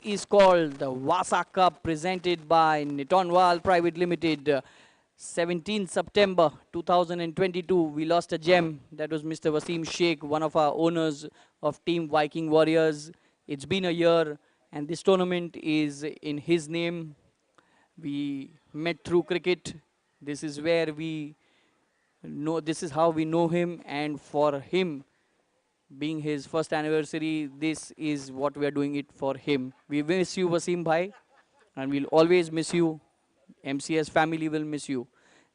Is called the Vassa Cup presented by Nitonwal Private Limited. 17 September 2022, we lost a gem. That was Mr. Wasim Sheikh, one of our owners of Team Viking Warriors. It's been a year, and this tournament is in his name. We met through cricket. This is where we know, this is how we know him, and for him, being his first anniversary, this is what we are doing it for him. We miss you, Wasim Bhai, and we'll always miss you. MCS family will miss you.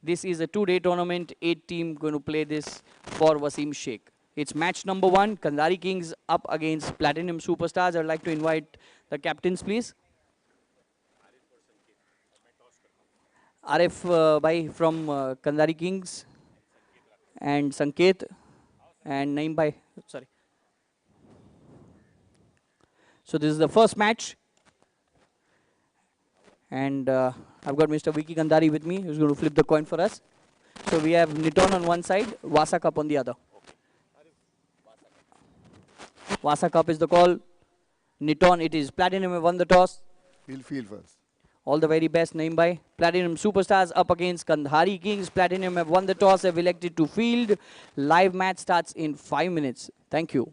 This is a two-day tournament, 8 team going to play this for Wasim Sheikh. It's match number 1, Kandari Kings up against Platinum Superstars. I'd like to invite the captains, please. Arif Bhai from Kandari Kings and Sanket and Naim Bhai. Sorry. So this is the first match. And I've got Mr. Vicky Gandhari with me, who's going to flip the coin for us. So we have Niton on one side, Vassa Cup on the other. Vassa Cup is the call. Niton, it is. Platinum have won the toss. We'll field first. All the very best, named by Platinum Superstars up against Kandhari Kings. Platinum have won the toss, have elected to field. Live match starts in 5 minutes. Thank you.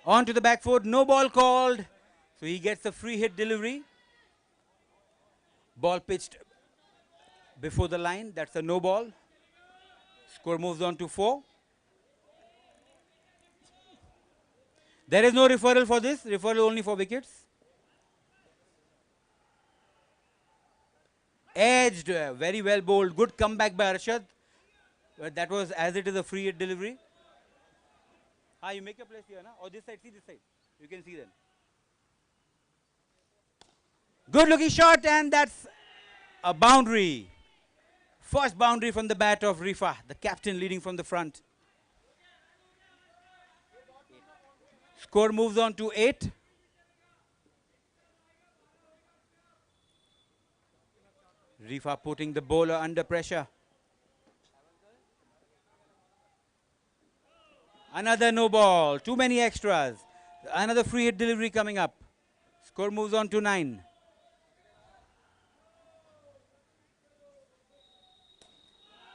On to the back foot, no ball called. So he gets a free hit delivery. Ball pitched before the line, that's a no ball. Score moves on to 4. There is no referral for this, referral only for wickets. Edged, very well bowled, good comeback by Arshad. But that was as it is a free hit delivery. You make your place here, na? Or this side, see this side. You can see then. Good looking shot, and that's a boundary. First boundary from the bat of Rifa, the captain leading from the front. Score moves on to 8. Rifa putting the bowler under pressure. Another no ball, too many extras. Another free hit delivery coming up. Score moves on to 9.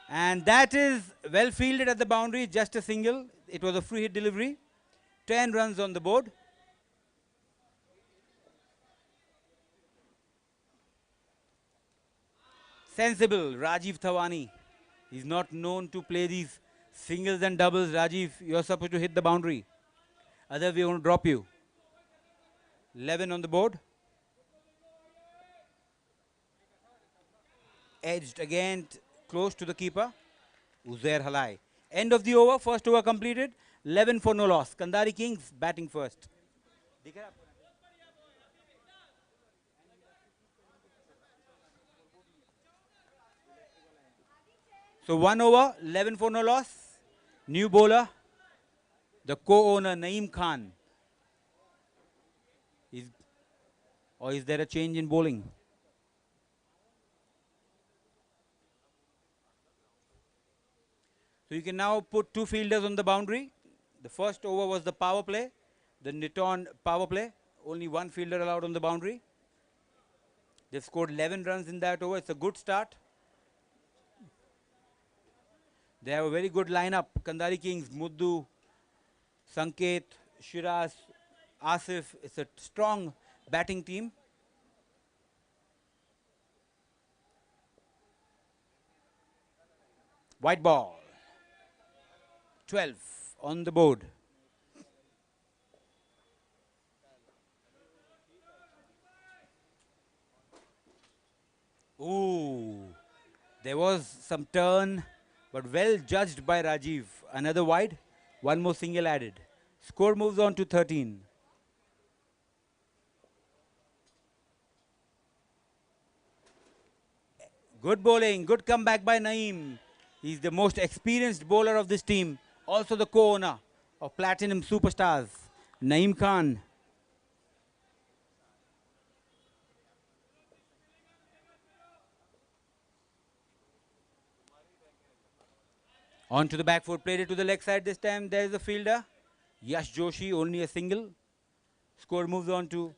And that is well fielded at the boundary, just a single. It was a free hit delivery. 10 runs on the board. Sensible, Rajiv Thawani. He's not known to play these singles and doubles. Rajiv, you're supposed to hit the boundary. Otherwise, we're going to drop you. 11 on the board. Edged again, close to the keeper. Uzair Halai. End of the over, first over completed. 11 for no loss. Kandari Kings batting first. So 1 over, 11 for no loss. New bowler, the co-owner Naeem Khan. Or is there a change in bowling? So you can now put 2 fielders on the boundary. The first over was the power play, the Niton power play. Only 1 fielder allowed on the boundary. They've scored 11 runs in that over. It's a good start. They have a very good lineup. Kandari Kings, Muddu, Sanket, Shiraz, Asif. It's a strong batting team. White ball. 12 on the board. Ooh, there was some turn, but well judged by Rajiv. Another wide, 1 more single added. Score moves on to 13. Good bowling, good comeback by Naeem. He's the most experienced bowler of this team. Also the co-owner of Platinum Superstars, Naeem Khan. On to the back foot, played it to the leg side this time. There is the fielder, Yash Joshi, only a single. Score moves on to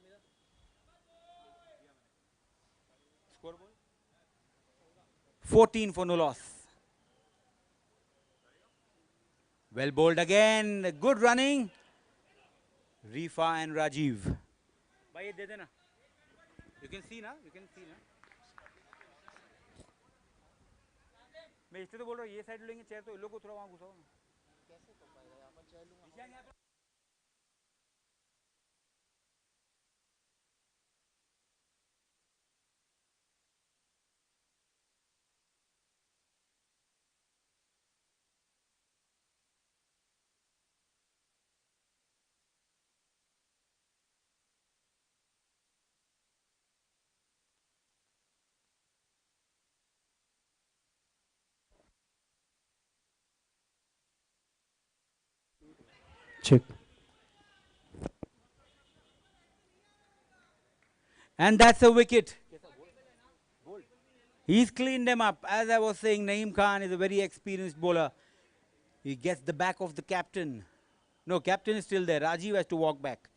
14 for no loss. Well bowled again, good running. Rifa and Rajiv. You can see, na? You can see, na? मैं इससे तो बोल रहा हूँ ये side लेंगे chair तो इन लोग को थोड़ा वहाँ घुसाओ ना कैसे तो पाएगा यहाँ पर चेयर लूँगा Check. And that's a wicket. He's cleaned them up. As I was saying, Naeem Khan is a very experienced bowler. He gets the back of the captain. No, captain is still there. Rajiv has to walk back.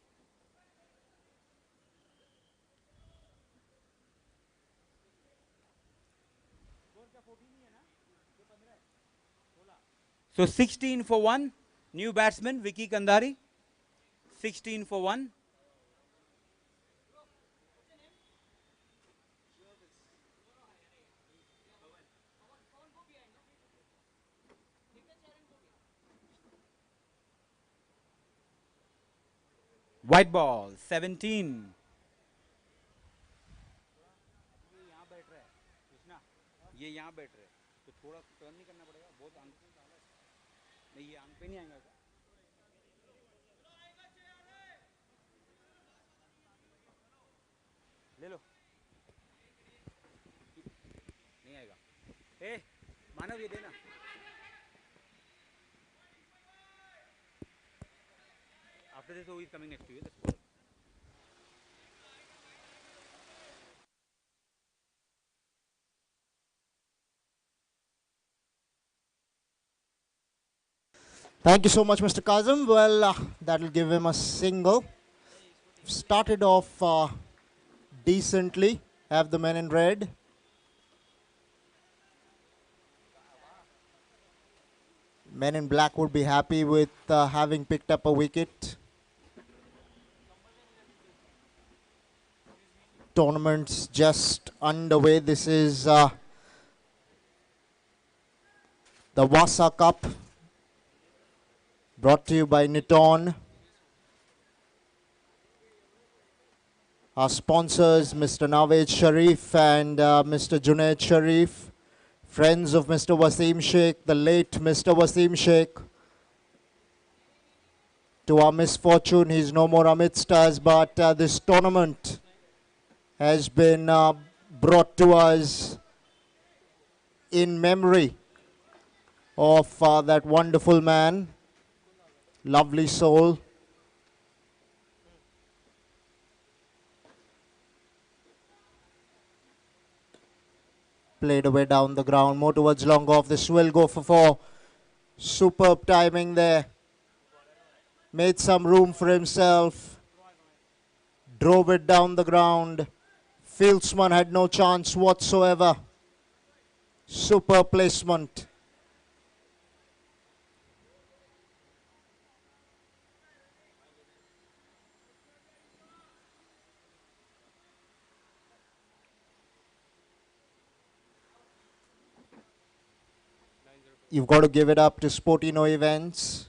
So 16 for 1. New batsman, Vicky Kandari. 16 for 1. White ball, 17. ये यहाँ बैठ रहे तो थोड़ा turn नहीं करना पड़ेगा बहुत आंख नहीं ये आंख पे नहीं आएगा ले लो नहीं आएगा ए मानव ये देना after this who is coming next to you that's ball Thank you so much, Mr. Kazim. Well, that'll give him a single. Started off decently. Have the men in red. Men in black would be happy with having picked up a wicket. Tournament's just underway. This is the Vassa Cup, brought to you by Niton. Our sponsors, Mr. Nawed Sharif and Mr. Junaid Sharif, friends of Mr. Wasim Sheikh, the late Mr. Wasim Sheikh. To our misfortune, he's no more amidst us, but this tournament has been brought to us in memory of that wonderful man, lovely soul. Played away down the ground, more towards long off. This will go for 4. Superb timing there. Made some room for himself. Drove it down the ground. Fieldsman had no chance whatsoever. Superb placement. You've got to give it up to Sportino Events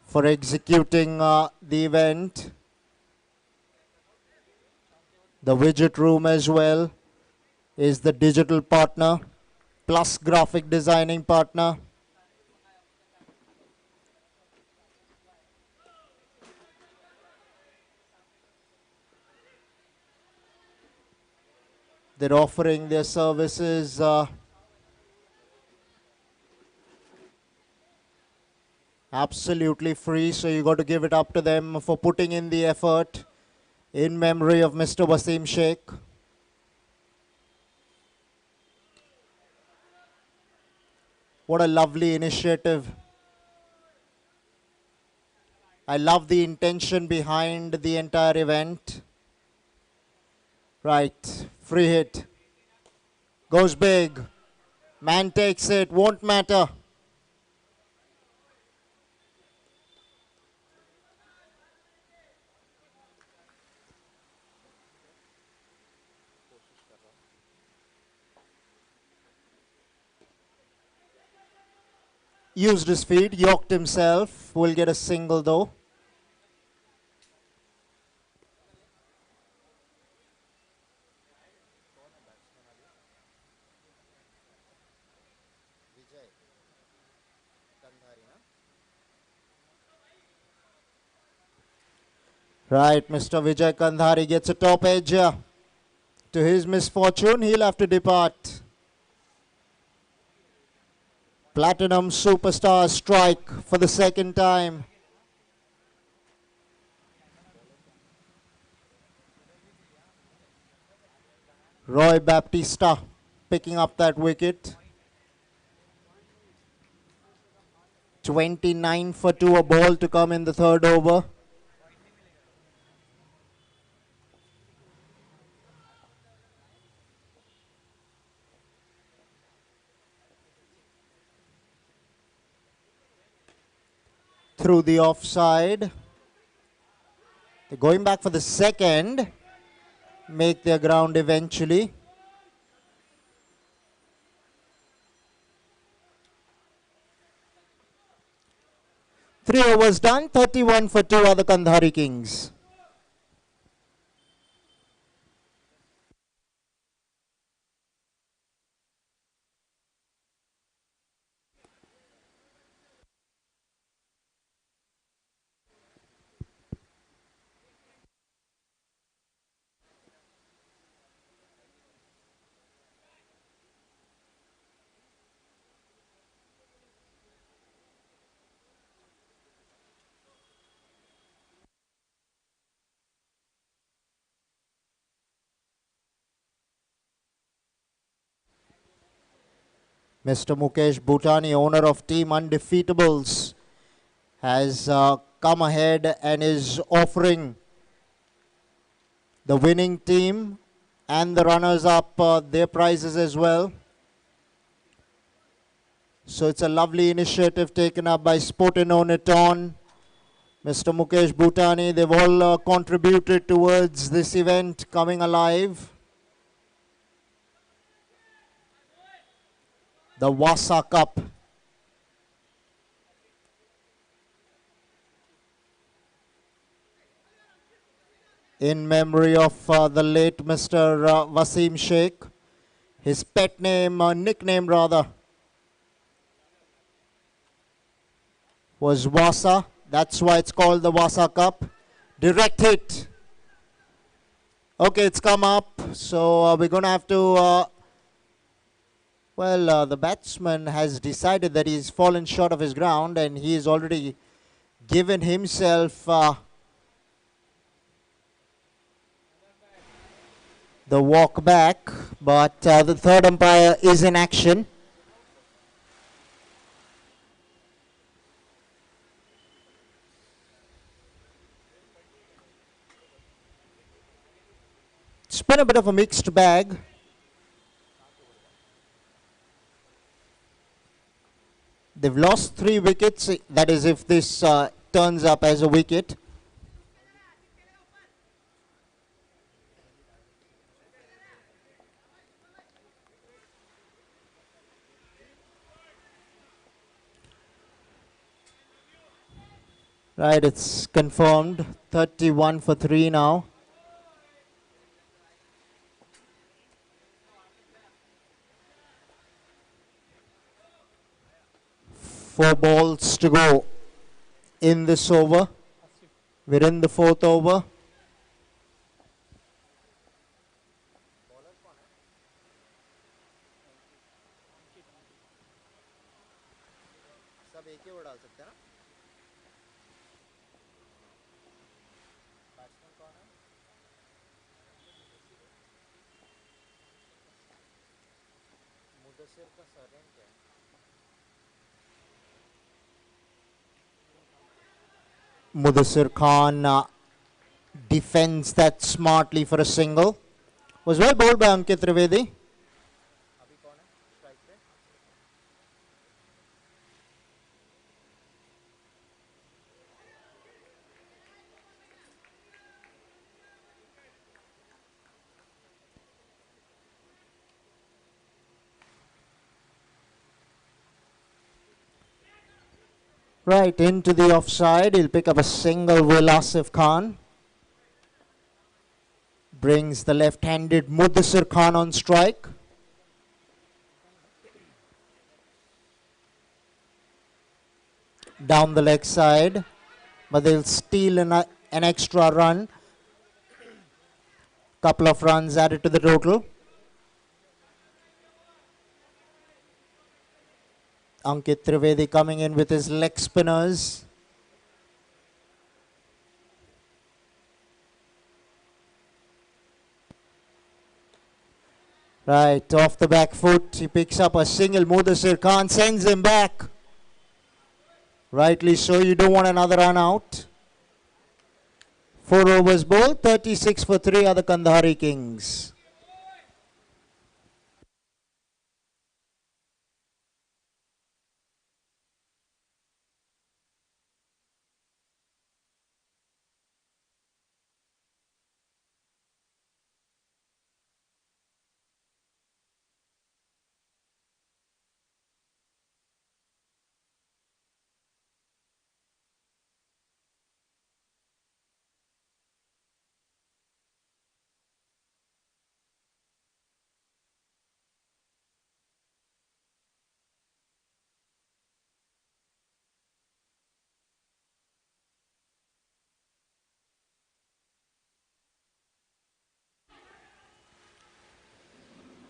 for executing the event. The widget room as well is the digital partner plus graphic designing partner. They're offering their services absolutely free, so you got to give it up to them for putting in the effort in memory of Mr. Wasim Sheikh. What a lovely initiative. I love the intention behind the entire event. Right, free hit. Goes big. Man takes it, won't matter. Used his feet, yoked himself. Will get a single though. Right, Mr. Vijay Kandhari gets a top edge. To his misfortune, he'll have to depart. Platinum superstar strike for the second time. Roy Baptista picking up that wicket. 29 for 2, a ball to come in the third over. through the offside. They're going back for the second. Make their ground eventually. Three overs done, 31 for 2 are the Kandhari Kings. Mr. Mukesh Bhutani, owner of Team Undefeatables, has come ahead and is offering the winning team and the runners-up their prizes as well. So it's a lovely initiative taken up by Sportino Niton, Mr. Mukesh Bhutani. They've all contributed towards this event coming alive. The Vassa Cup. In memory of the late Mr. Wasim Sheikh. His pet name, nickname rather, was Vassa. That's why it's called the Vassa Cup. Direct hit. Okay, it's come up. So we're going to have to... the batsman has decided that he's fallen short of his ground and he's already given himself the walk back, but the third umpire is in action. It's been a bit of a mixed bag. They've lost 3 wickets, that is if this turns up as a wicket. Right, it's confirmed. 31 for 3 now. Four balls to go in this over. We're in the 4th over. Mudassir Khan defends that smartly for a single. Was well bowled by Ankit Trivedi. Right, into the offside. He'll pick up a single, Will Asif Khan. Brings the left-handed Mudassir Khan on strike. Down the leg side. But they'll steal an extra run. Couple of runs added to the total. Ankit Trivedi coming in with his leg spinners. Right, off the back foot, he picks up a single. Mudassir Khan sends him back. Rightly so, you don't want another run out. 4 overs bowled, 36 for 3 are the Kandhari Kings.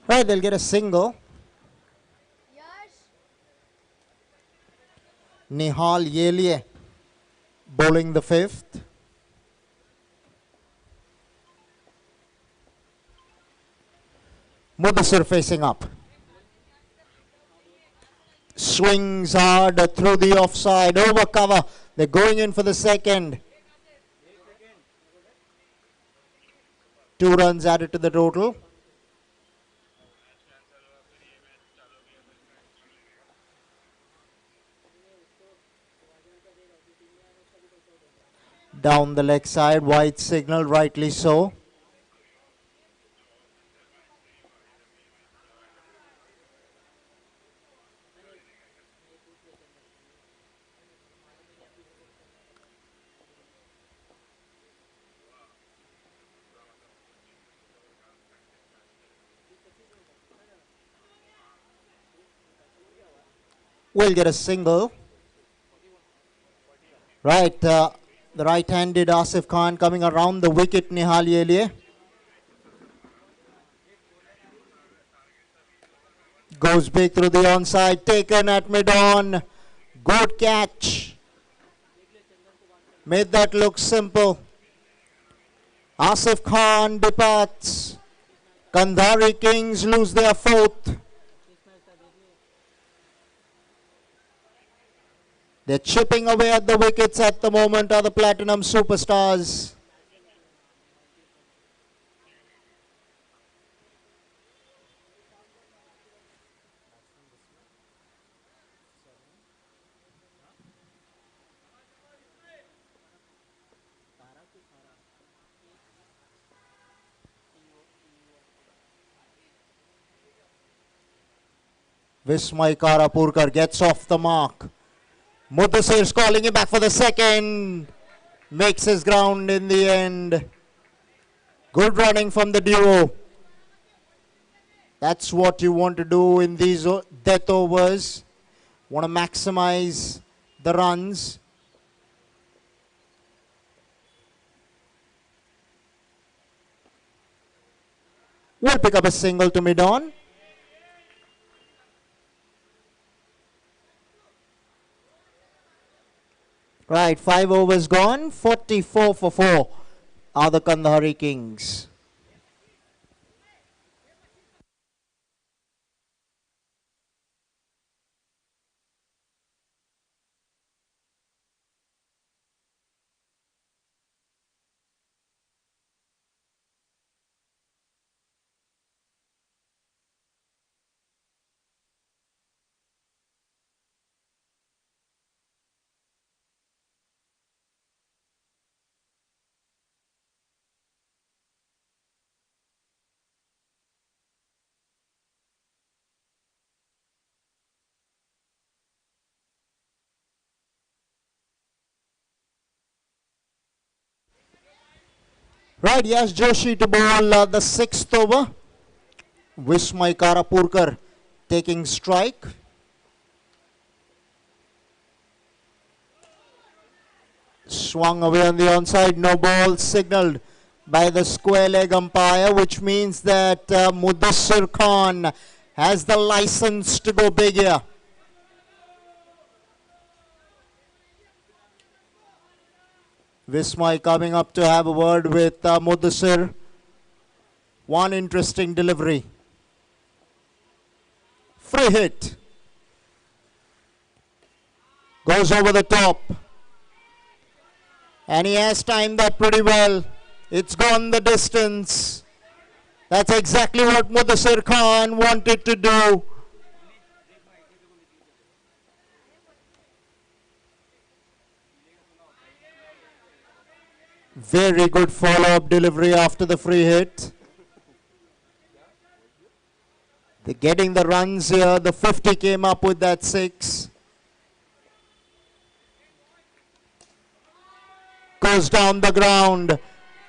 Right, they'll get a single. Nihal Yelye bowling the fifth. Mudasir facing up. Swings hard through the offside, over cover. They're going in for the second. 2 runs added to the total. Down the leg side, wide signal, rightly so. Will get a single. Right, the right-handed Asif Khan coming around the wicket, Nihal Yelye. Goes big through the onside, taken at mid-on. Good catch. Made that look simple. Asif Khan departs. Andheri Kings lose their fourth. They're chipping away at the wickets at the moment, are the Platinum Superstars. Vismay Karapurkar gets off the mark. Mudasir's calling him back for the second. Makes his ground in the end. Good running from the duo. That's what you want to do in these death overs. Want to maximize the runs. We'll pick up a single to mid-on. Right, 5 overs gone, 44 for 4 are the Andheri Kings. Right, Yash Joshi to bowl the 6th over. Vismay Karapurkar taking strike. Swung away on the onside, no ball signalled by the square leg umpire, which means that Mudasir Khan has the license to go big here. Vismay coming up to have a word with Mudasir. One interesting delivery. Free hit. Goes over the top. And he has timed that pretty well. It's gone the distance. That's exactly what Mudasir Khan wanted to do. Very good follow-up delivery after the free hit. They're getting the runs here. The 50 came up with that 6. Goes down the ground.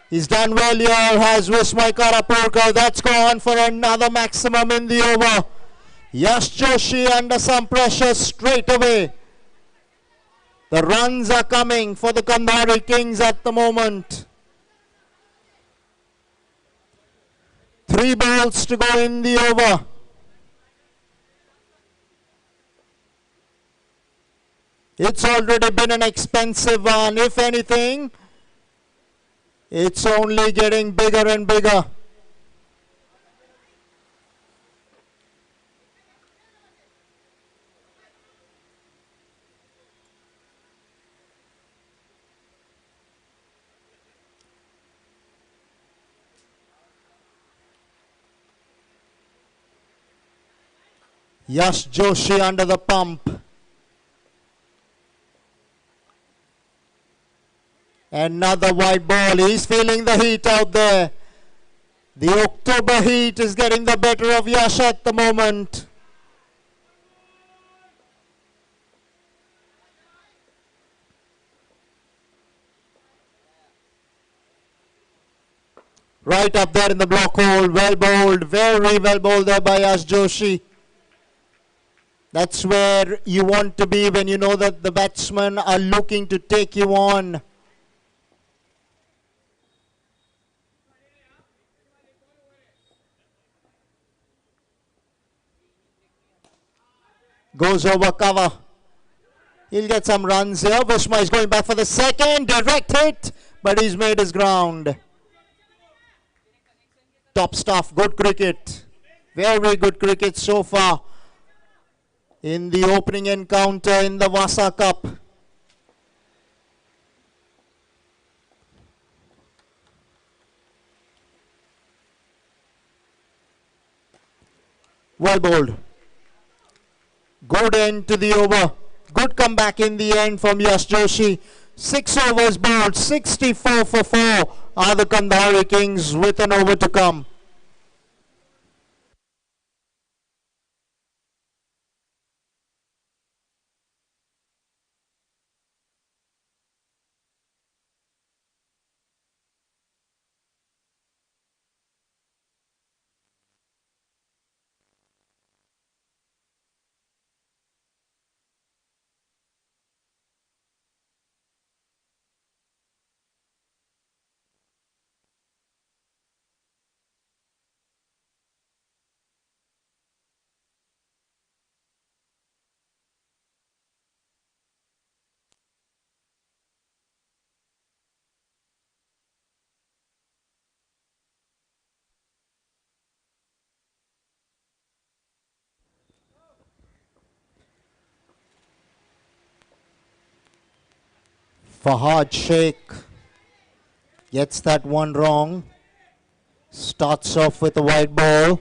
He's done well here, has Vismay Karapurkar. That's gone for another maximum in the over. Yash Joshi under some pressure straight away. The runs are coming for the Andheri Kings at the moment. 3 balls to go in the over. It's already been an expensive one. If anything, it's only getting bigger and bigger. Yash Joshi under the pump. Another white ball. He's feeling the heat out there. The October heat is getting the better of Yash at the moment. Right up there in the block hole. Well bowled. Very well bowled there by Yash Joshi. That's where you want to be when you know that the batsmen are looking to take you on. Goes over cover. He'll get some runs here. Vishma is going back for the second. Direct hit, but he's made his ground. Top stuff. Good cricket. Very good cricket so far in the opening encounter in the Vassa Cup. Well bowled. Good end to the over. Good comeback in the end from Yash Joshi. 6 overs bowled. 64 for 4 are the Kandahari Kings with an over to come. Fahad Sheikh gets that one wrong. Starts off with a white ball.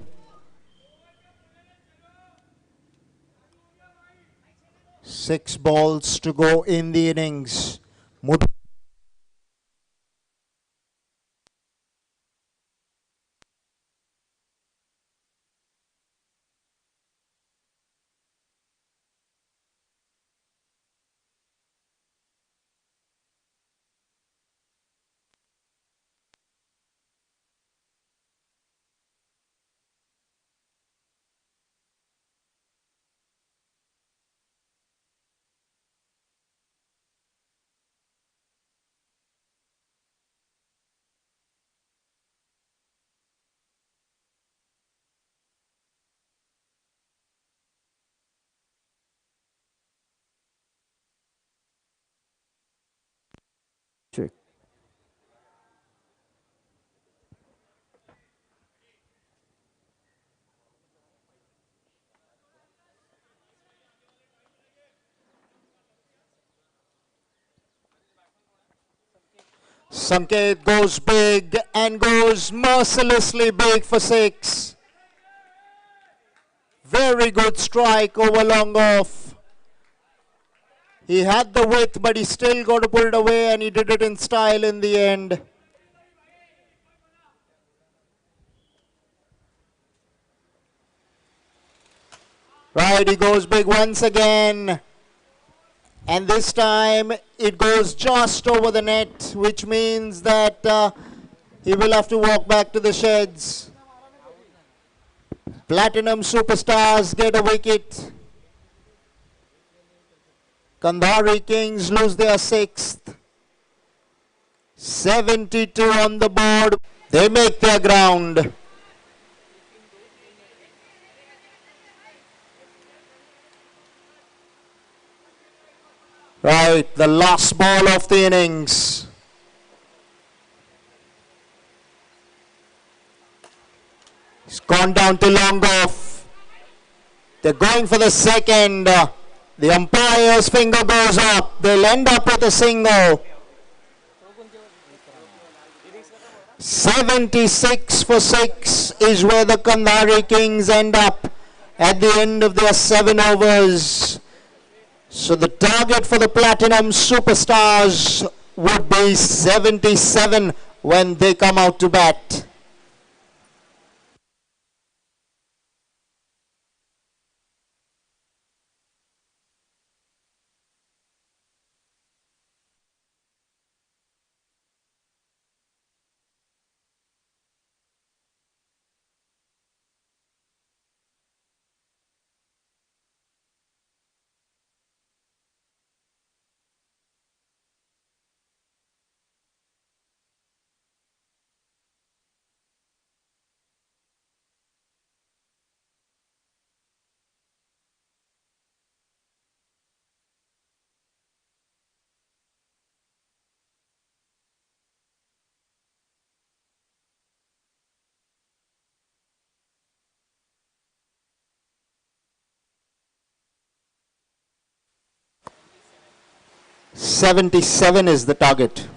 Six balls to go in the innings. Check. Sanket goes big and goes mercilessly big for 6. Very good strike over long off. He had the width, but he still got to pull it away, and he did it in style in the end. Right, he goes big once again. And this time it goes just over the net, which means that he will have to walk back to the sheds. Platinum superstars get a wicket. Kandahari Kings lose their 6th. 72 on the board. They make their ground. Right, the last ball of the innings. It's gone down to long off. They're going for the second. The umpire's finger goes up. They'll end up with a single. 76 for 6 is where the Kandhari Kings end up at the end of their 7 overs. So the target for the Platinum Superstars would be 77 when they come out to bat. .77 is the target.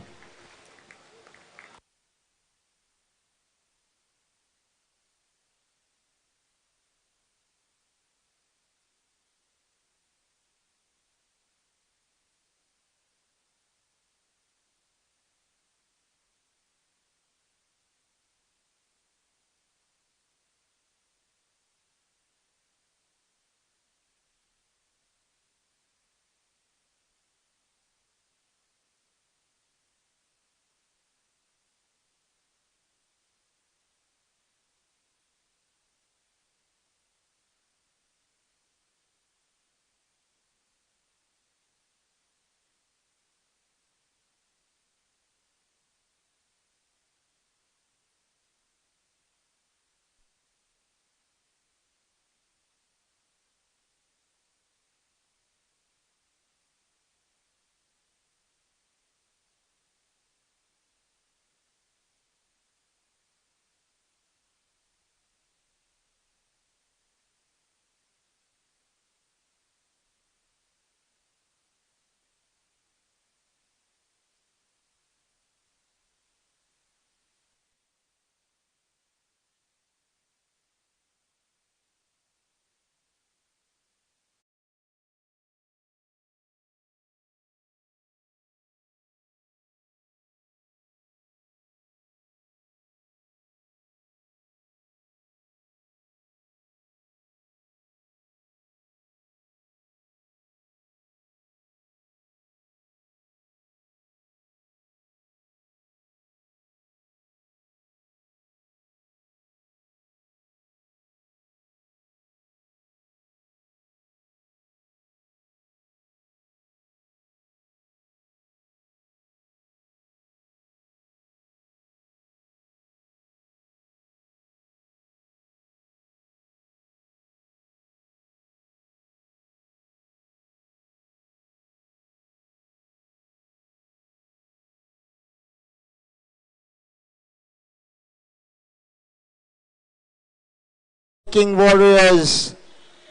King Warriors,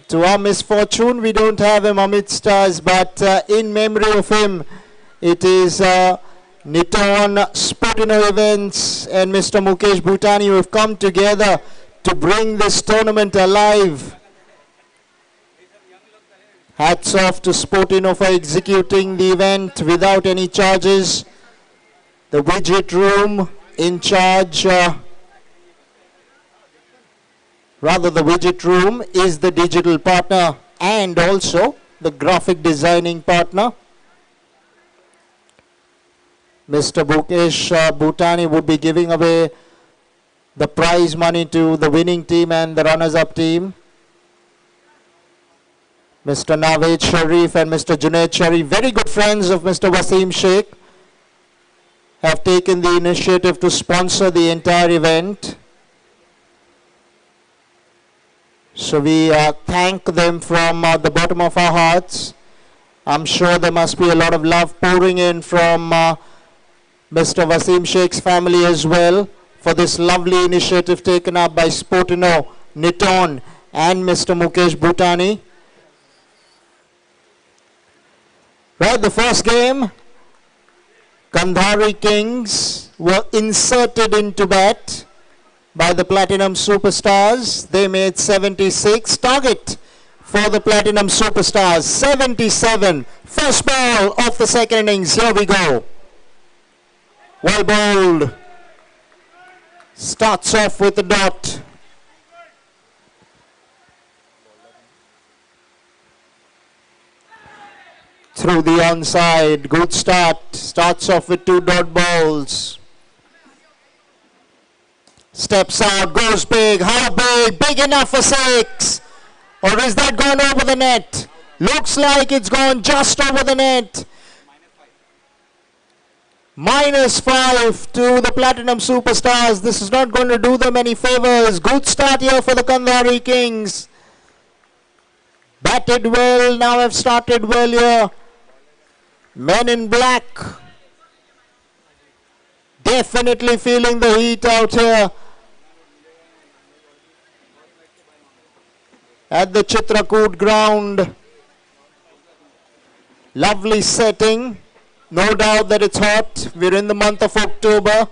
to our misfortune, we don't have him amidst us, but in memory of him, it is Niton Sportino Events and Mr. Mukesh Bhutani who have come together to bring this tournament alive. Hats off to Sportino for executing the event without any charges. The widget room in charge, the widget room is the digital partner and also the graphic designing partner. Mr. Mukesh Bhutani would be giving away the prize money to the winning team and the runners-up team. Mr. Naved Sharif and Mr. Junaid Sharif, very good friends of Mr. Wasim Sheikh, have taken the initiative to sponsor the entire event. So we thank them from the bottom of our hearts. I'm sure there must be a lot of love pouring in from Mr. Wasim Sheikh's family as well for this lovely initiative taken up by Sportino, Niton and Mr. Mukesh Bhutani. Right, the first game, Kandhari Kings were inserted into bat by the Platinum Superstars. They made 76. Target for the Platinum Superstars, 77. First ball of the second innings. Here we go. Well bowled. Starts off with a dot. Through the onside. Good start. Starts off with 2 dot balls. Steps out. Goes big. How big? Big enough for 6. Or is that gone over the net? Looks like it's gone just over the net. -5 to the Platinum Superstars. This is not going to do them any favors. Good start here for the Kandhari Kings. Batted well. Now have started well here. Men in black. Definitely feeling the heat out here at the Chitrakoot ground. Lovely setting. No doubt that it's hot. We're in the month of October.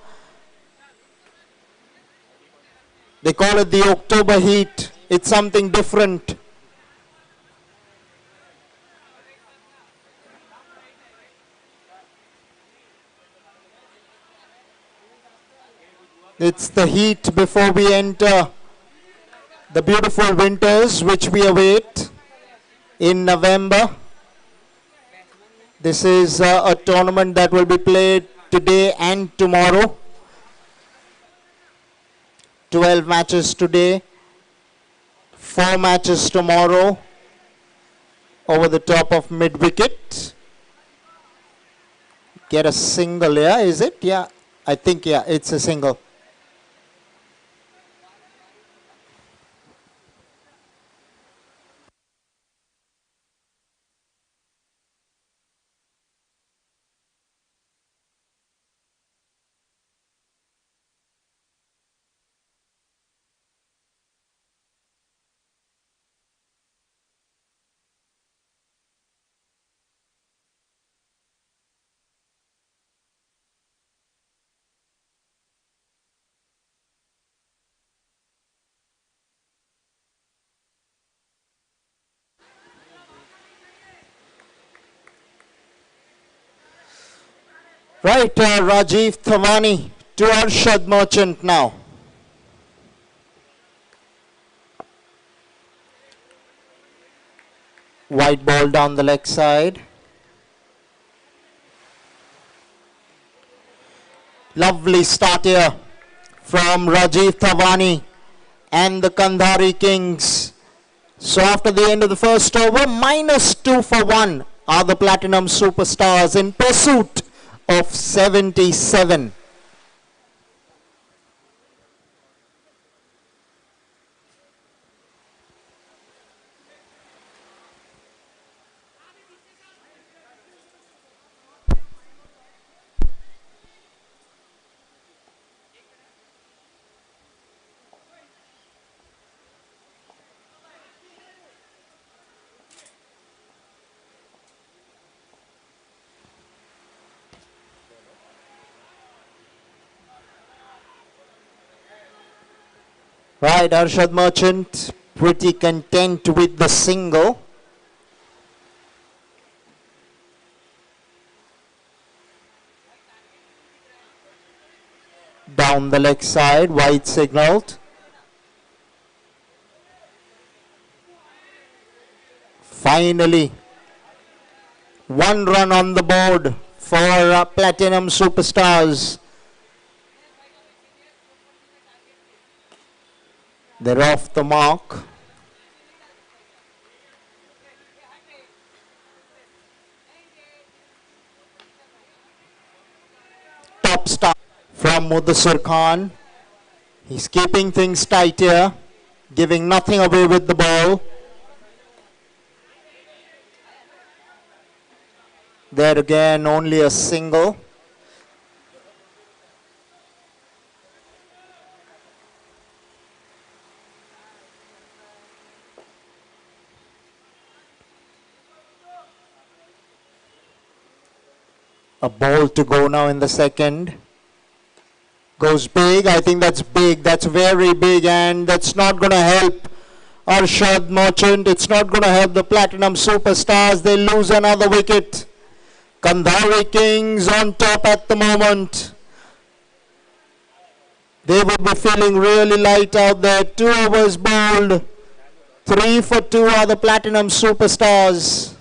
They call it the October heat. It's something different. It's the heat before we enter the beautiful winters which we await in November. This is a tournament that will be played today and tomorrow. 12 matches today, 4 matches tomorrow over the top of mid-wicket. Get a single here, is it? Yeah, I think, yeah, it's a single. Right, Rajiv Thavani to Arshad Merchant now. White ball down the leg side. Lovely start here from Rajiv Thavani and the Kandhari Kings. So after the end of the first over, -2 for 1 are the Platinum Superstars in pursuit of 77. Right, Arshad Merchant pretty content with the single. Down the leg side, wide signaled. Finally, 1 run on the board for Platinum Superstars. They're off the mark. Top start from Mudassir Khan. He's keeping things tight here, giving nothing away with the ball. There again, only a single. A ball to go now in the second. Goes big. I think that's big. That's very big, and that's not going to help Arshad Merchant. It's not going to help the Platinum Superstars. They lose another wicket. Kandhari Kings on top at the moment. They would be feeling really light out there. 2 overs bowled. 3 for 2 are the Platinum Superstars.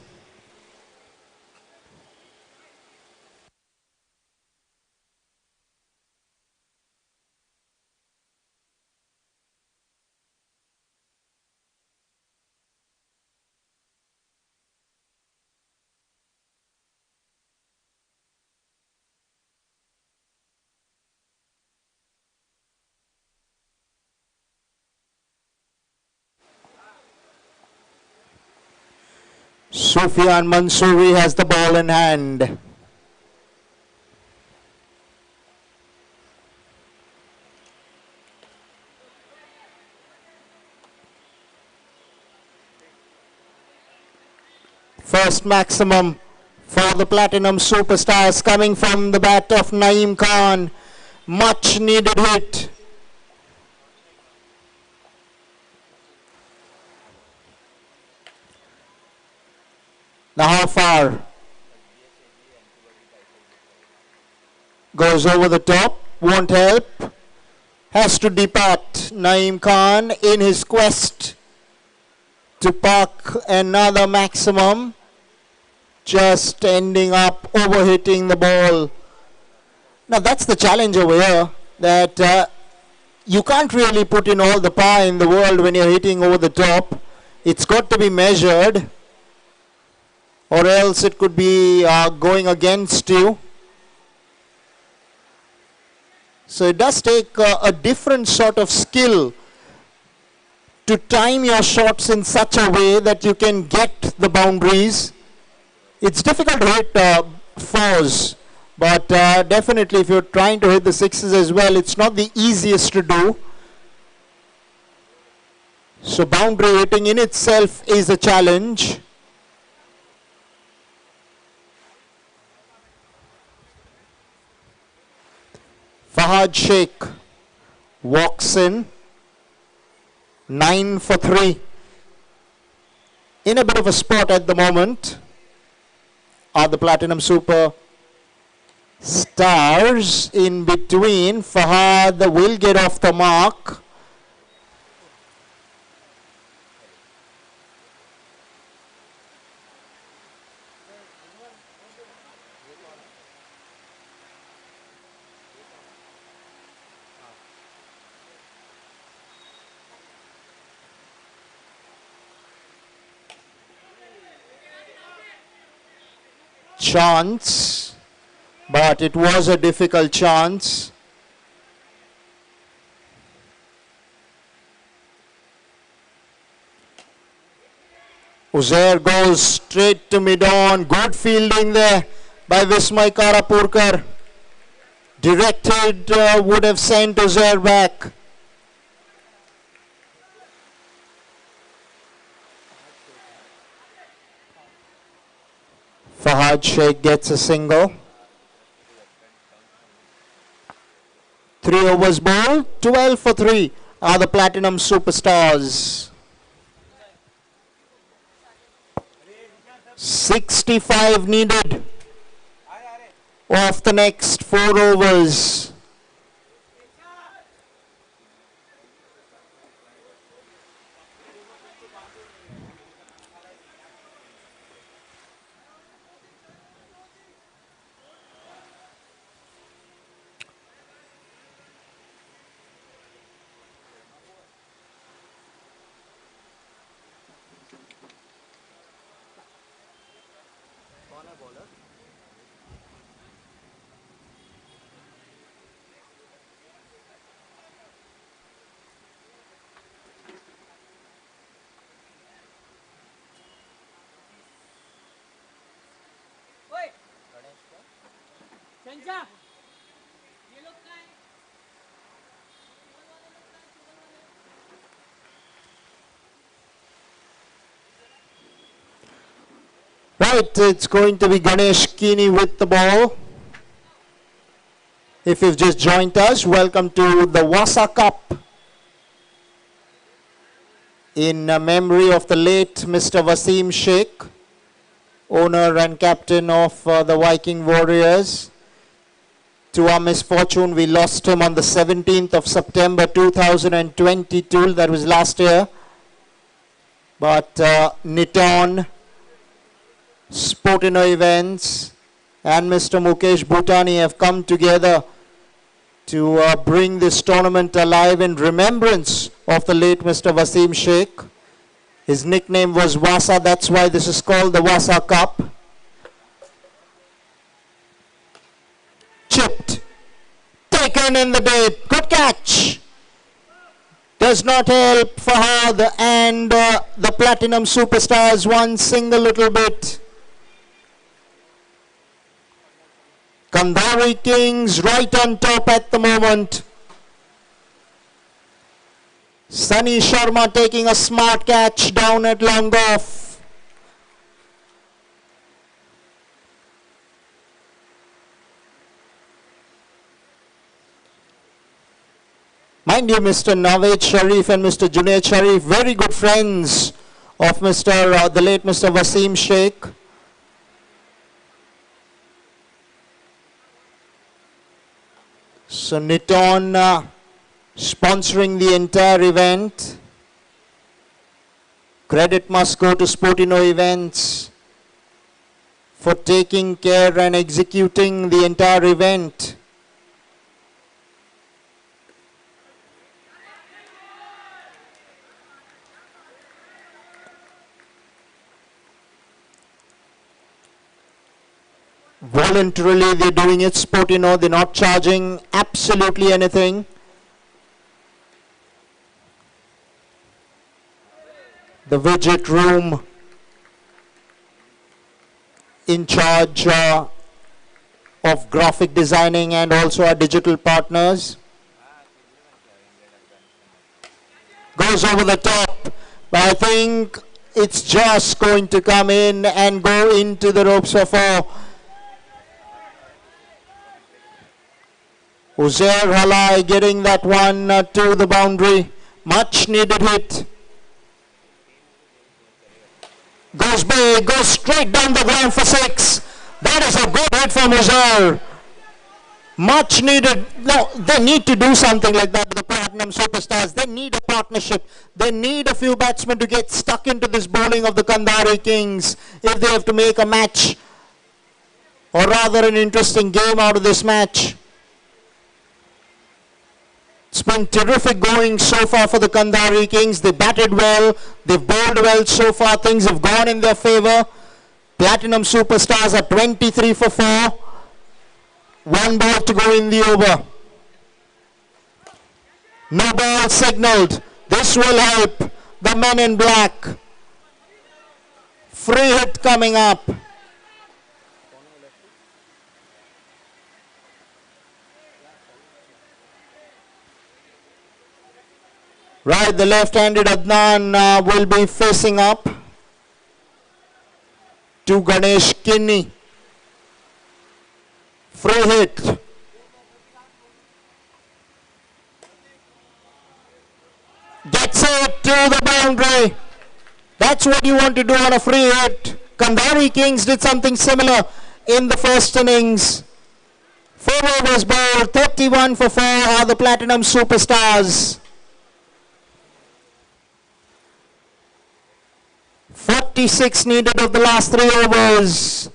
Sufyan Mansoori has the ball in hand. First maximum for the Platinum Superstars coming from the bat of Naeem Khan. Much needed hit. Now how far? Goes over the top, won't help. Has to depart Naeem Khan in his quest to park another maximum. Just ending up overhitting the ball. Now that's the challenge over here, that you can't really put in all the power in the world when you're hitting over the top. It's got to be measured, or else it could be going against you. So it does take a different sort of skill to time your shots in such a way that you can get the boundaries. It's difficult to hit fours, but definitely if you're trying to hit the sixes as well, it's not the easiest to do. So boundary hitting in itself is a challenge. Fahad Sheikh walks in, 9 for 3. In a bit of a spot at the moment are the Platinum Super Stars. In between, Fahad will get off the mark. Chance, but it was a difficult chance. Uzair goes straight to mid-on. Good fielding there by Vismay Karapurkar. Directed would have sent Uzair back. Fahad Sheikh gets a single. 3 overs bowled, 12 for 3 are the Platinum Superstars. 65 needed of the next 4 overs. Right, it's going to be Ganesh Kini with the ball. If you've just joined us, welcome to the Vassa Cup in memory of the late Mr. Wasim Sheikh, owner and captain of the Viking Warriors. To our misfortune, we lost him on the 17th of September 2022, that was last year. But Niton, Sportino Events and Mr. Mukesh Bhutani have come together to bring this tournament alive in remembrance of the late Mr. Wasim Sheikh. His nickname was Vassa, that's why this is called the Vassa Cup. Chipped, taken in the bait, good catch. Does not help for her, and the Platinum Superstars one single little bit. Andheri Kings right on top at the moment. Sunny Sharma taking a smart catch down at long off. Mind you, Mr. Nawed Sharif and Mr. Junaid Sharif, very good friends of the late Mr. Wasim Sheikh. So Niton sponsoring the entire event. Credit must go to Sportino Events for taking care and executing the entire event. Voluntarily they're doing it, Sportino, they're not charging absolutely anything. The widget room in charge of graphic designing and also our digital partners. Goes over the top, but I think it's just going to come in and go into the ropes for four. Uzair Halai getting that one to the boundary. Much needed hit. Goes big, goes straight down the ground for six. That is a good hit from Uzair. Much needed. No, they need to do something like that with the Platinum Superstars. They need a partnership. They need a few batsmen to get stuck into this bowling of the Andheri Kings if they have to make a match, or rather an interesting game out of this match. It's been terrific going so far for the Andheri Kings. They batted well, they've bowled well so far, things have gone in their favour. Platinum Superstars are 23 for 4. One ball to go in the over. No ball signalled. This will help the men in black. Free hit coming up. Right, the left-handed Adnan will be facing up to Ganesh Kini. Free hit. Gets it to the boundary. That's what you want to do on a free hit. Andheri Kings did something similar in the first innings. 4 overs bowled, 31 for 4 are the Platinum Superstars. 46 needed of the last 3 overs.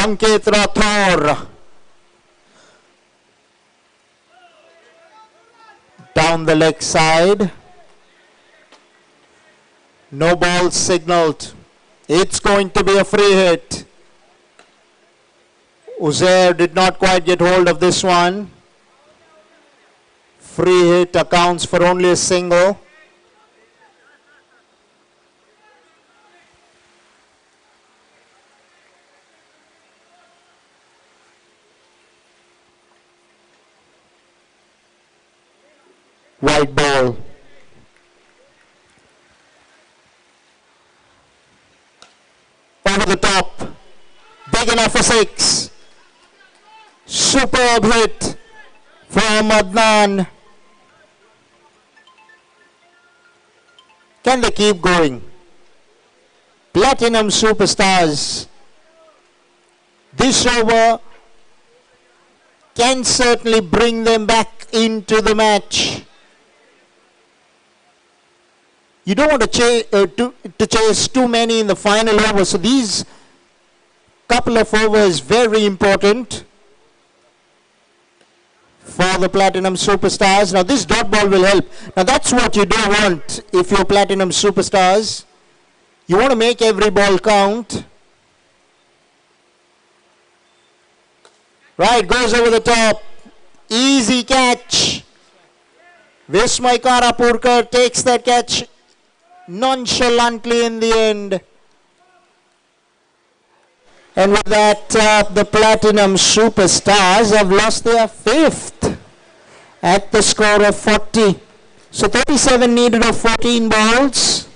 Sanket Rathor. Down the leg side. No ball signaled. It's going to be a free hit. Uzair did not quite get hold of this one. Free hit accounts for only a single. White ball. Over the top. Big enough for 6. Superb hit from Adnan. Can they keep going? Platinum Superstars. This over can certainly bring them back into the match. You don't want to chase too many in the final over. So these couple of overs very important for the Platinum Superstars. Now this dot ball will help. Now that's what you do want if you're Platinum Superstars. You want to make every ball count. Right, goes over the top. Easy catch. Vismay Karapurkar takes that catch nonchalantly in the end. And with that, the Platinum Superstars have lost their 5th at the score of 40. So 37 needed of 14 balls.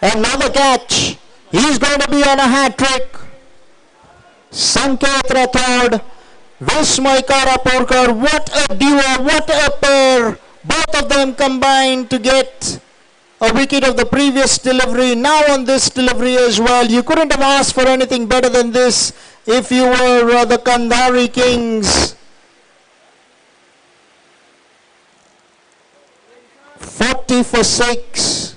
Another catch. He's going to be on a hat trick. Sanket Rathod, Vismay Karapurkar. What a duo, what a pair. Both of them combined to get a wicket of the previous delivery. Now on this delivery as well. You couldn't have asked for anything better than this if you were the Kandhari Kings. 40 for 6.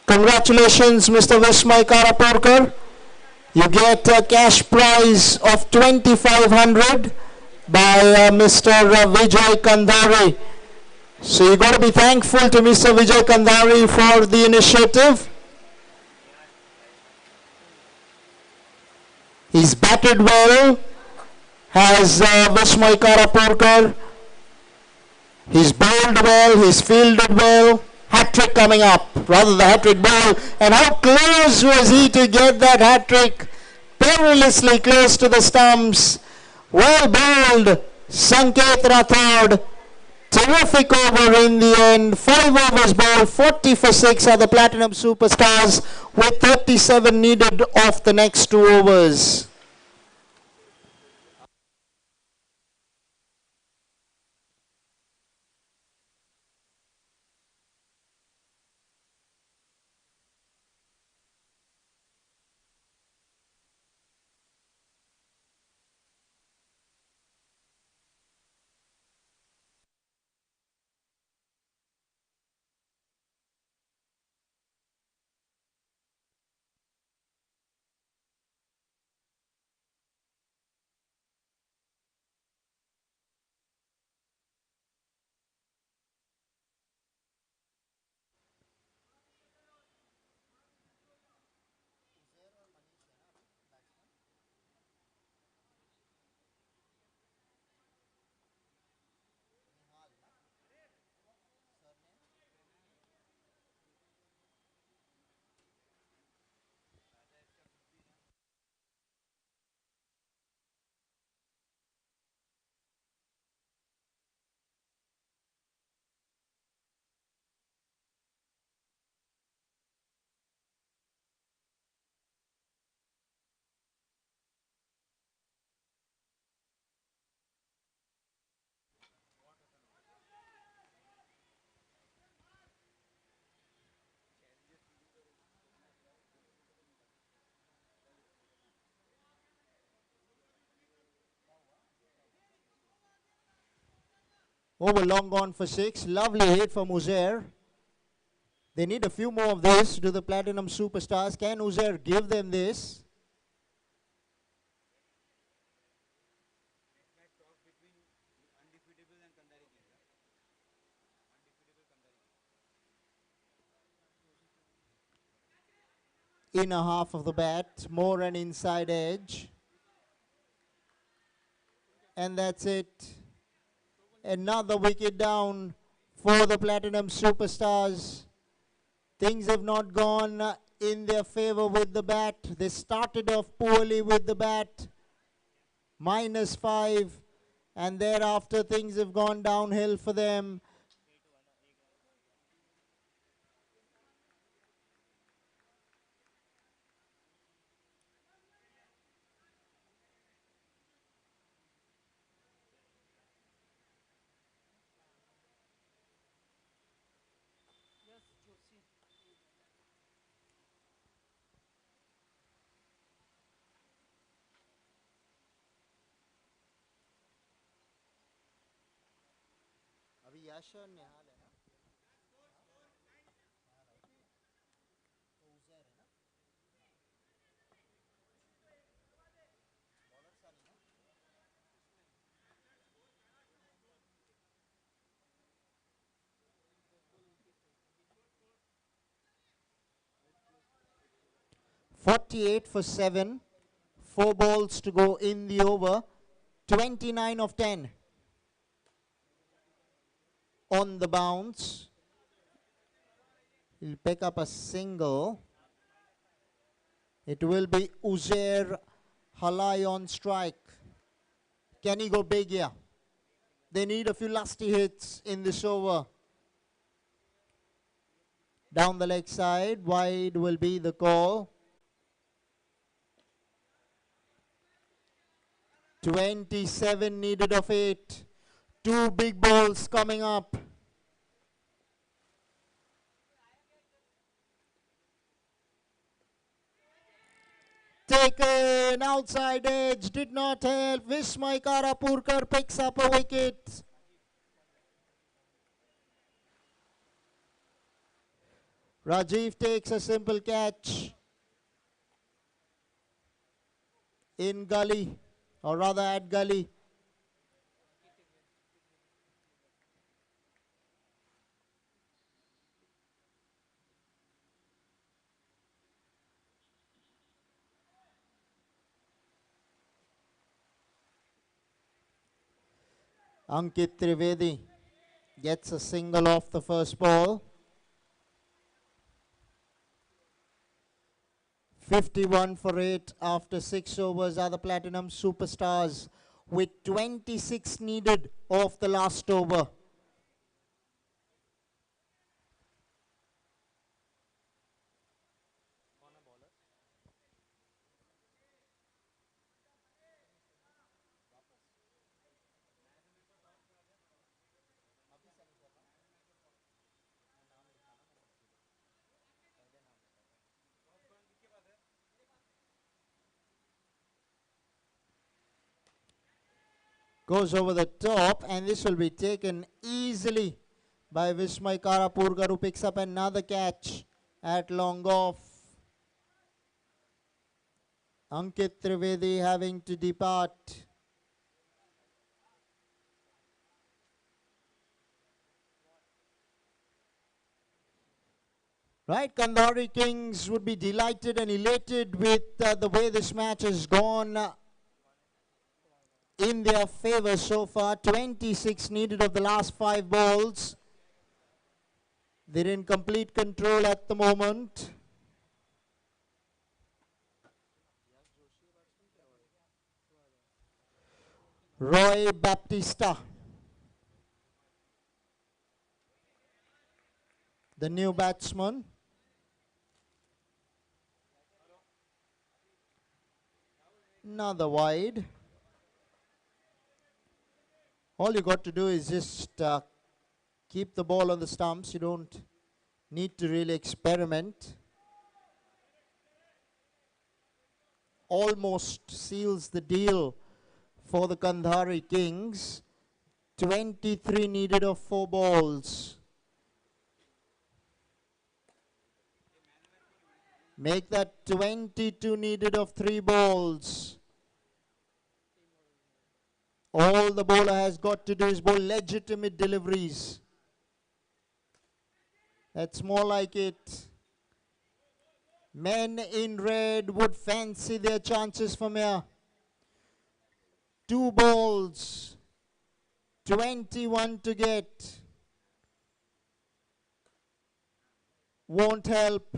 Congratulations, Mr. Vismay Karapurkar. You get a cash prize of 2,500 by Mr. Vijay Kandhari. So you got to be thankful to Mr. Vijay Kandhari for the initiative. He's batted well, has Vismay Karapurkar. He's bowled well, he's fielded well. Hat-trick coming up, rather the hat-trick ball. And how close was he to get that hat-trick? Perilously close to the stumps. Well bowled, Sanket Rathod. Terrific over in the end. 5 overs bowled, 40 for 6 are the Platinum Superstars with 37 needed off the next 2 overs. Over long gone for 6. Lovely hit from Uzair. They need a few more of this to the Platinum Superstars. Can Uzair give them this? Inner half of the bat, more an inside edge. And that's it. Another wicket down for the Platinum Superstars. Things have not gone in their favor with the bat. They started off poorly with the bat. -5. And thereafter things have gone downhill for them. अभी यश और निहाल है ना 48 for 7. 4 balls to go in the over. 29 of 10 on the bounce. He'll pick up a single. It will be Uzair Halai on strike. Can he go big here? They need a few lusty hits in this over. Down the leg side, wide will be the call. 27 needed of 8. 2 big balls coming up. Taken outside edge, did not help. Vismay Karapurkar picks up a wicket. Rajiv takes a simple catch in gully, or rather at gully. Ankit Trivedi gets a single off the first ball. 51 for 8 after 6 overs are the Platinum Superstars with 26 needed off the last over. Goes over the top, and this will be taken easily by Vismay Karapurkar, who picks up another catch at long off. Ankit Trivedi having to depart. Right, Kandhari Kings would be delighted and elated with the way this match has gone in their favor so far. 26 needed of the last 5 balls. They're in complete control at the moment. Roy Baptista, the new batsman. Another wide. All you got to do is just keep the ball on the stumps. You don't need to really experiment. Almost seals the deal for the Kandhari Kings. 23 needed of 4 balls. Make that 22 needed of 3 balls. All the bowler has got to do is bowl legitimate deliveries. That's more like it. Men in red would fancy their chances from here. 2 balls. 21 to get. Won't help.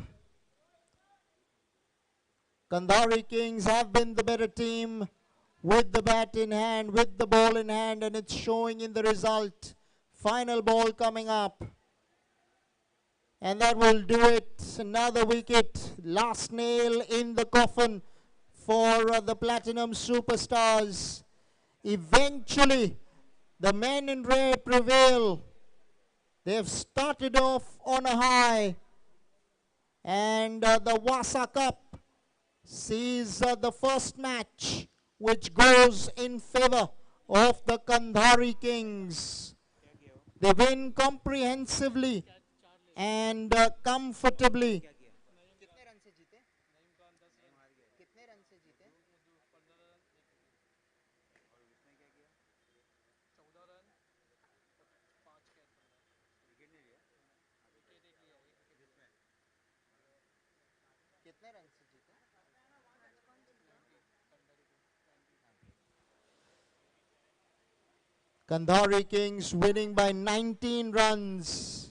Kandhari Kings have been the better team with the bat in hand, with the ball in hand, and it's showing in the result. Final ball coming up. And that will do it. Another wicket. Last nail in the coffin for the Platinum Superstars. Eventually, the men in red prevail. They have started off on a high. And the Vassa Cup sees the first match which goes in favor of the Kandhari Kings. They win comprehensively and comfortably. Kandhari Kings winning by 19 runs.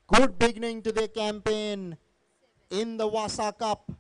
Good beginning to their campaign in the Vassa Cup.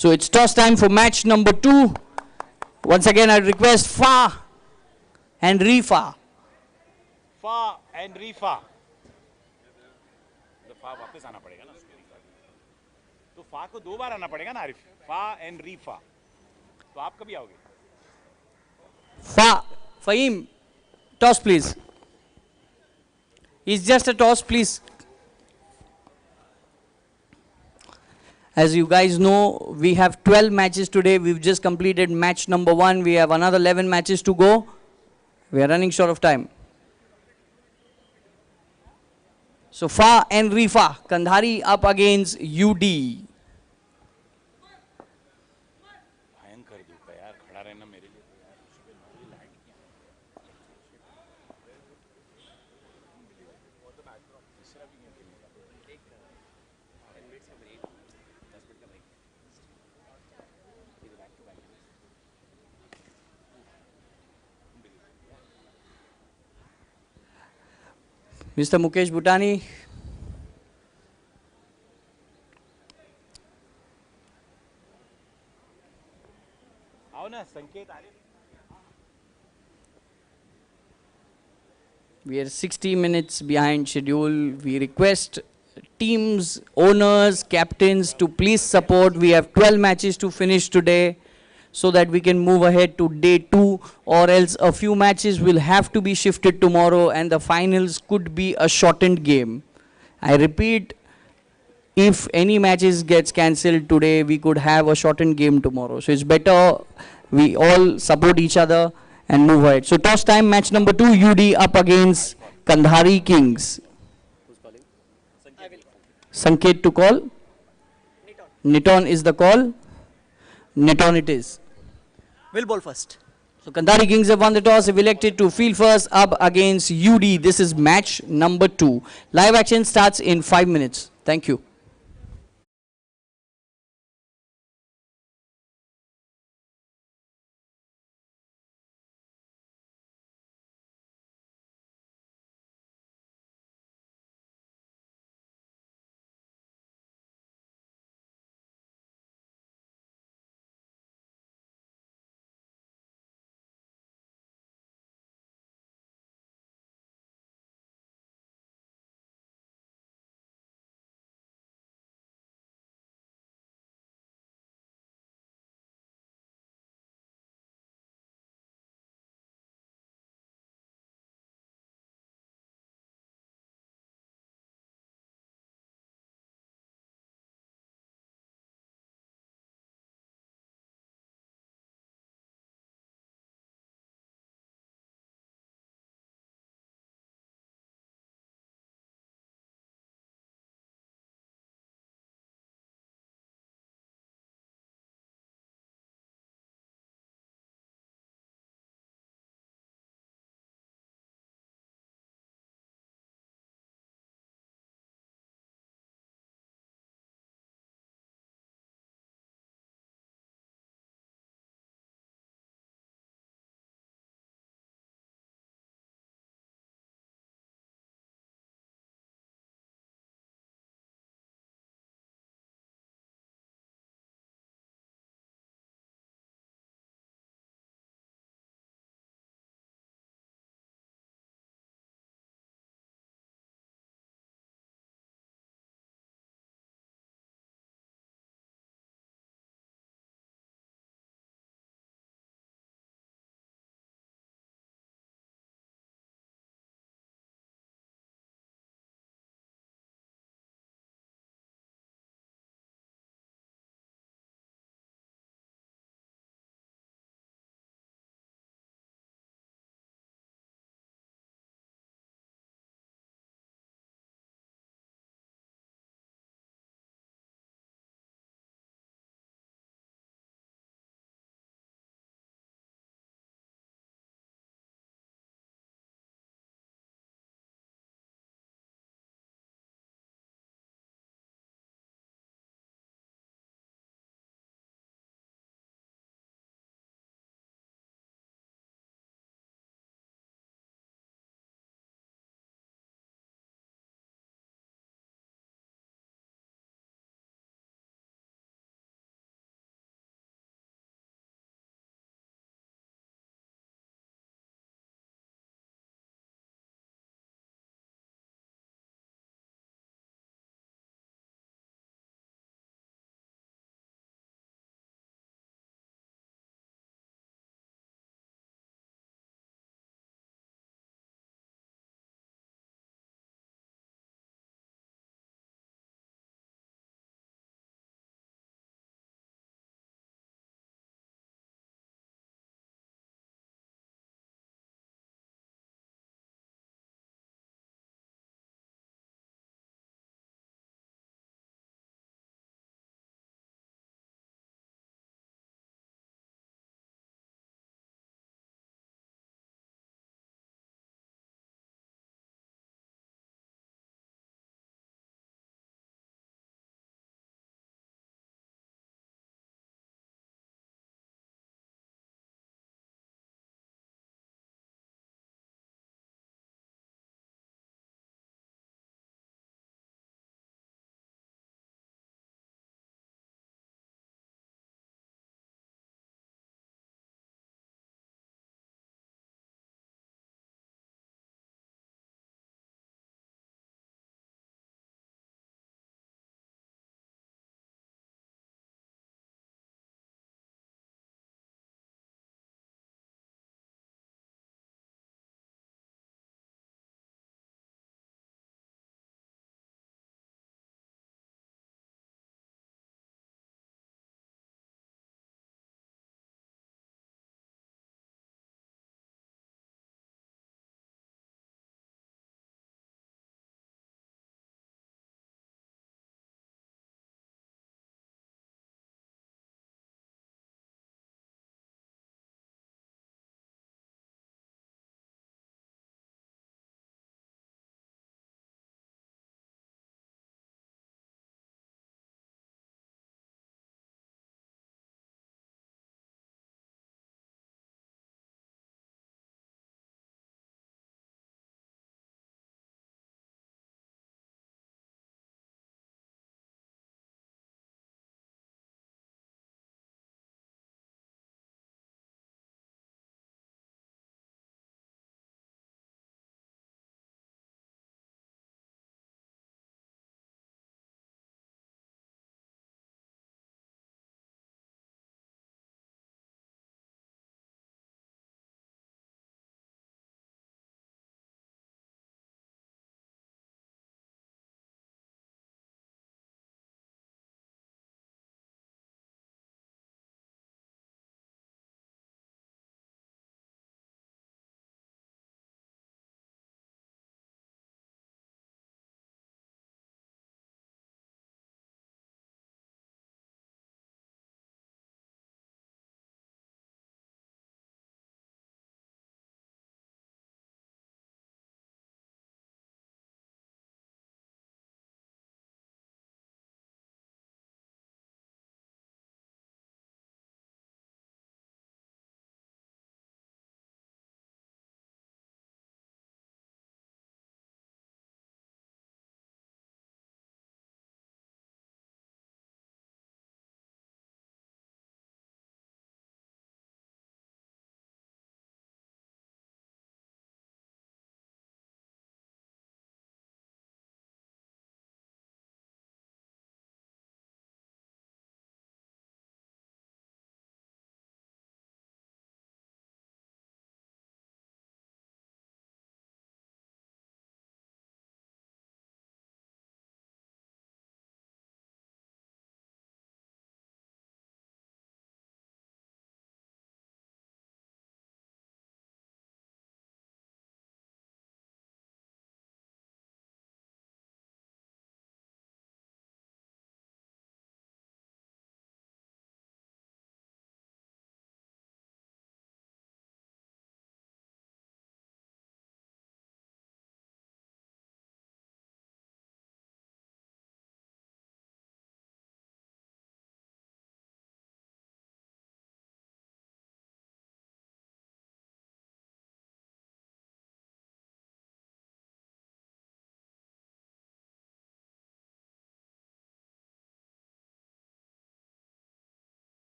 So it's toss time for match number 2. Once again, I request Fa and Rifa. Fa and Rifa. तो फा वापस आना पड़ेगा ना उसको रीफा तो फा को 2 बार आना पड़ेगा ना आरिफ फा एंड रीफा तो आप कभी आओगे Fa. Fahim, toss please. It's just a toss, please. As you guys know, we have 12 matches today. We've just completed match number 1. We have another 11 matches to go. We are running short of time. So Fa and Rifa, Kandhari up against UD. भयंकर धूप है यार खड़ा रहना मेरे लिए तो यार सुबह 9 बजे लाइट किया तीसरा भी गेम खेलने का 10 मिनट का ब्रेक Mr. Mukesh Bhutani. आओ ना संकेत Arif We are 60 minutes behind schedule. We request teams, owners, captains to please support. We have 12 matches to finish today so that we can move ahead to day 2, or else a few matches will have to be shifted tomorrow and the finals could be a shortened game. I repeat, if any matches gets cancelled today, we could have a shortened game tomorrow. So it's better we all support each other and move ahead. So toss time, match number 2, UD up against Kandhari Kings. Sanket to call. Niton is the call. Niton it is. Will bowl first. So Kandhari Kings have won the toss, have elected to field first up against UD. This is match number 2. Live action starts in 5 minutes. Thank you.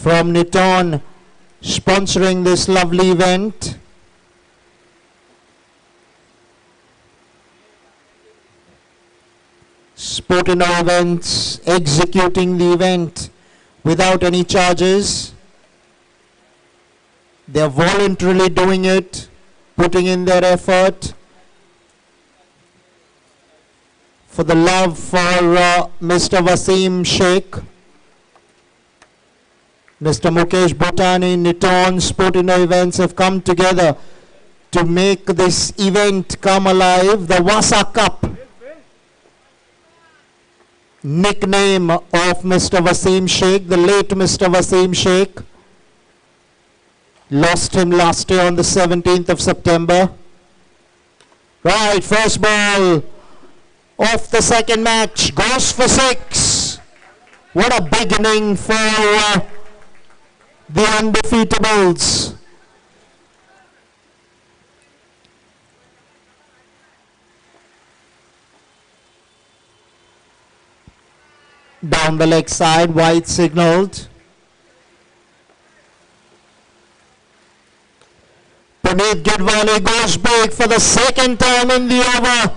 from Niton sponsoring this lovely event. Sportino Events executing the event without any charges. They're voluntarily doing it, putting in their effort for the love for Mr. Wasim Sheikh. Mr. Mukesh Bhutani, Niton, Sportino Events have come together to make this event come alive. The Vassa Cup, nickname of Mr. Wasim Sheikh, the late Mr. Wasim Sheikh. Lost him last year on the 17th of September. Right, first ball of the second match goes for 6. What a big inning for the undefeatables. Down the leg side, wide signaled. Puneet Gidwani goes big for the second time in the over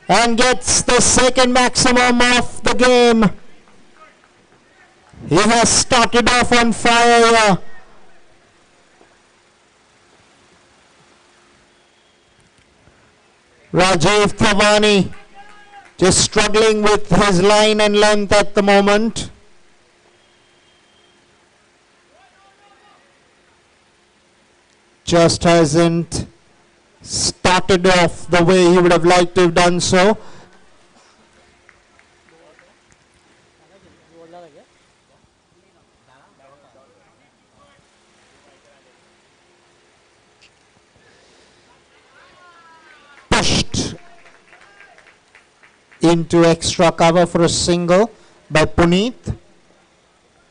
and gets the second maximum of the game. He has started off on fire. Rajiv Thavani just struggling with his line and length at the moment. Just hasn't started off the way he would have liked to have done so. Pushed into extra cover for a single by Puneet.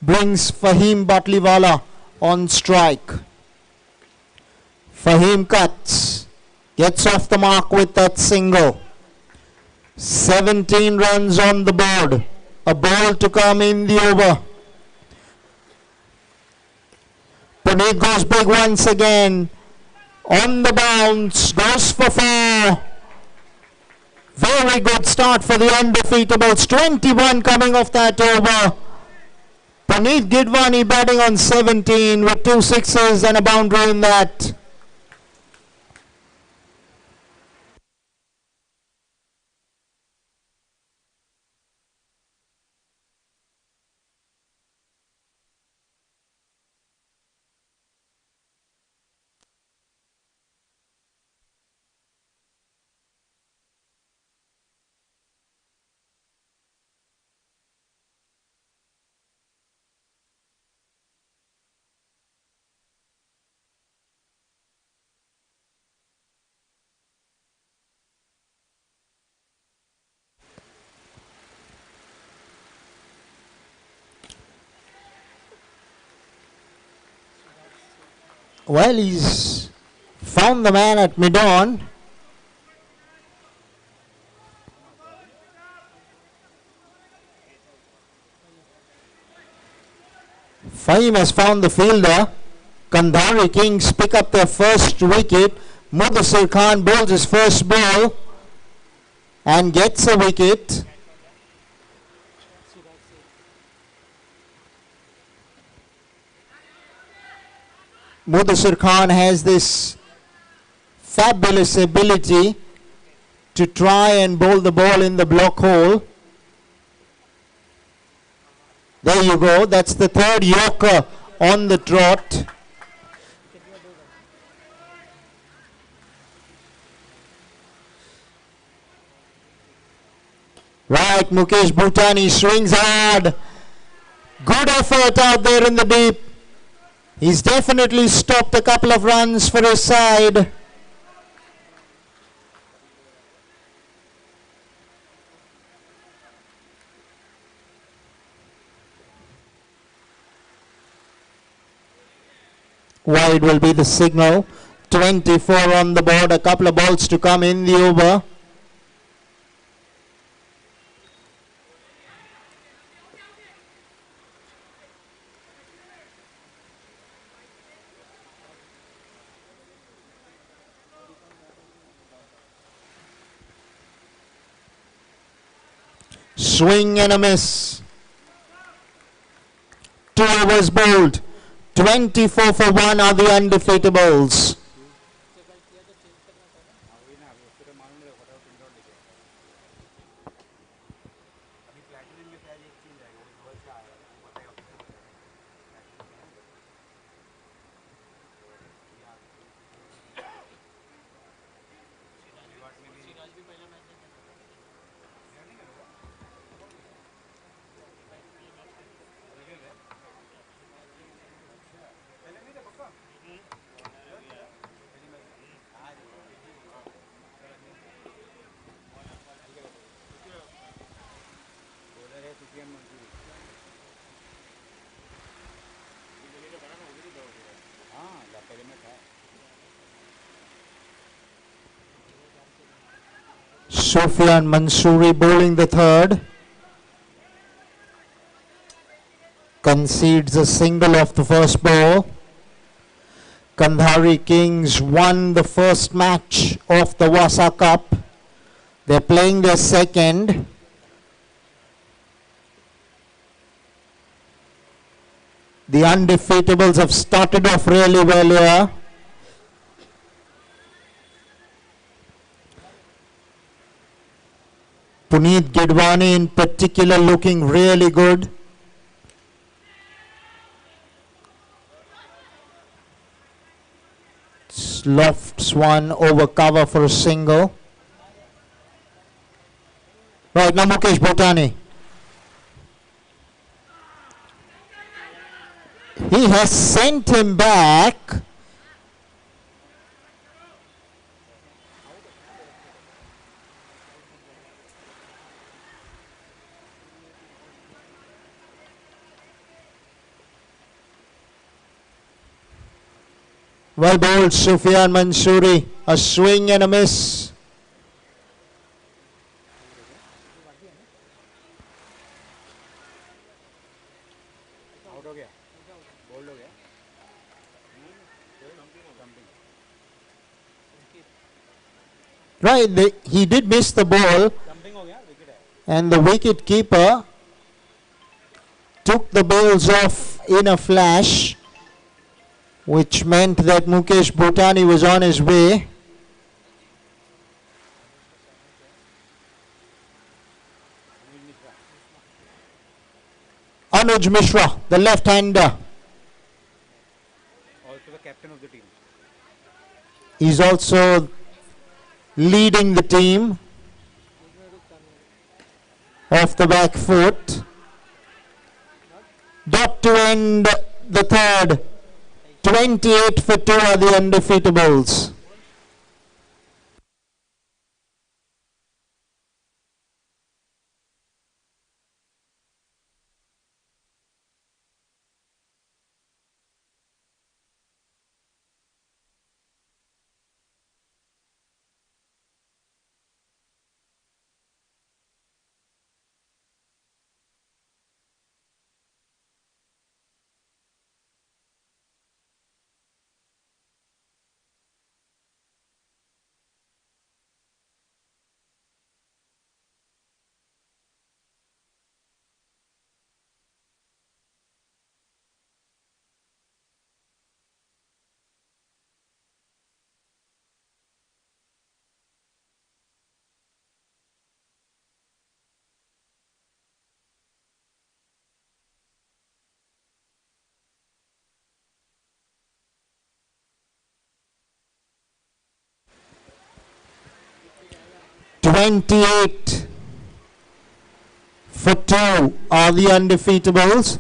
Brings Fahim Batliwala on strike. Fahim cuts, gets off the mark with that single. 17 runs on the board. A ball to come in the over. Puneet goes big once again. On the bounce, goes for 4. Very good start for the undefeatables. 21 coming off that over. Puneet Gidwani batting on 17 with 2 sixes and a boundary in that. Well, he's found the man at mid-on. Fahim has found the fielder. Kandhari Kings pick up their first wicket. Mudassir Khan bowls his first ball and gets a wicket. Mudassir Khan has this fabulous ability to try and bowl the ball in the block hole. There you go. That's the third Yorker on the trot. Right, Mukesh Bhutani swings hard. Good effort out there in the deep. He's definitely stopped a couple of runs for his side. Wide will be the signal. 24 on the board, a couple of balls to come in the over. Swing and a miss. 2 overs bowled. 24 for 1 are the undefeatables. Sufyan Mansoori bowling the third. Concedes a single off the first ball. Andheri Kings won the first match of the Vassa Cup. They're playing their second. The undefeatables have started off really well here. Puneet Gidwani in particular looking really good. Lofts one over cover for a single. Right now Mukesh Bhutani. He has sent him back. Well bowled, Sufyan Mansoori. A swing and a miss. Right, he did miss the ball, and the wicket keeper took the balls off in a flash, which meant that Mukesh Bhutani was on his way. Anuj Mishra, the left-hander. Also the captain of the team. He's also leading the team off the back foot. Dot to end the third. 28 for 2 are the undefeatables. "28 for 2 are the undefeatables."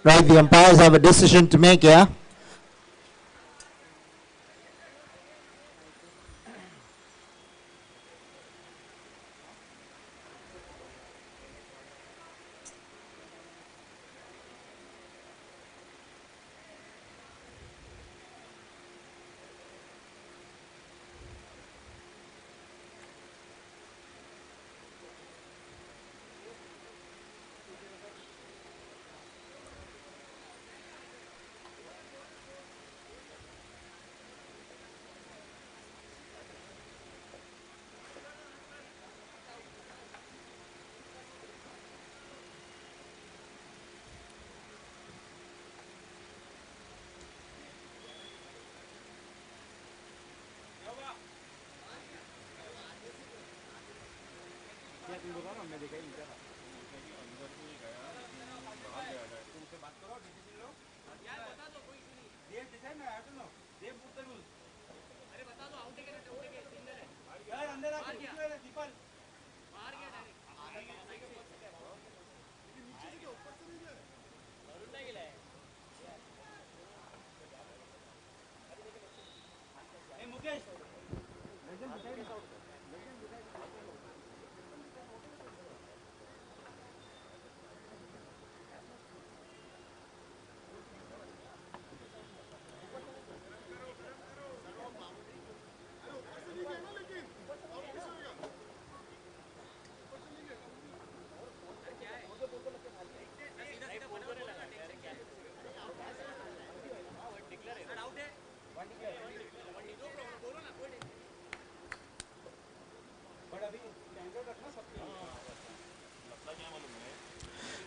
Right, the umpires have a decision to make here.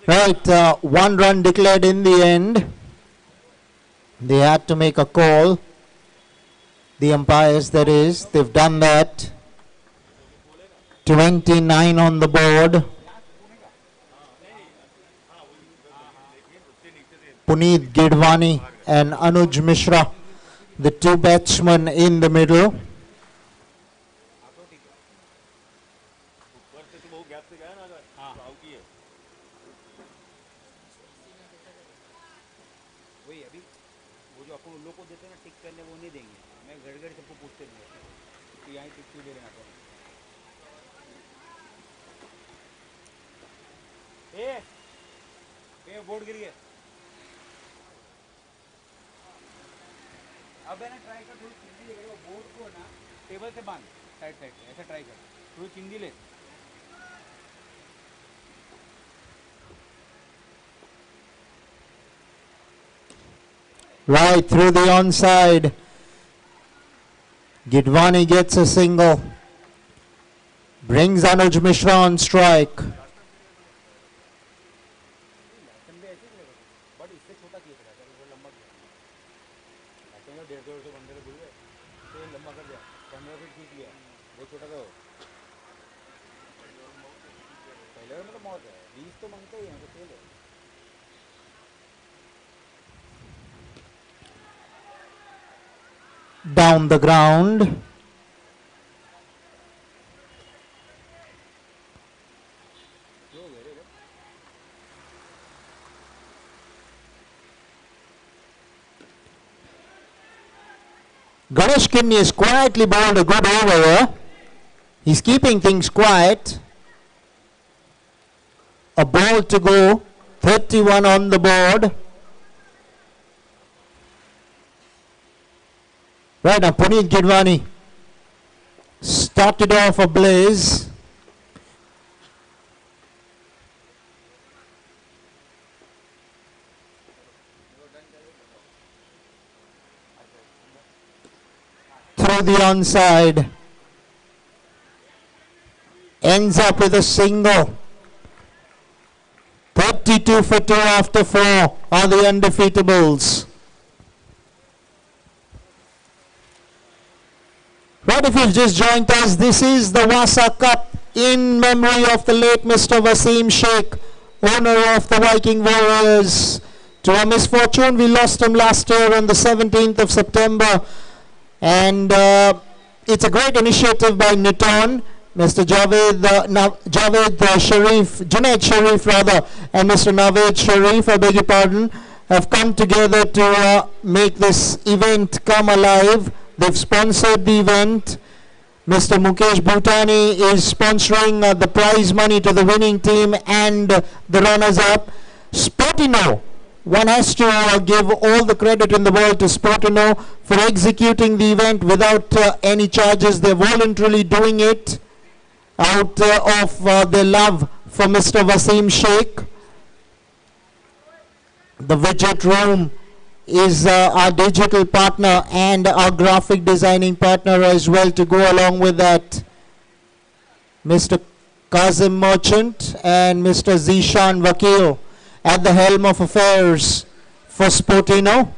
Right, 1 run declared in the end. They had to make a call. The umpires, that is, they've done that. 29 on the board. Puneet Gidwani and Anuj Mishra, the two batsmen in the middle. वही अभी वो जो अपन उन लोग को देते हैं ना टिक करने वो नहीं देंगे मैं घड़ सबको पूछते नहीं कि यहाँ टिक क्यों दे लेना पड़े ए बोर्ड गिर गया अब है ना ट्राई कर थोड़ी चिंदी लेकर बोर्ड को ना टेबल से बांध साइड साइड से ऐसा ट्राई कर थोड़ी चिंदी ले Right through the onside. Gidwani gets a single. Brings Anuj Mishra on strike. Down the ground. Ganesh Kinney has quietly bowled a good over here. He's keeping things quiet. A ball to go. 31 on the board. Right now, Puneet Gidwani started off a blaze. Through the onside. Ends up with a single. 32 for 2 after 4 are the undefeatables. Right, if you've just joined us, this is the Vassa Cup in memory of the late Mr. Wasim Sheikh, owner of the Viking Warriors. To our misfortune, we lost him last year on the 17th of September. And it's a great initiative by Niton, Mr. Junaid Sharif rather, and Mr. Naved Sharif, I beg your pardon, have come together to make this event come alive. They've sponsored the event. Mr. Mukesh Bhutani is sponsoring the prize money to the winning team and the runners-up. Sportino, one has to give all the credit in the world to Sportino for executing the event without any charges. They're voluntarily doing it out of their love for Mr. Wasim Sheikh. The widget room is our digital partner and our graphic designing partner as well to go along with that. Mr. Kazim Merchant and Mr. Zishan Vakil at the helm of affairs for Sportino.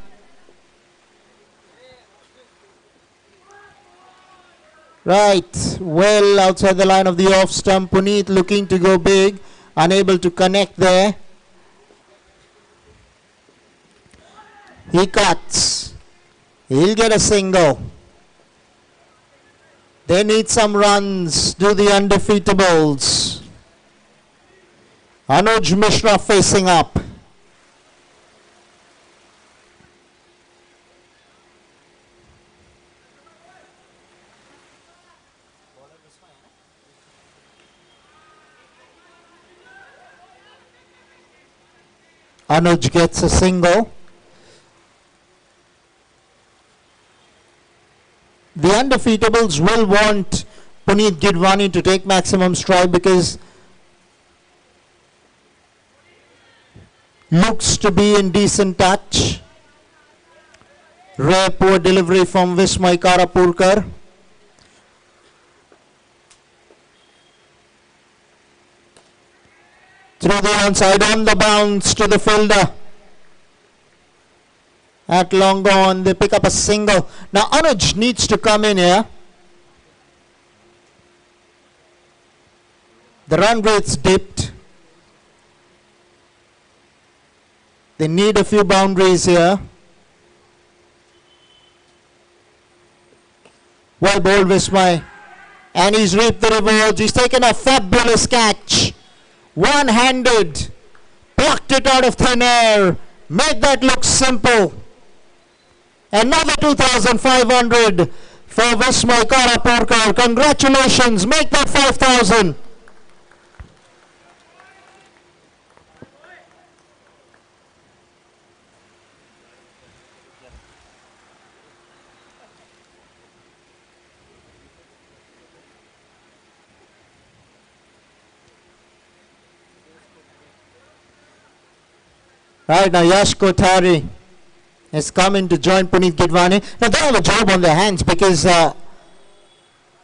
Right, well outside the line of the off stump. Puneet looking to go big, unable to connect there. He cuts. He'll get a single. They need some runs. Do the undefeatables. Anuj Mishra facing up. Anuj gets a single. The undefeatables will want Puneet Gidwani to take maximum stride because looks to be in decent touch. Rare poor delivery from Vismay Karapurkar. Through the onside, on the bounce to the fielder. At long on, they pick up a single. Now Anuj needs to come in here. The run rate's dipped. They need a few boundaries here. Well bowled Vismay. And he's reaped the rewards. He's taken a fabulous catch. One-handed. Plucked it out of thin air. Made that look simple. Another 2,500 for Vismay Karapurkar. Congratulations. Make that 5,000. Right now, Yash Kothari has come in to join Puneet Gidwani. Now, they have a job on their hands because the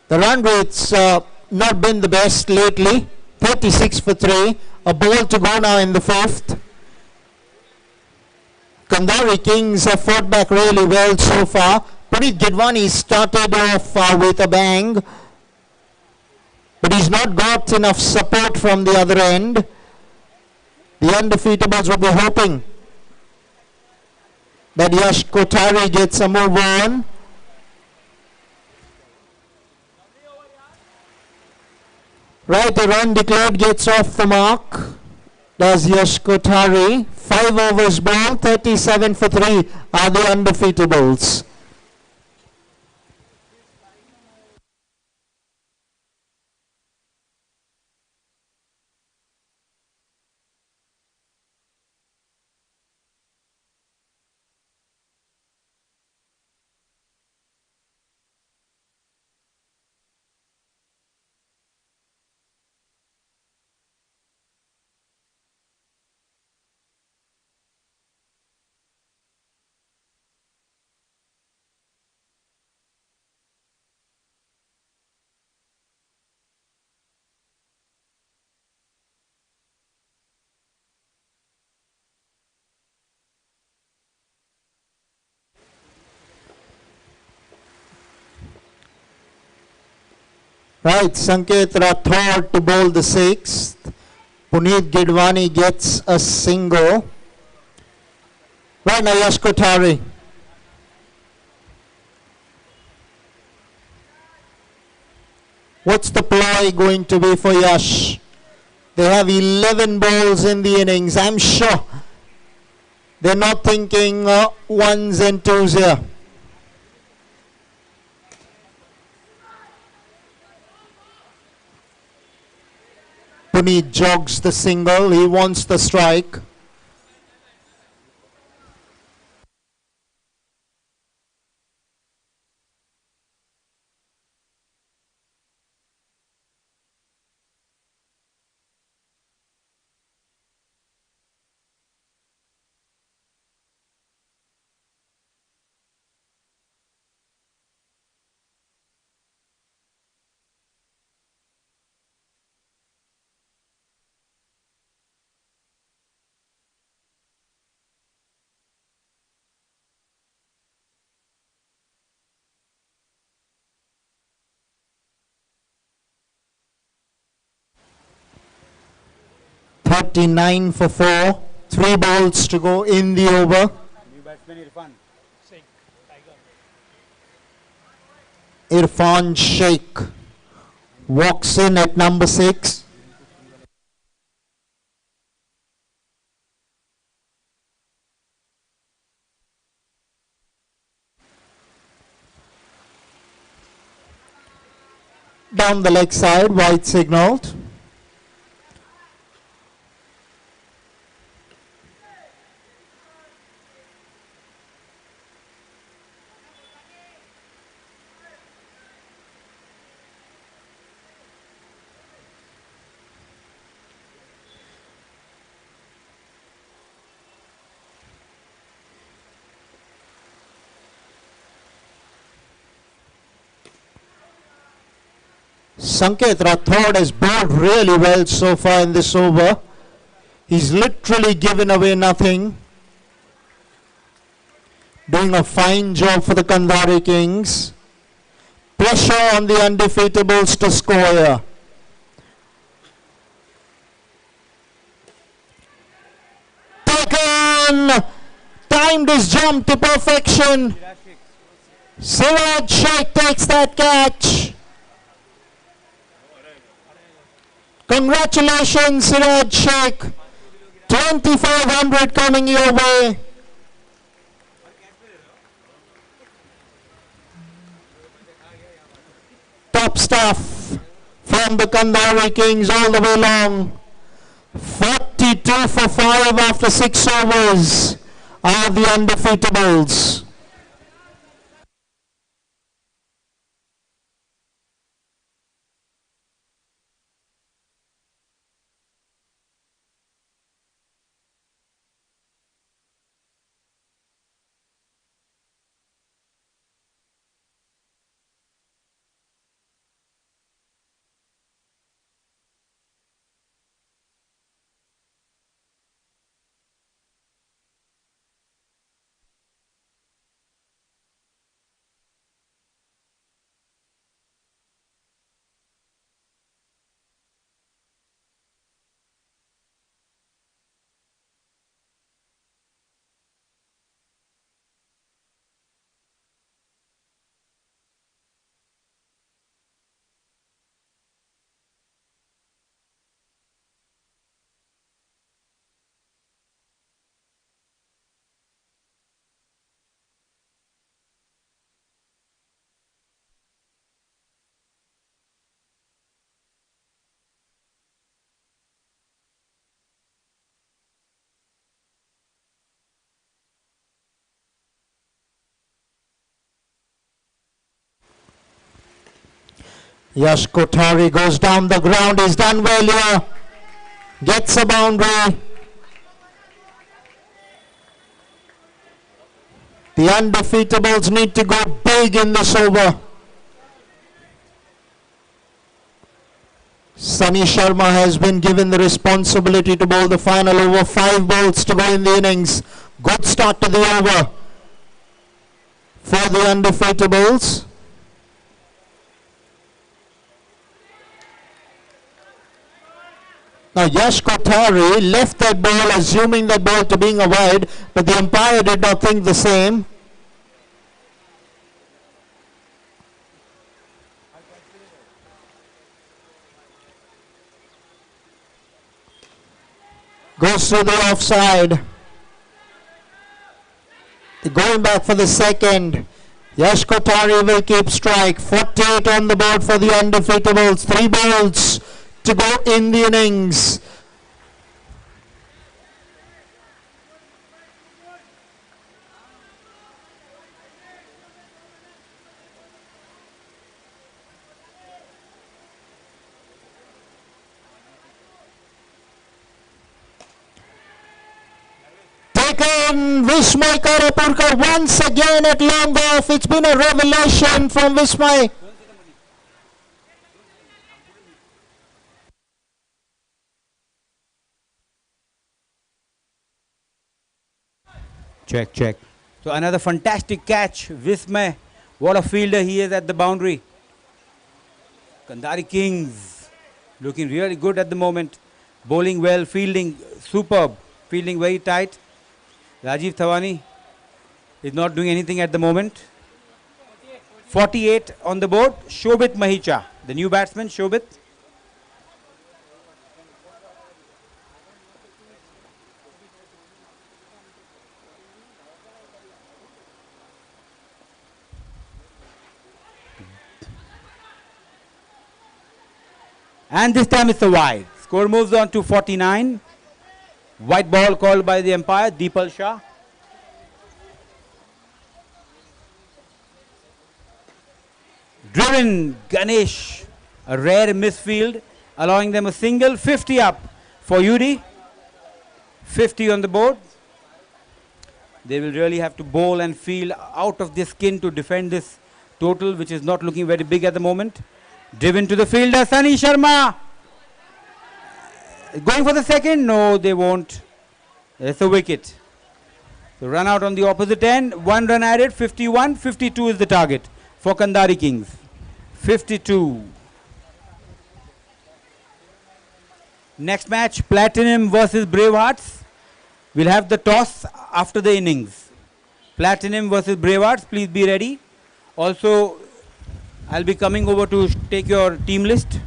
run rate's not been the best lately. 36 for 3. A ball to go now in the 5th. Kandari Kings have fought back really well so far. Puneet Gidwani started off with a bang, but he's not got enough support from the other end. The undefeatables will be hoping that Yash Kothari gets a move on. Right, a run declared gets off the mark. Does Yash Kothari. 5 overs ball, 37 for 3 are the undefeatables. Right, Sanket Rathod to bowl the 6th. Puneet Gidwani gets a single. Right now, Yash Kothari. What's the ploy going to be for Yash? They have 11 balls in the innings. I'm sure they're not thinking ones and twos here. Puneet jogs the single. He wants the strike. (39 for 4). 3 balls to go in the over. New batsman Irfan. Irfan Sheikh walks in at number 6. Down the leg side, wide signalled. Sanket Rathod has bowled really well so far in this over. He's literally given away nothing. Doing a fine job for the Kandhari Kings. Pressure on the undefeatables to score here. Taken! Timed his jump to perfection. Siraj Sheikh takes that catch. Congratulations, Siraj Sheikh. 2,500 coming your way. Top stuff from the Kandhari Kings all the way long. 42 for 5 after 6 overs are the undefeatables. Yash Kothari goes down the ground. He's done well here. Gets a boundary. The undefeatables need to go big in this over. Sunny Sharma has been given the responsibility to bowl the final over. 5 balls to go in the innings. Good start to the over for the undefeatables. Now Yash Kothari left that ball assuming that ball to being a wide, but the umpire did not think the same. Goes through the offside. Going back for the second. Yash Kothari will keep strike. 48 on the board for the undefeatables. 3 balls to go in the innings. Taken Vismay Karapurkar once again at long off. It's been a revelation from Vismay. Check, check. So another fantastic catch. Vismay, what a fielder he is at the boundary. Kandhari Kings looking really good at the moment. Bowling well, fielding superb. Fielding very tight. Rajiv Thawani is not doing anything at the moment. 48 on the board. Shobit Mahicha, the new batsman, Shobit. And this time it's a wide. Score moves on to 49. White ball called by the umpire, Deepal Shah. Driven Ganesh, a rare misfield, allowing them a single. 50 up for UD. 50 on the board. They will really have to bowl and field out of their skin to defend this total, which is not looking very big at the moment. Driven to the fielder, Sunny Sharma. Going for the second? No, they won't. It's a wicket. So run out on the opposite end. 1 run added. 51. 52 is the target for Kandari Kings. 52. Next match, Platinum versus Bravehearts. We'll have the toss after the innings. Platinum versus Bravehearts. Please be ready. Also, I'll be coming over to take your team list.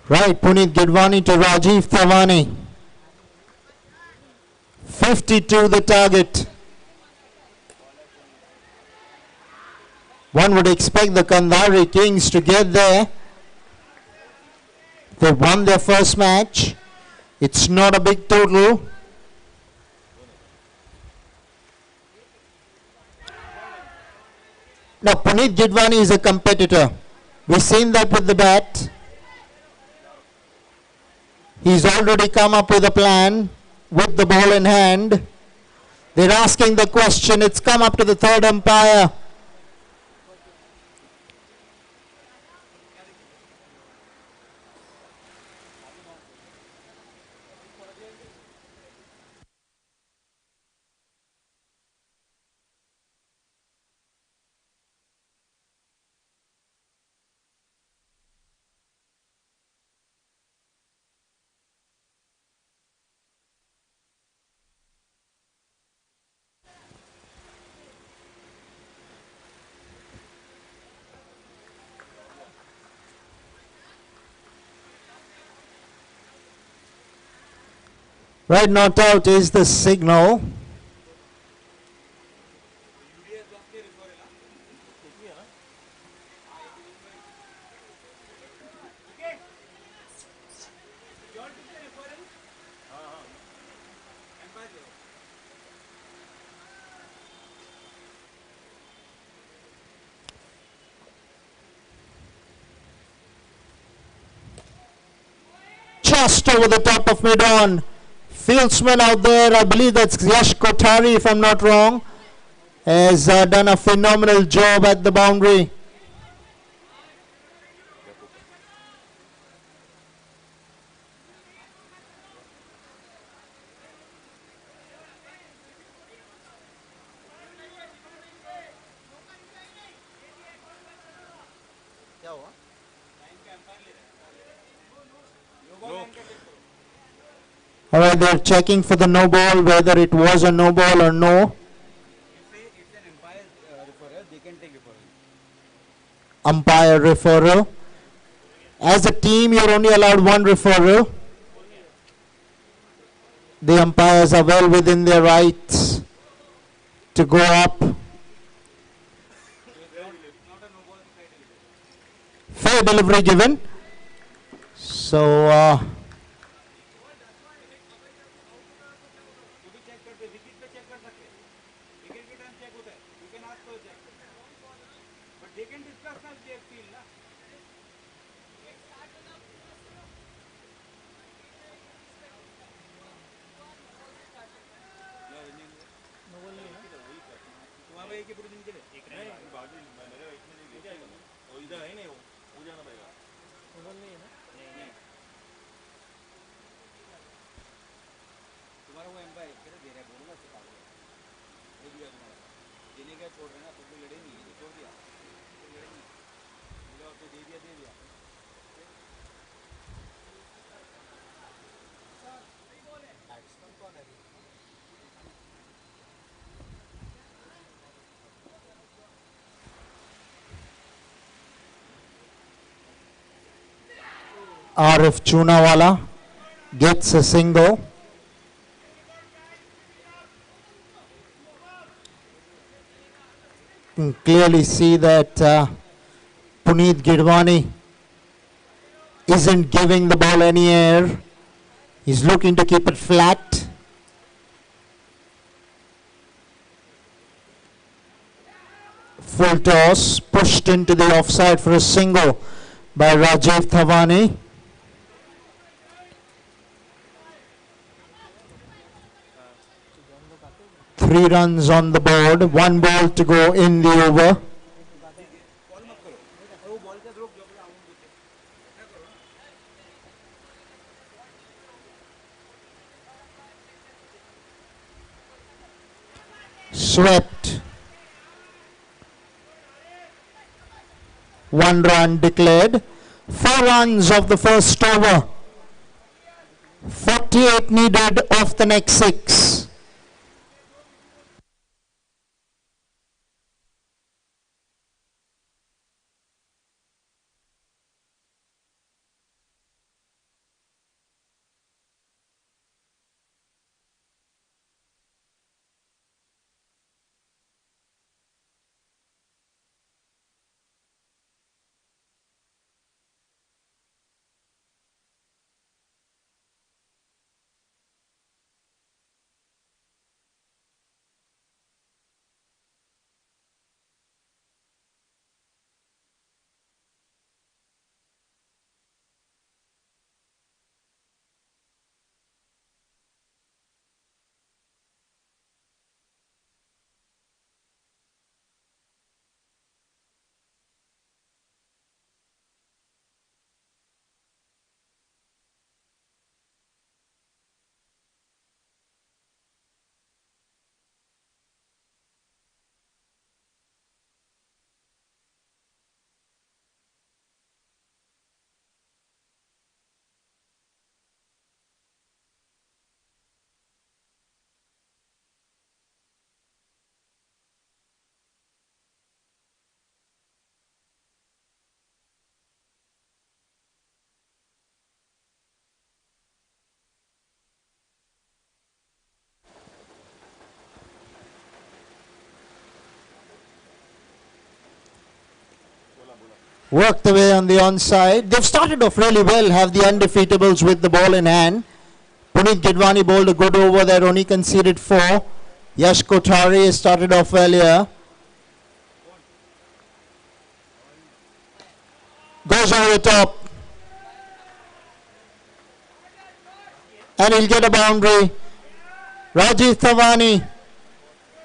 Right, Puneet Gidwani to Rajiv Thavani. 52 the target. One would expect the Kandhari Kings to get there. They won their first match. It's not a big total. Now, Puneet Gidwani is a competitor. We've seen that with the bat. He's already come up with a plan with the ball in hand. They're asking the question. It's come up to the third umpire. Right, not out is the signal. Just over the top of mid-on. Fieldsman out there, I believe that's Yash Kothari if I'm not wrong, has done a phenomenal job at the boundary. All right, they're checking for the no ball, whether it was a no ball or no. Umpire referral. As a team, you're only allowed one referral. The umpires are well within their rights to go up. Fair delivery given. So, Arif Chunawala gets a single. You can clearly see that Puneet Gidwani isn't giving the ball any air. He's looking to keep it flat. Full toss, pushed into the offside for a single by Rajiv Thavani. Three runs on the board, one ball to go in the over. Swept. 1 run declared. 4 runs of the first over. 48 needed of the next 6. Worked away on the onside. They've started off really well, have the undefeatables with the ball in hand. Puneet Gidwani bowled a good over there, only conceded 4. Yash Kothari has started off well here. Goes over the top. And he'll get a boundary. Rajiv Thavani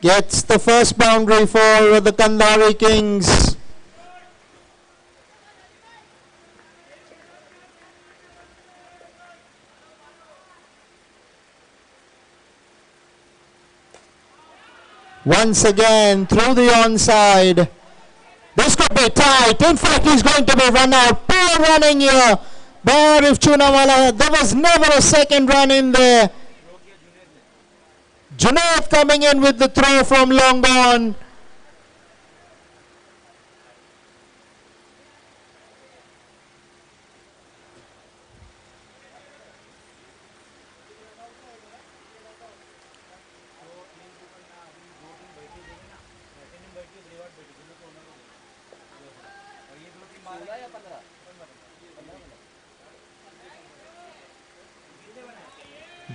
gets the first boundary for the Kandhari Kings. Once again through the onside. This could be tight. In fact, he's going to be run out. Poor running here by Arif Chunawala. There was never a second run in there. Junaid coming in with the throw from long on.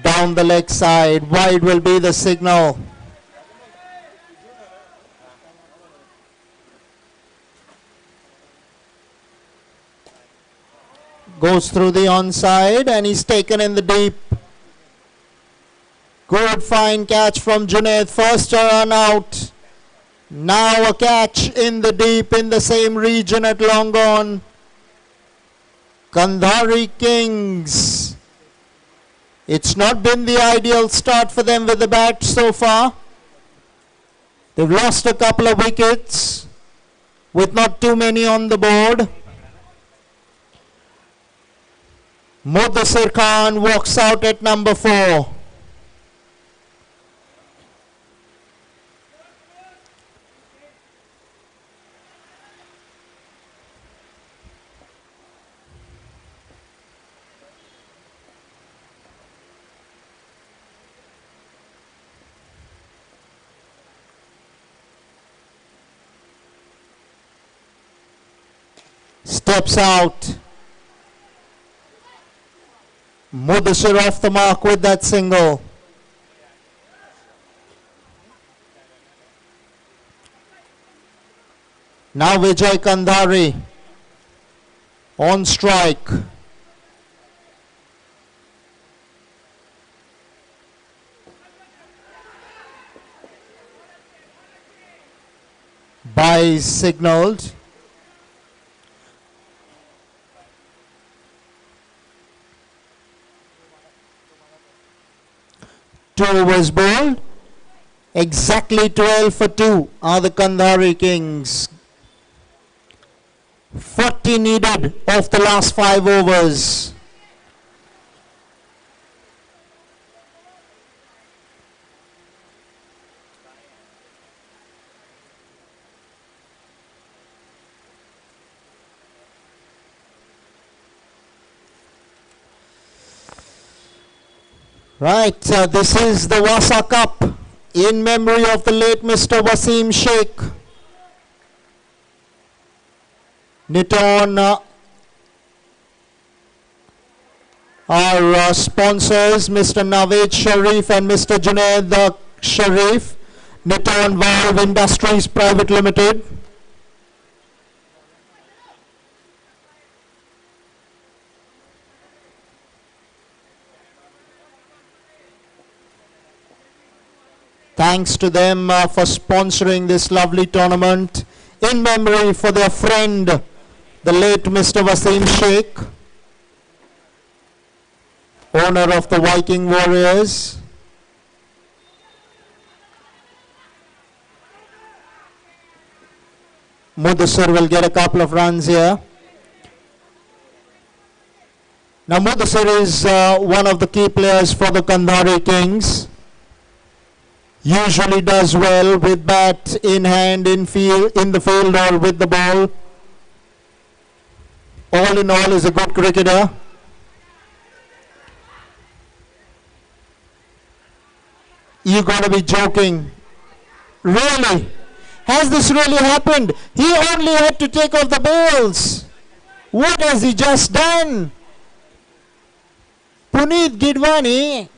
Down the leg side, wide will be the signal. Goes through the onside and he's taken in the deep. Good fine catch from Junaid, first run out. Now a catch in the deep in the same region at long on. Kandhari Kings. It's not been the ideal start for them with the bat so far. They've lost a couple of wickets with not too many on the board. Mudassir Khan walks out at number 4. Steps out. Mudassir off the mark with that single. Now Vijay Kandhari on strike. Bye signaled. Two overs bowled. Exactly 12 for 2 are the Kandhari Kings. 40 needed of the last 5 overs. Right, this is the Vassa Cup in memory of the late Mr. Wasim Sheikh. Niton our sponsors, Mr. Naveed Sharif and Mr. Junaid Sharif. Niton Valve Industries Private Limited. Thanks to them for sponsoring this lovely tournament in memory for their friend, the late Mr. Wasim Sheikh, owner of the Viking Warriors. Mudassir will get a couple of runs here. Now Mudassir is one of the key players for the Kandhari Kings. Usually does well with bat in hand, in the field or with the ball. All in all is a good cricketer. You gotta be joking. Really? Has this really happened? He only had to take off the balls. What has he just done? Puneet Gidwani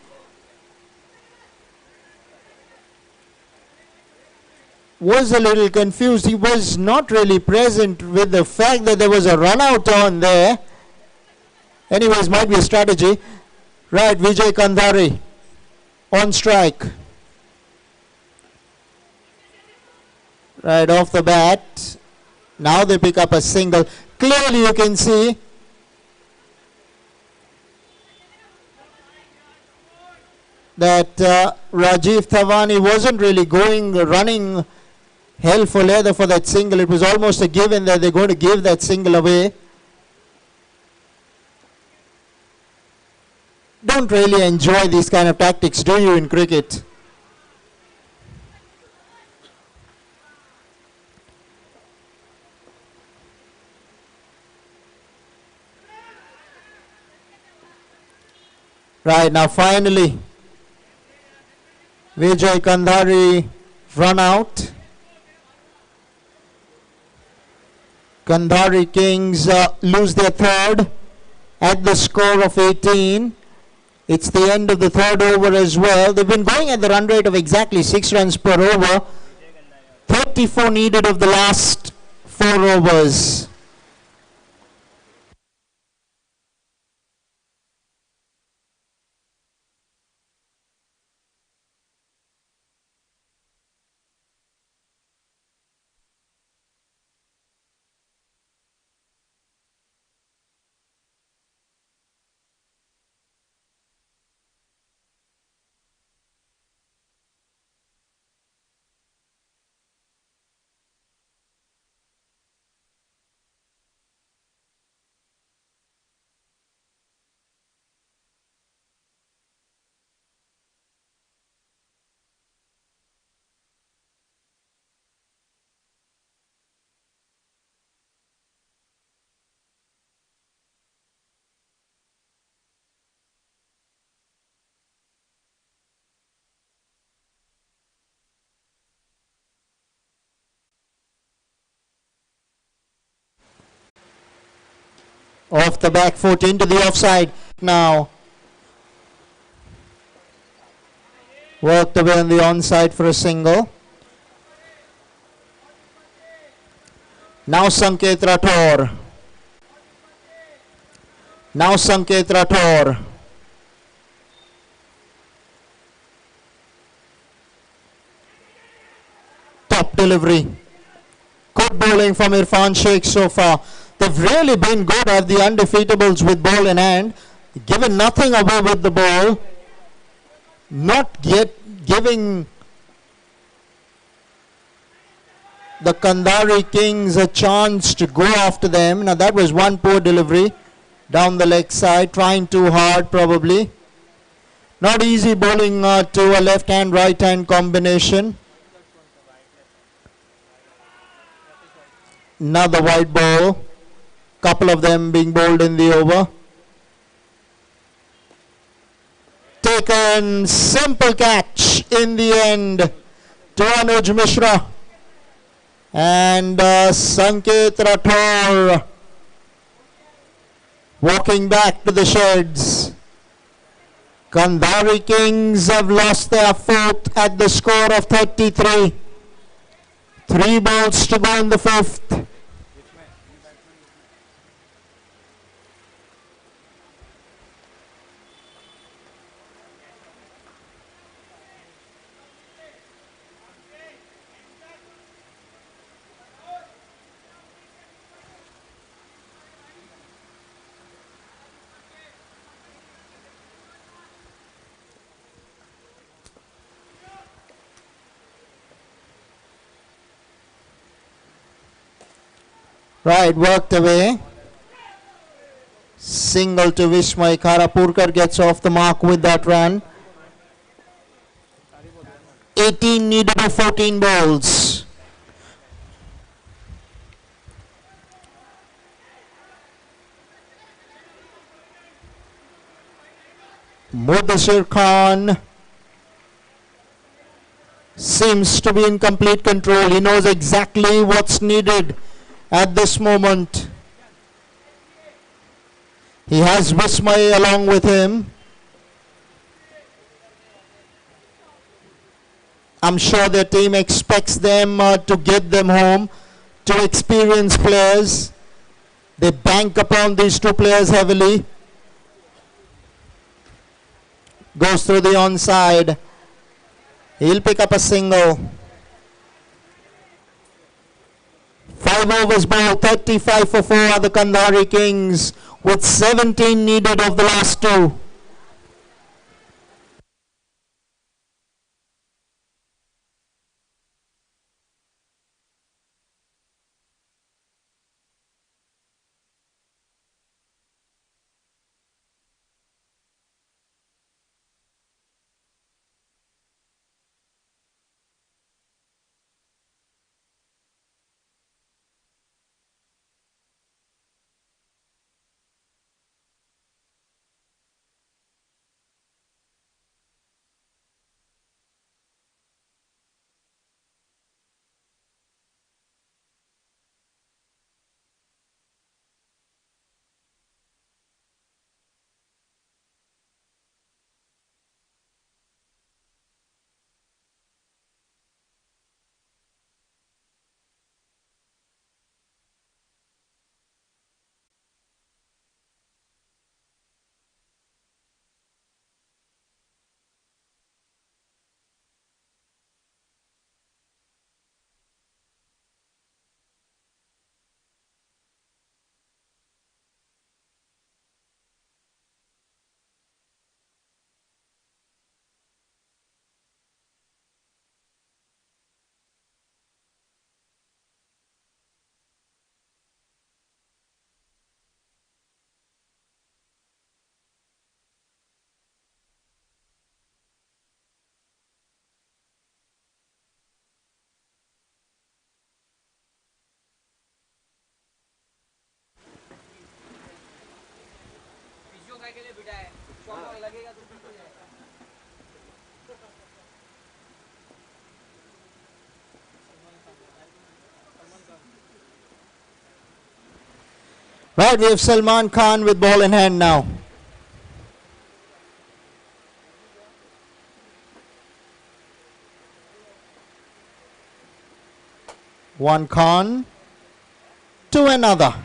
was a little confused. He was not really present with the fact that there was a run out on there. Anyways, might be a strategy. Right, Vijay Kandhari on strike. Right off the bat. Now they pick up a single. Clearly you can see that Rajiv Thavani wasn't really running hell for leather for that single. It was almost a given that they're going to give that single away. Don't really enjoy these kind of tactics, do you, in cricket? Right, now finally Vijay Kandhari run out. Kandhari Kings lose their third at the score of 18. It's the end of the third over as well. They've been going at the run rate of exactly 6 runs per over. 34 needed of the last 4 overs. Off the back foot into the offside now. Worked away on the onside for a single. Now Sanket Rathore. Now Sanket Rathore. Top delivery. Good bowling from Irfan Sheikh so far. They've really been good at the undefeatables with ball in hand. Given nothing away with the ball. Not yet giving the Kandhari Kings a chance to go after them. Now that was one poor delivery down the leg side. Trying too hard probably. Not easy bowling to a left hand right hand combination. Another wide ball. Couple of them being bowled in the over. Taken, simple catch in the end to Anuj Mishra. And Sanket Rathore walking back to the sheds. Kandhari Kings have lost their fourth at the score of 33. 3 balls to go in the 5th. Right, worked away. Single to Vismay. Kharapurkar gets off the mark with that run. 18 needed of 14 balls. Mudassir Khan seems to be in complete control. He knows exactly what's needed at this moment. He has Vismay along with him. I'm sure their team expects them to get them home. Two experienced players. They bank upon these two players heavily. Goes through the onside. He'll pick up a single. 5 overs ball, 35 for 4 are the Kandhari Kings with 17 needed of the last two. Right, we have Salman Khan with ball in hand now. One Khan to another.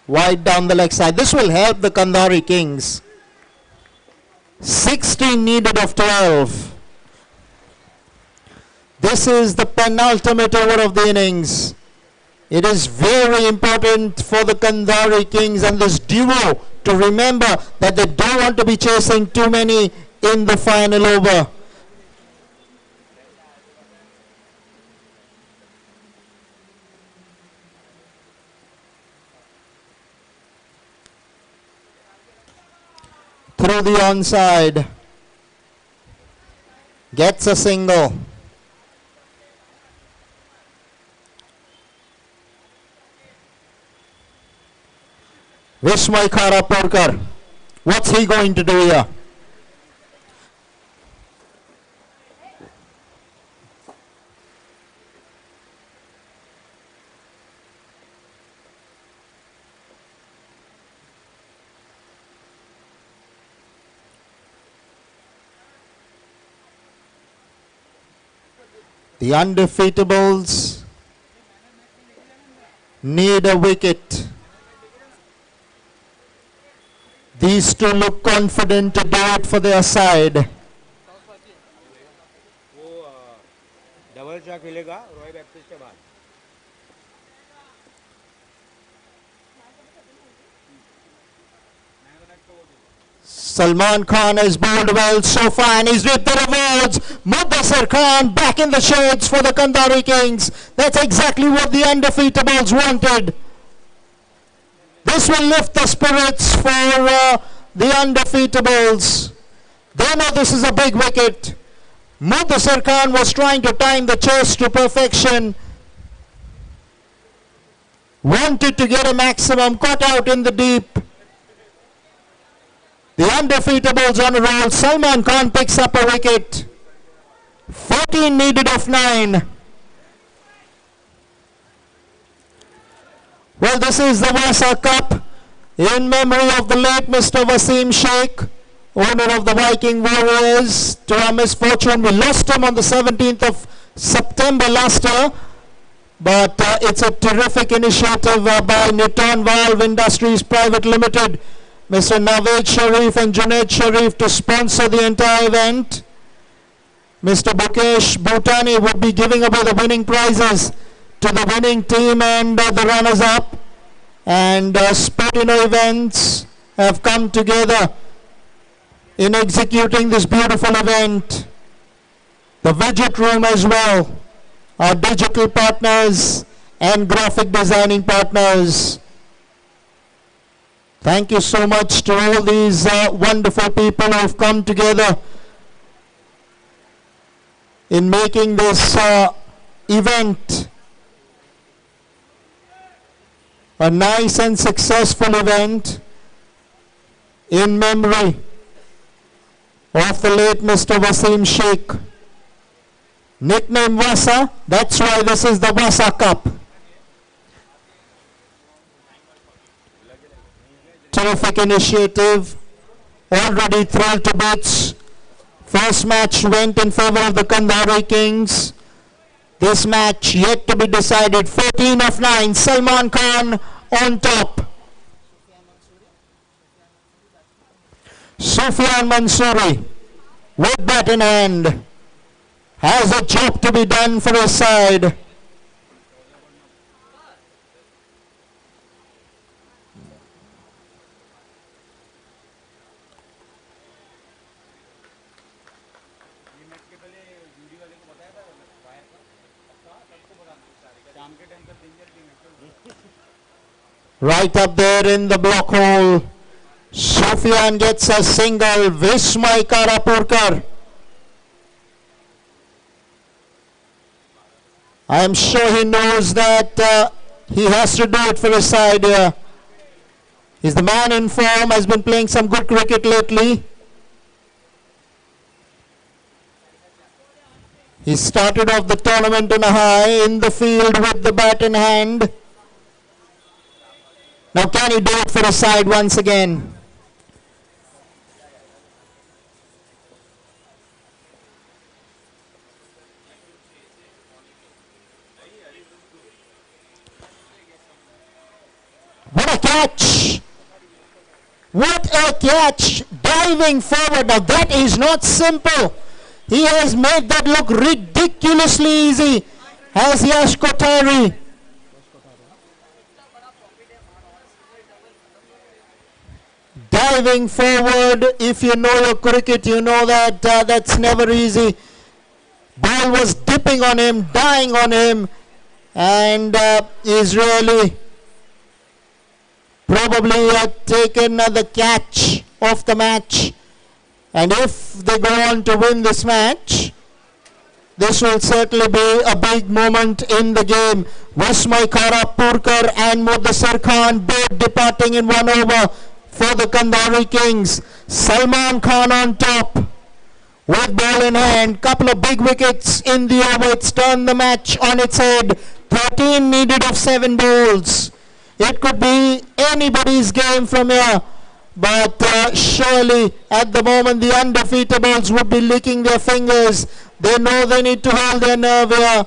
Wide down the leg side. This will help the Kandhari Kings. 16 needed of 12. This is the penultimate over of the innings. It is very important for the Kandhari Kings and this duo to remember that they don't want to be chasing too many in the final over. Through the onside. Gets a single. Vismay Kharapurkar, what's he going to do here? The undefeatables need a wicket. These two look confident to do it for their side. Double shot खेलेगा Roy Baptist के बाद. Salman Khan has bowled well so far and he's reaped the rewards. Mudassir Khan back in the shades for the Kandhari Kings. That's exactly what the undefeatables wanted. This will lift the spirits for the undefeatables. They know this is a big wicket. Mudassir Khan was trying to time the chase to perfection. Wanted to get a maximum, caught out in the deep. The undefeatables on a roll. Salman Khan picks up a wicket. 14 needed of 9. Well, this is the Vassa Cup. In memory of the late Mr. Wasim Sheikh, owner of the Viking Warriors. To our misfortune, we lost him on the 17th of September last year. But it's a terrific initiative by Niton Valve Industries Private Limited, Mr. Naved Sharif and Junaid Sharif, to sponsor the entire event. Mr. Bukesh Bhutani would be giving away the winning prizes to the winning team and the runners-up. And Sportino Events have come together in executing this beautiful event. The widget room as well, our digital partners and graphic designing partners. Thank you so much to all these wonderful people who have come together in making this event a nice and successful event in memory of the late Mr. Wasim Sheikh. Nickname Vassa, that's why this is the Vassa Cup. Terrific initiative, already thrilled to bits. First match went in favor of the Kandhari Kings. This match yet to be decided. 14 of 9, Salman Khan on top. Sufyan Mansoori with bat in hand has a job to be done for his side. Right up there in the block hole, Sufyan gets a single. Vismay Karapurkar, I am sure he knows that he has to do it for his side here. He's the man in form, has been playing some good cricket lately. He started off the tournament on a high, in the field with the bat in hand. Now can he do it for his side once again? What a catch! What a catch! Diving forward. Now that is not simple. He has made that look ridiculously easy. Has Yash Kothari. Diving forward, if you know your cricket, you know that that's never easy. Ball was dipping on him, dying on him, and he's really probably taken the catch of the match. And if they go on to win this match, this will certainly be a big moment in the game. Vismay Karapurkar and Mudassir Khan both departing in 1 over for the Kandhari Kings. Salman Khan on top with ball in hand. Couple of big wickets in the over. It's turned the match on its head. 13 needed of 7 balls. It could be anybody's game from here. But surely at the moment the undefeatables would be licking their fingers. They know they need to hold their nerve here.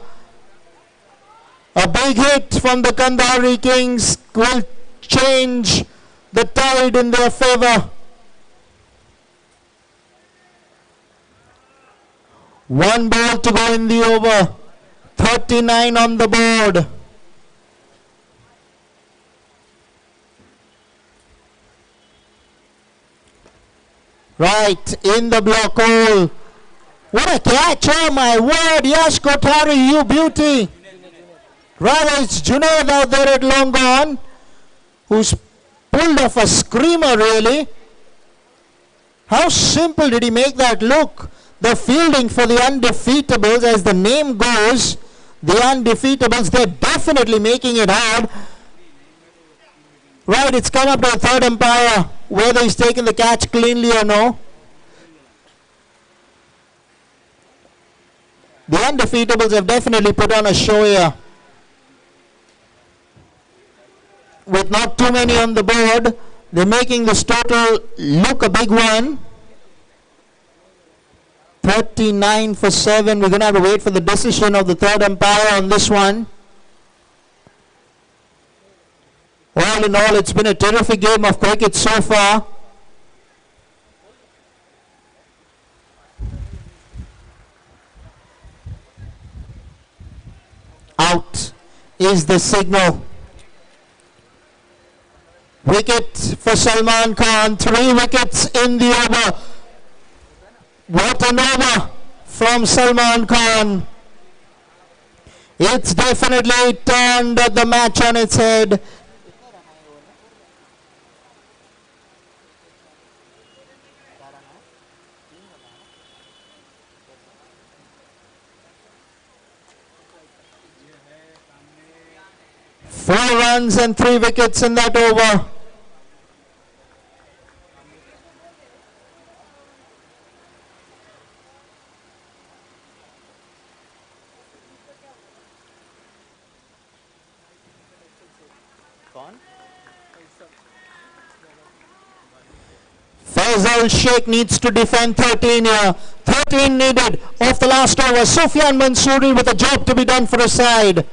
A big hit from the Kandhari Kings will change the tide in their favor. One ball to go in the over. 39 on the board. Right in the block hole. What a catch! Oh my word! Yash Kothari, you beauty! Rather, it's Junaid out there at long gone, who's pulled off a screamer really. How simple did he make that look? The fielding for the undefeatables, as the name goes, the undefeatables, they're definitely making it hard. Right, it's come up to the third umpire, whether he's taken the catch cleanly or no. The undefeatables have definitely put on a show here. With not too many on the board, They're making this total look a big one. 39 for 7. We're going to have to wait for the decision of the third umpire on this one. All in all, it's been a terrific game of cricket so far. Out is the signal. Wicket for Salman Khan. 3 wickets in the over. What an over from Salman Khan. It's definitely turned the match on its head. Four runs and 3 wickets in that over. Faisal Sheikh needs to defend 13 here. 13 needed off the last over. Sufyan Mansoori with a job to be done for a side.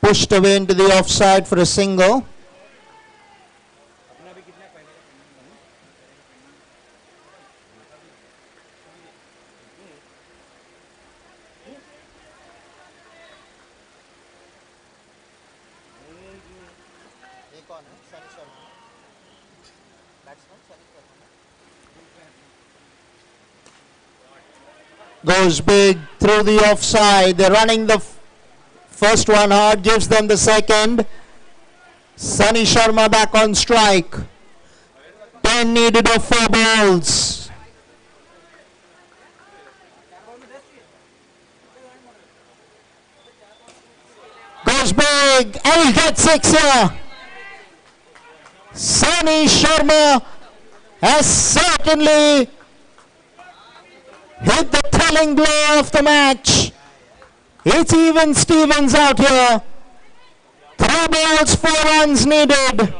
Pushed away into the offside for a single. Goes big through the offside. They're running the first one hard, gives them the second. Sunny Sharma back on strike. 10 needed of 4 balls. Goes big and he gets 6 here. Sunny Sharma has certainly hit the telling blow of the match. It's even Stevens out here. 3 balls, 4 runs needed.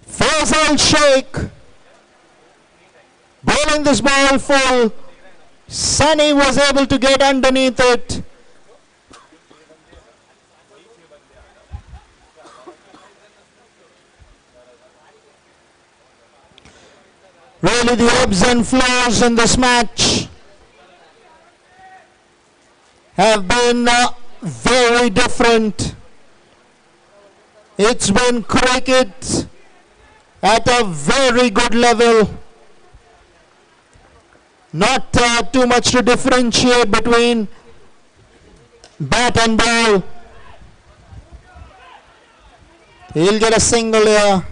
Faisal Sheikh bowling this ball full. Sunny was able to get underneath it. Really the ebbs and flows in this match have been very different. It's been cricket at a very good level. Not too much to differentiate between bat and ball. He'll get a single here.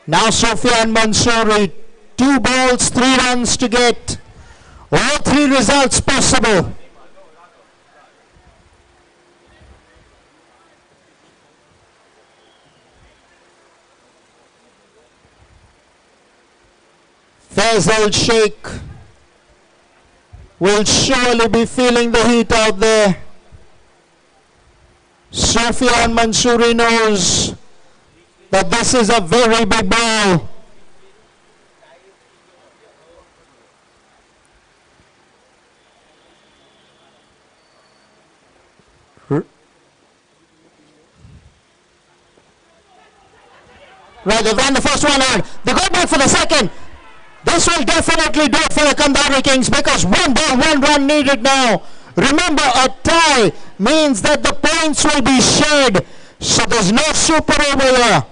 Now Sufyan Mansoori, 2 balls, 3 runs to get. All 3 results possible. Faisal Sheikh will surely be feeling the heat out there. Sufyan Mansoori knows that this is a very big ball. Right, they've run the first one out. They go back for the second. This will definitely do it for the Kandari Kings because 1 ball, 1 run needed now. Remember, a tie means that the points will be shared. So there's no super over here.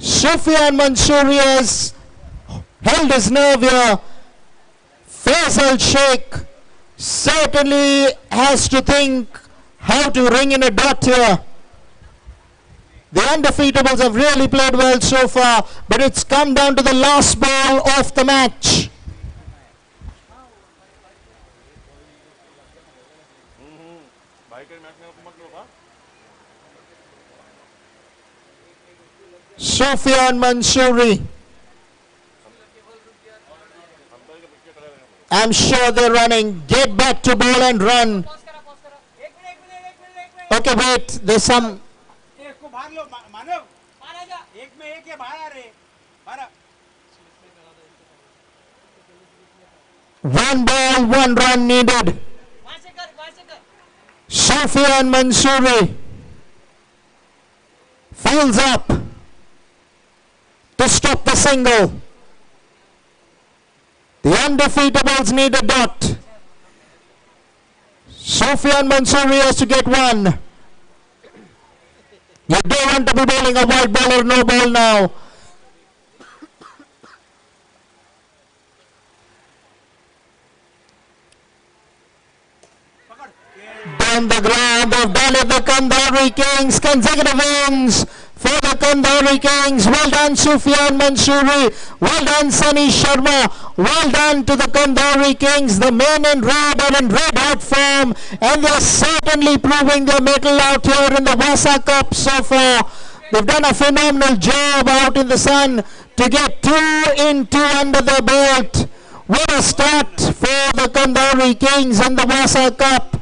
Sufyan Mansoori has held his nerve here. Faisal Sheikh certainly has to think how to ring in a dot here. The undefeatables have really played well so far, but it's come down to the last ball of the match. Sufyan Mansoori. I'm sure they're running. Get back to ball and run. Okay, wait. There's some. इसको बाहर लो मानव एक में एक है बाहर आ रहे बाहर 1 ball, 1 run needed. Sufyan Mansoori fields up to stop the single. The undefeatables need a dot. Sufyan Mansoori has to get 1. You don't want to be bowling a white ball or no ball now. Down the ground, they've done it, the Kandhari Kings. Consecutive wins for the Kandhari Kings. Well done, Sufyan Mansoori. Well done, Sunny Sharma. Well done to the Kandhari Kings. The men in red are in red hot form, and they're certainly proving their mettle out here in the Vassa Cup so far. They've done a phenomenal job out in the sun to get 2 in 2 under their belt. What a start for the Kandhari Kings in the Vassa Cup.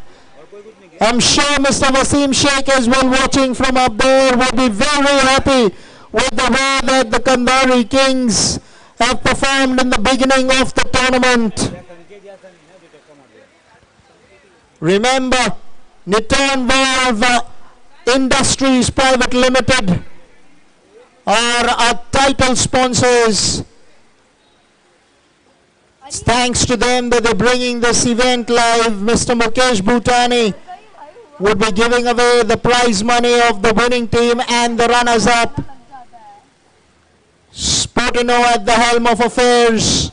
I'm sure Mr. Wasim Sheikh, as well, watching from up there, will be very happy with the way that the Kandhari Kings have performed in the beginning of the tournament. Remember, Niton Valve Industries Private Limited are our title sponsors. It's thanks to them that they're bringing this event live. Mr. Mukesh Bhutani would be giving away the prize money of the winning team and the runners-up. Sportino at the helm of affairs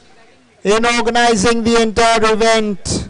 in organizing the entire event.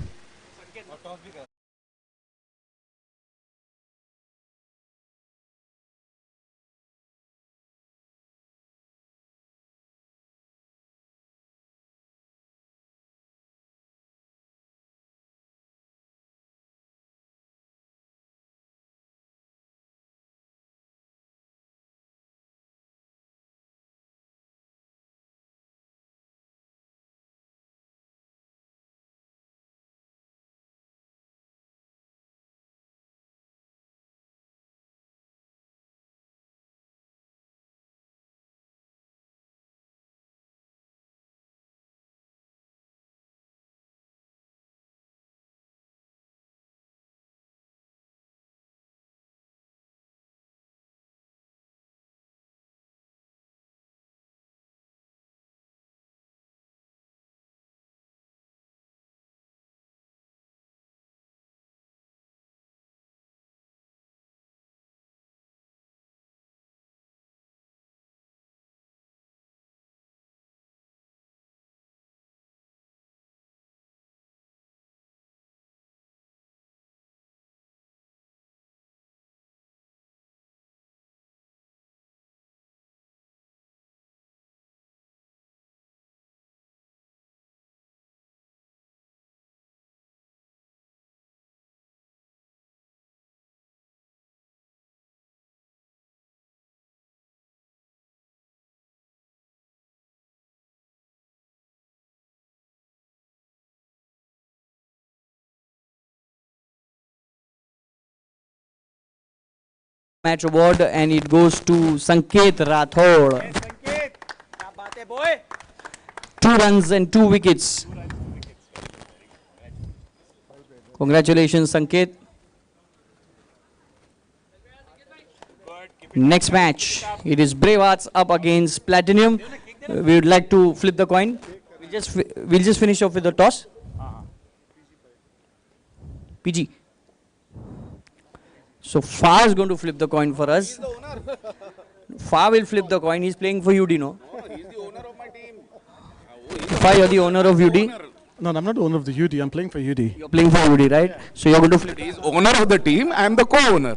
Match award, and it goes to Sanket Rathod. संकेत क्या बात है boy 2 runs and 2 wickets. Congratulations, Sanket. Next match, it is Brave Hearts up against Platinum. We would like to flip the coin. We'll just finish off with the toss. PG. So Fa is going to flip the coin for us. Fa will flip the coin. He's playing for UD, no? He's the owner of my team. Fa, you're the owner of UD. No, I'm not the owner of the UD. I'm playing for UD. You're playing for UD, right? So you're going to flip. He's owner of the team. I am the co-owner.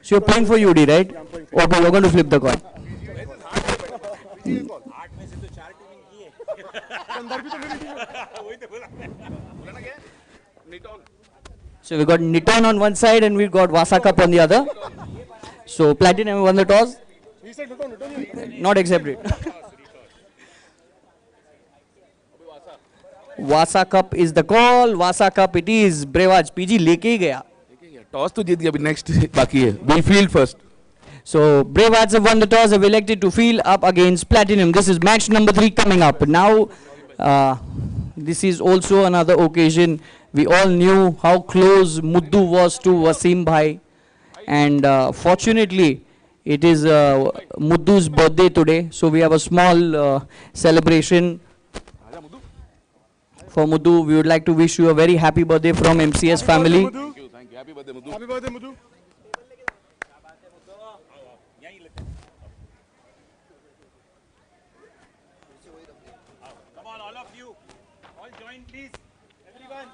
So you're playing for UD, right? Okay, you're going to flip the coin. So we got Niton on one side and we got Vassa Cup on the other. So Platinum won the toss. Not accepted. Vassa Cup is the call. Vassa Cup it is. Brave Hearts PG लेके ही गया. Toss तो जीत गया, अभी next बाकी है, we field first. So Brave Hearts have won the toss, have elected to field up against Platinum. This is match number 3 coming up. Now, this is also another occasion. We all knew how close Muddu was to Wasim Bhai. And fortunately, it is Muddu's birthday today. So we have a small celebration for Muddu. We would like to wish you a very happy birthday from MCS family. Thank you. Happy birthday, Muddu. Happy birthday, Madhu. Come on, all of you. All join, please. Everyone.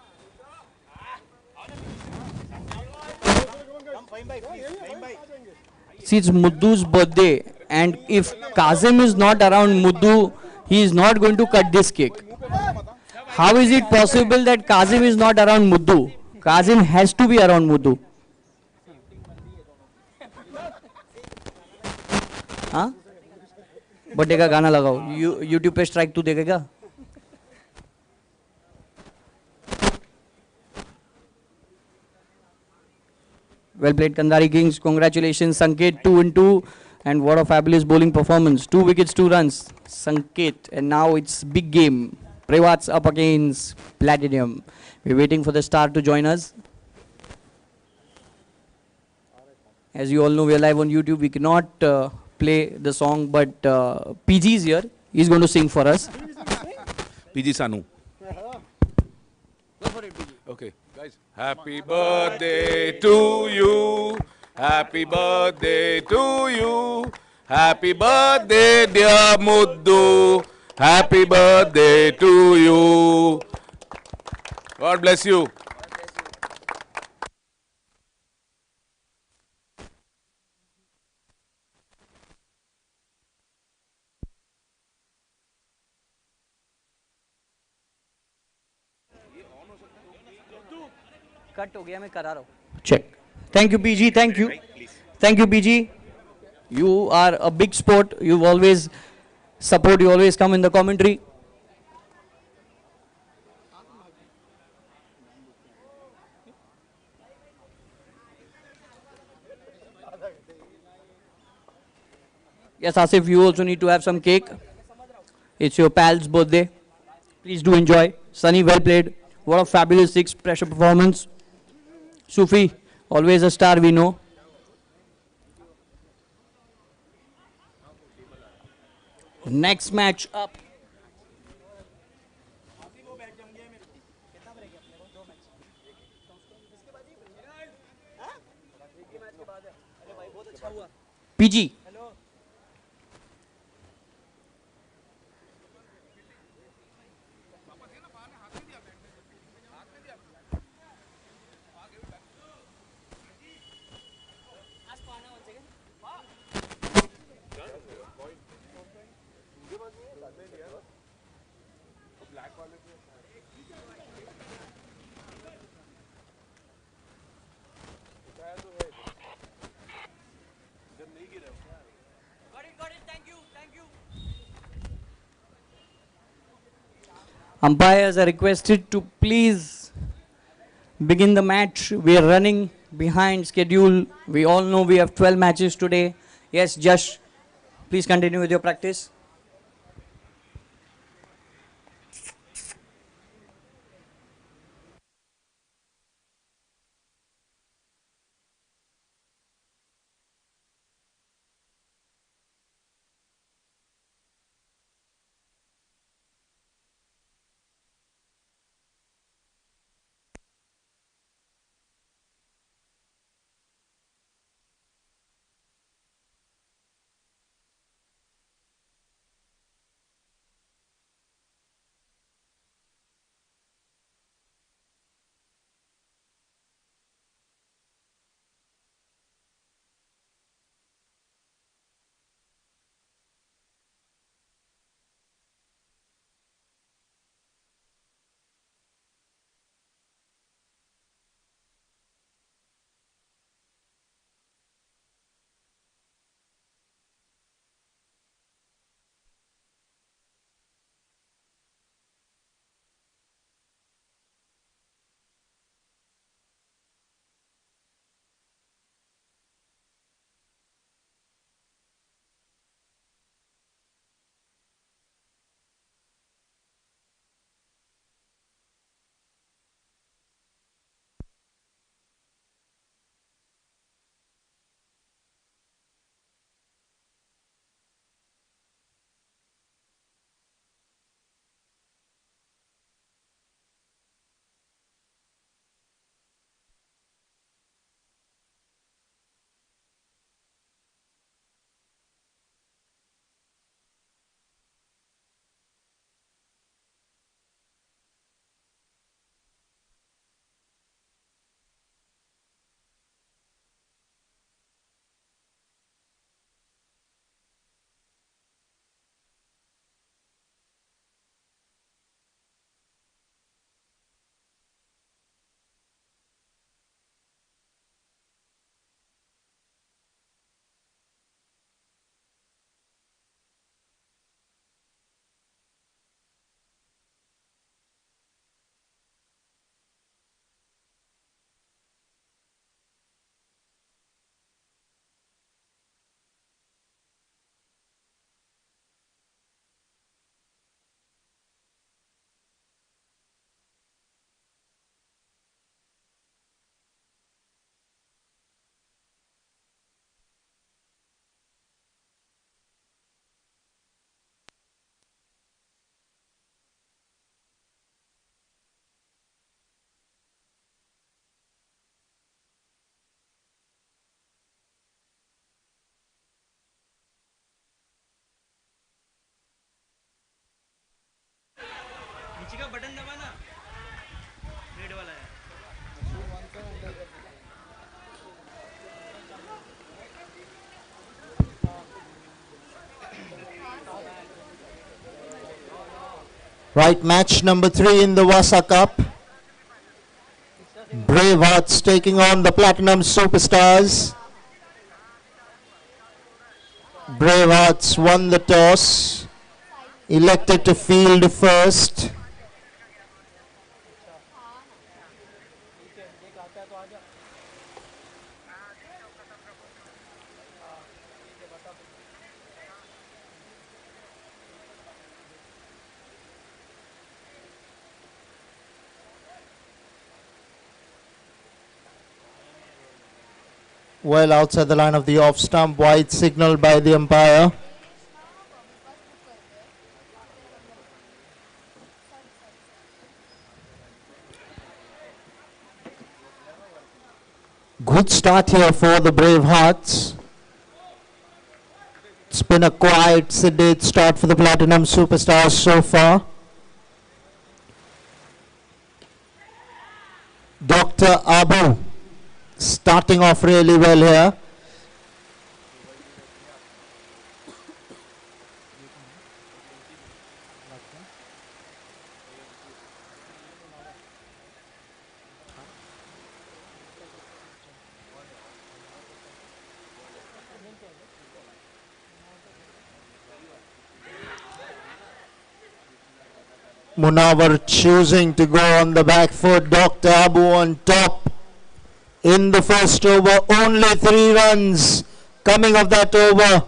Come, Fahim bhai, please. Fahim bhai. See, it's Muddu's birthday, and if Kazim is not around Muddu, he is not going to cut this cake. How is it possible that Kazim is not around Muddu? Kazim has to be around Muddu. हाँ? Birthday का गाना लगाओ. YouTube पे strike तू देगा क्या? Well played, Kandari Kings. Congratulations, Sanket, 2-2. And what a fabulous bowling performance. 2 wickets, 2 runs. Sanket. And now it's big game. Privats up against Platinum. We're waiting for the star to join us. As you all know, we're live on YouTube. We cannot play the song, but PG is here. He's going to sing for us. PG Sanu. Go for it, PG. Okay, guys. Happy birthday to you. Happy birthday to you. Happy birthday, dear Muddu. Happy birthday to you. God bless you. Cut हो गया मैं करा रहा हूँ check thank you PG thank you PG you are a big sport you always support you always come in the commentary yes Asif you also need to have some cake it's your pal's birthday please do enjoy Sunny well played what a fabulous 6 pressure performance Sufi always a star we know next match up PG Umpires are requested to please begin the match. We are running behind schedule. We all know we have 12 matches today. Yes, Josh, please continue with your practice. Right, match number 3 in the Vassa Cup. Bravehearts taking on the Platinum Superstars. Bravehearts won the toss, elected to field first. Well outside the line of the off stump, wide signaled by the umpire. Good start here for the Bravehearts. It's been a quiet, sedate start for the Platinum Superstars so far. Dr. Abu starting off really well here. Munawar choosing to go on the back foot. Dr. Abu on top in the first over. Only 3 runs coming of that over.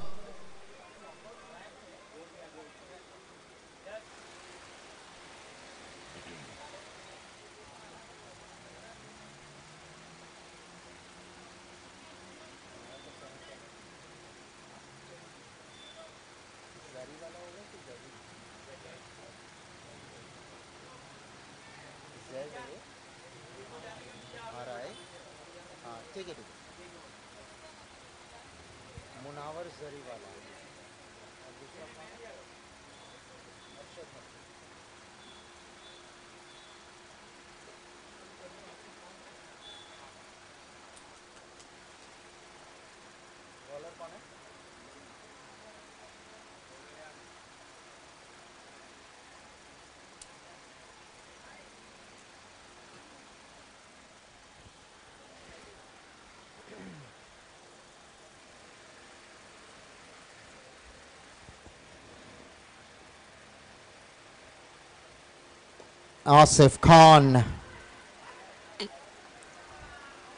Asif Khan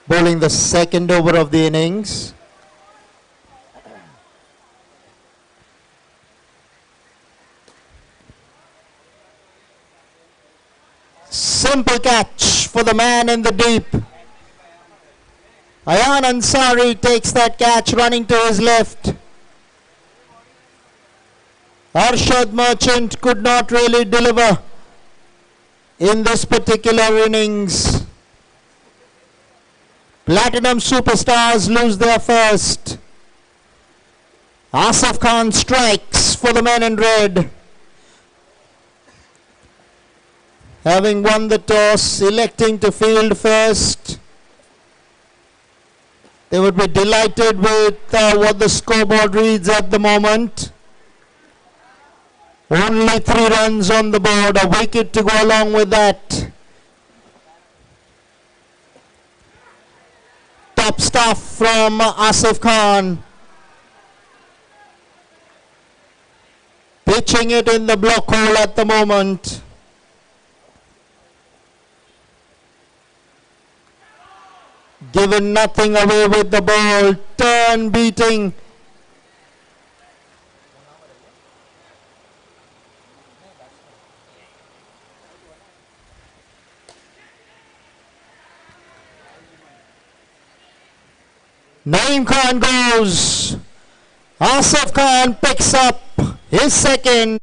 bowling the second over of the innings. Simple catch for the man in the deep. Ayan Ansari takes that catch running to his left. Arshad Merchant could not really deliver in this particular innings. Platinum Superstars lose their first. Asif Khan strikes for the men in red. Having won the toss, electing to field first. They would be delighted with what the scoreboard reads at the moment. Only 3 runs on the board, a wicket to go along with that. Top stuff from Asif Khan. Pitching it in the block hole at the moment. Given nothing away with the ball. Turn beating. Naeem Khan goes. Asif Khan picks up his second.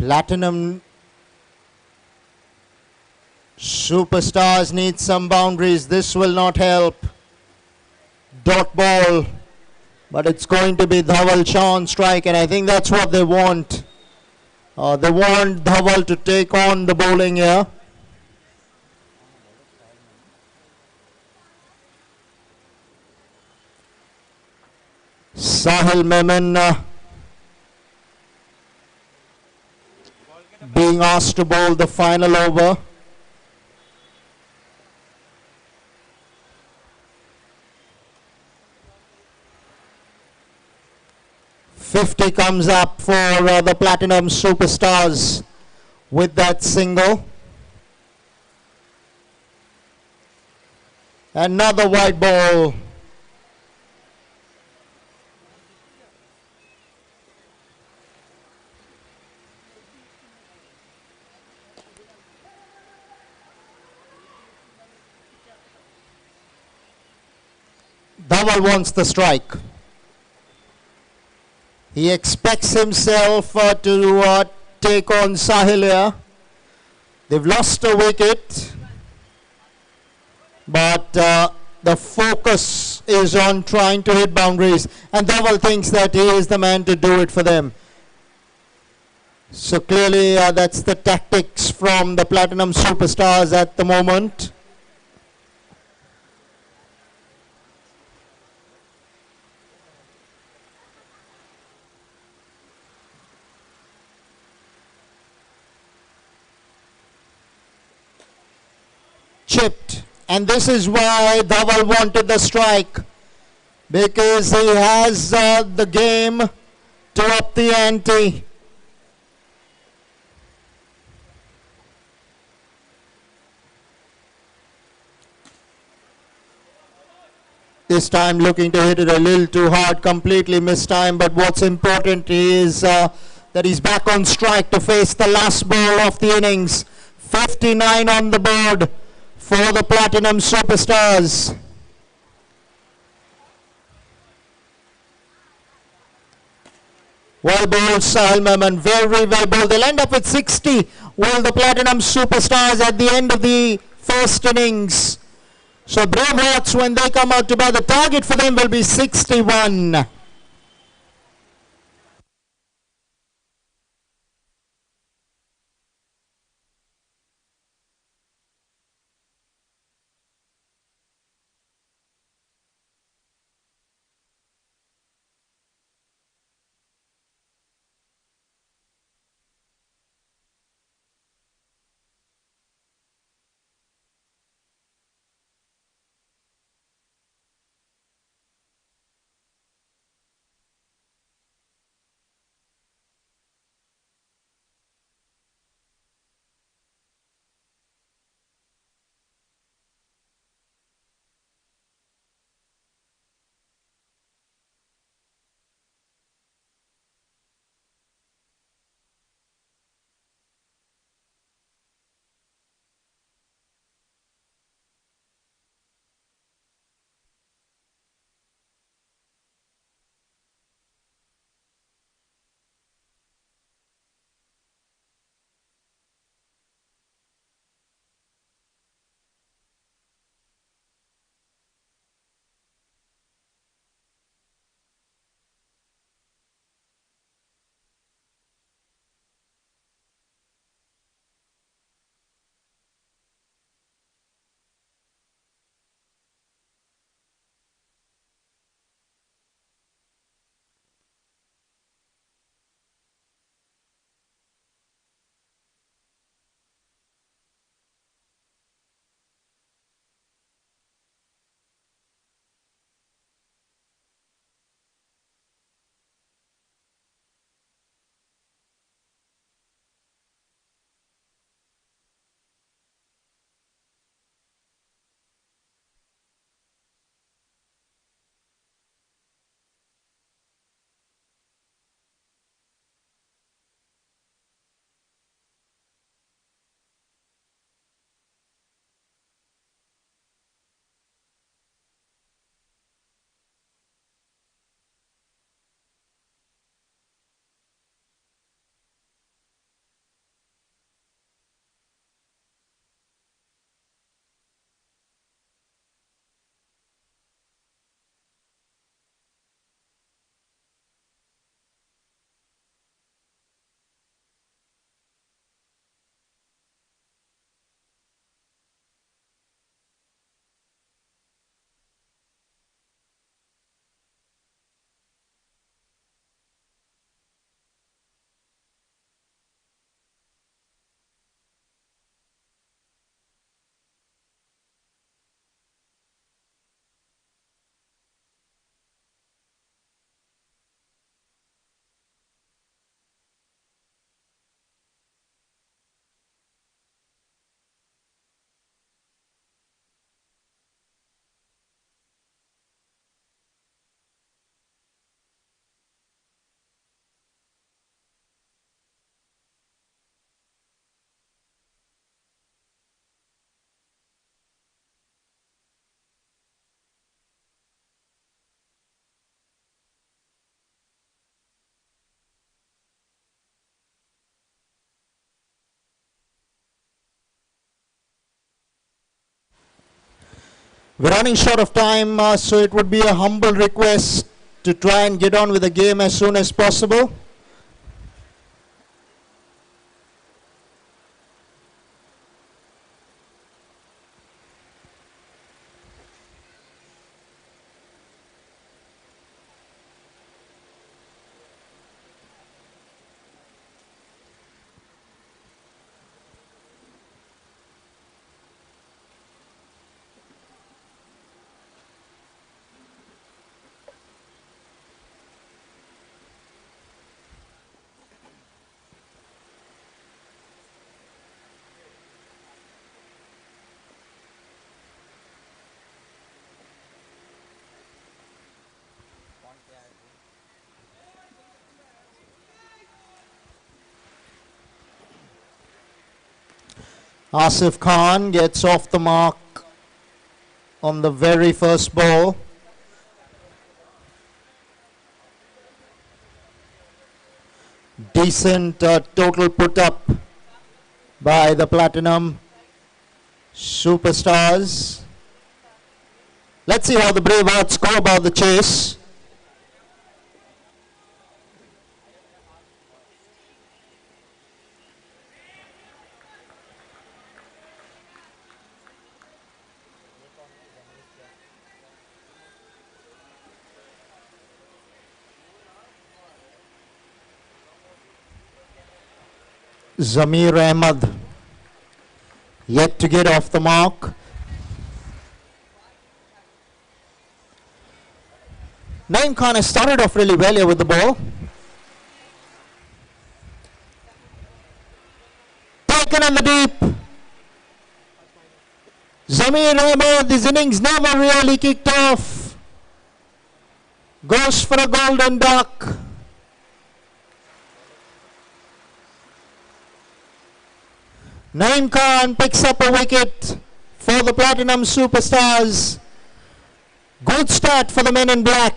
Platinum Superstars need some boundaries. This will not help. Dot ball. But it's going to be Dhaval Shah on strike, and I think that's what they want. They want Dhaval to take on the bowling here. Sahil Memon being asked to bowl the final over. "50" comes up for the Platinum Superstars with that single. Another white ball. Dhaval wants the strike. He expects himself to take on Sahil here. They've lost a wicket, but the focus is on trying to hit boundaries, and Dhaval thinks that he is the man to do it for them. So clearly that's the tactics from the Platinum Superstars at the moment. Chipped, and this is why Dhaval wanted the strike, because he has the game to up the ante. This time looking to hit it a little too hard, completely missed time, but what's important is that he's back on strike to face the last ball of the innings. 59 on the board for the Platinum Superstars. Well bowled, Sahil Memon, very well bowled. They'll end up with 60, will the Platinum Superstars at the end of the first innings. So Bravehearts, when they come out to bat, the target for them will be 61. We're running short of time, so it would be a humble request to try and get on with the game as soon as possible. Asif Khan gets off the mark on the very first ball. Decent total put up by the Platinum Superstars. Let's see how the Bravehearts go about the chase. Zamir Ahmad yet to get off the mark. Naeem Khan has started off really well here with the ball. Taken in the deep. Zamir Ahmad, his innings never really kicked off. Goes for a golden duck. Naeem Khan picks up a wicket for the Platinum Superstars. Good start for the men in black.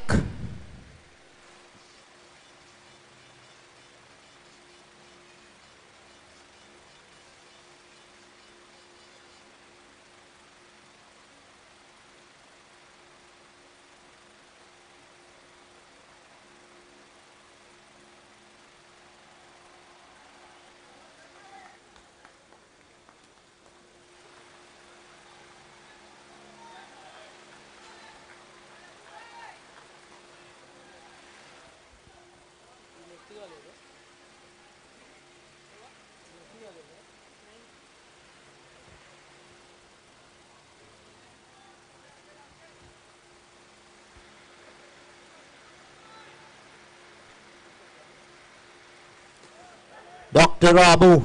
Dr. Abu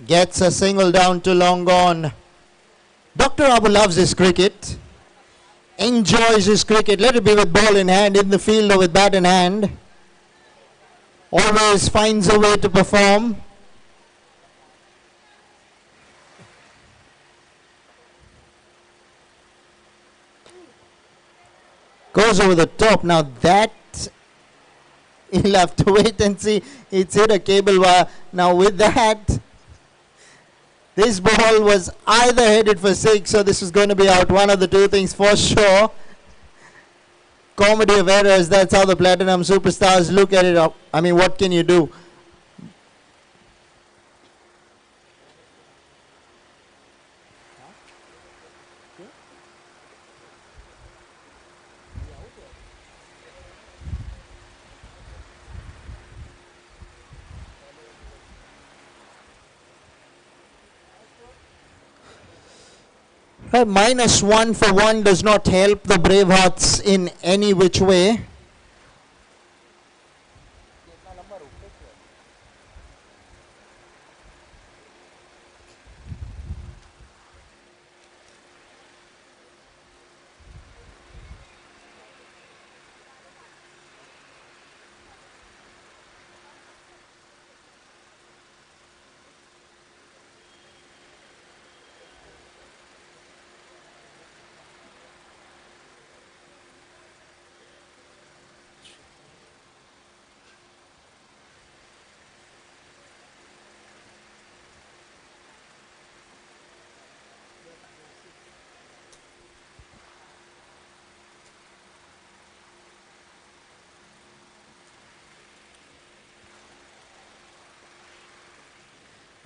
gets a single down to long gone. Dr. Abu loves his cricket, enjoys his cricket, let it be with ball in hand, in the field or with bat in hand. Always finds a way to perform. Goes over the top. Now that you'll have to wait and see. It's hit a cable wire. Now with that, this ball was either headed for six or this was going to be out. One of the two things for sure. Comedy of errors. That's how the Platinum Superstars look at it. I mean, what can you do? -1 for 1 does not help the Bravehearts in any which way.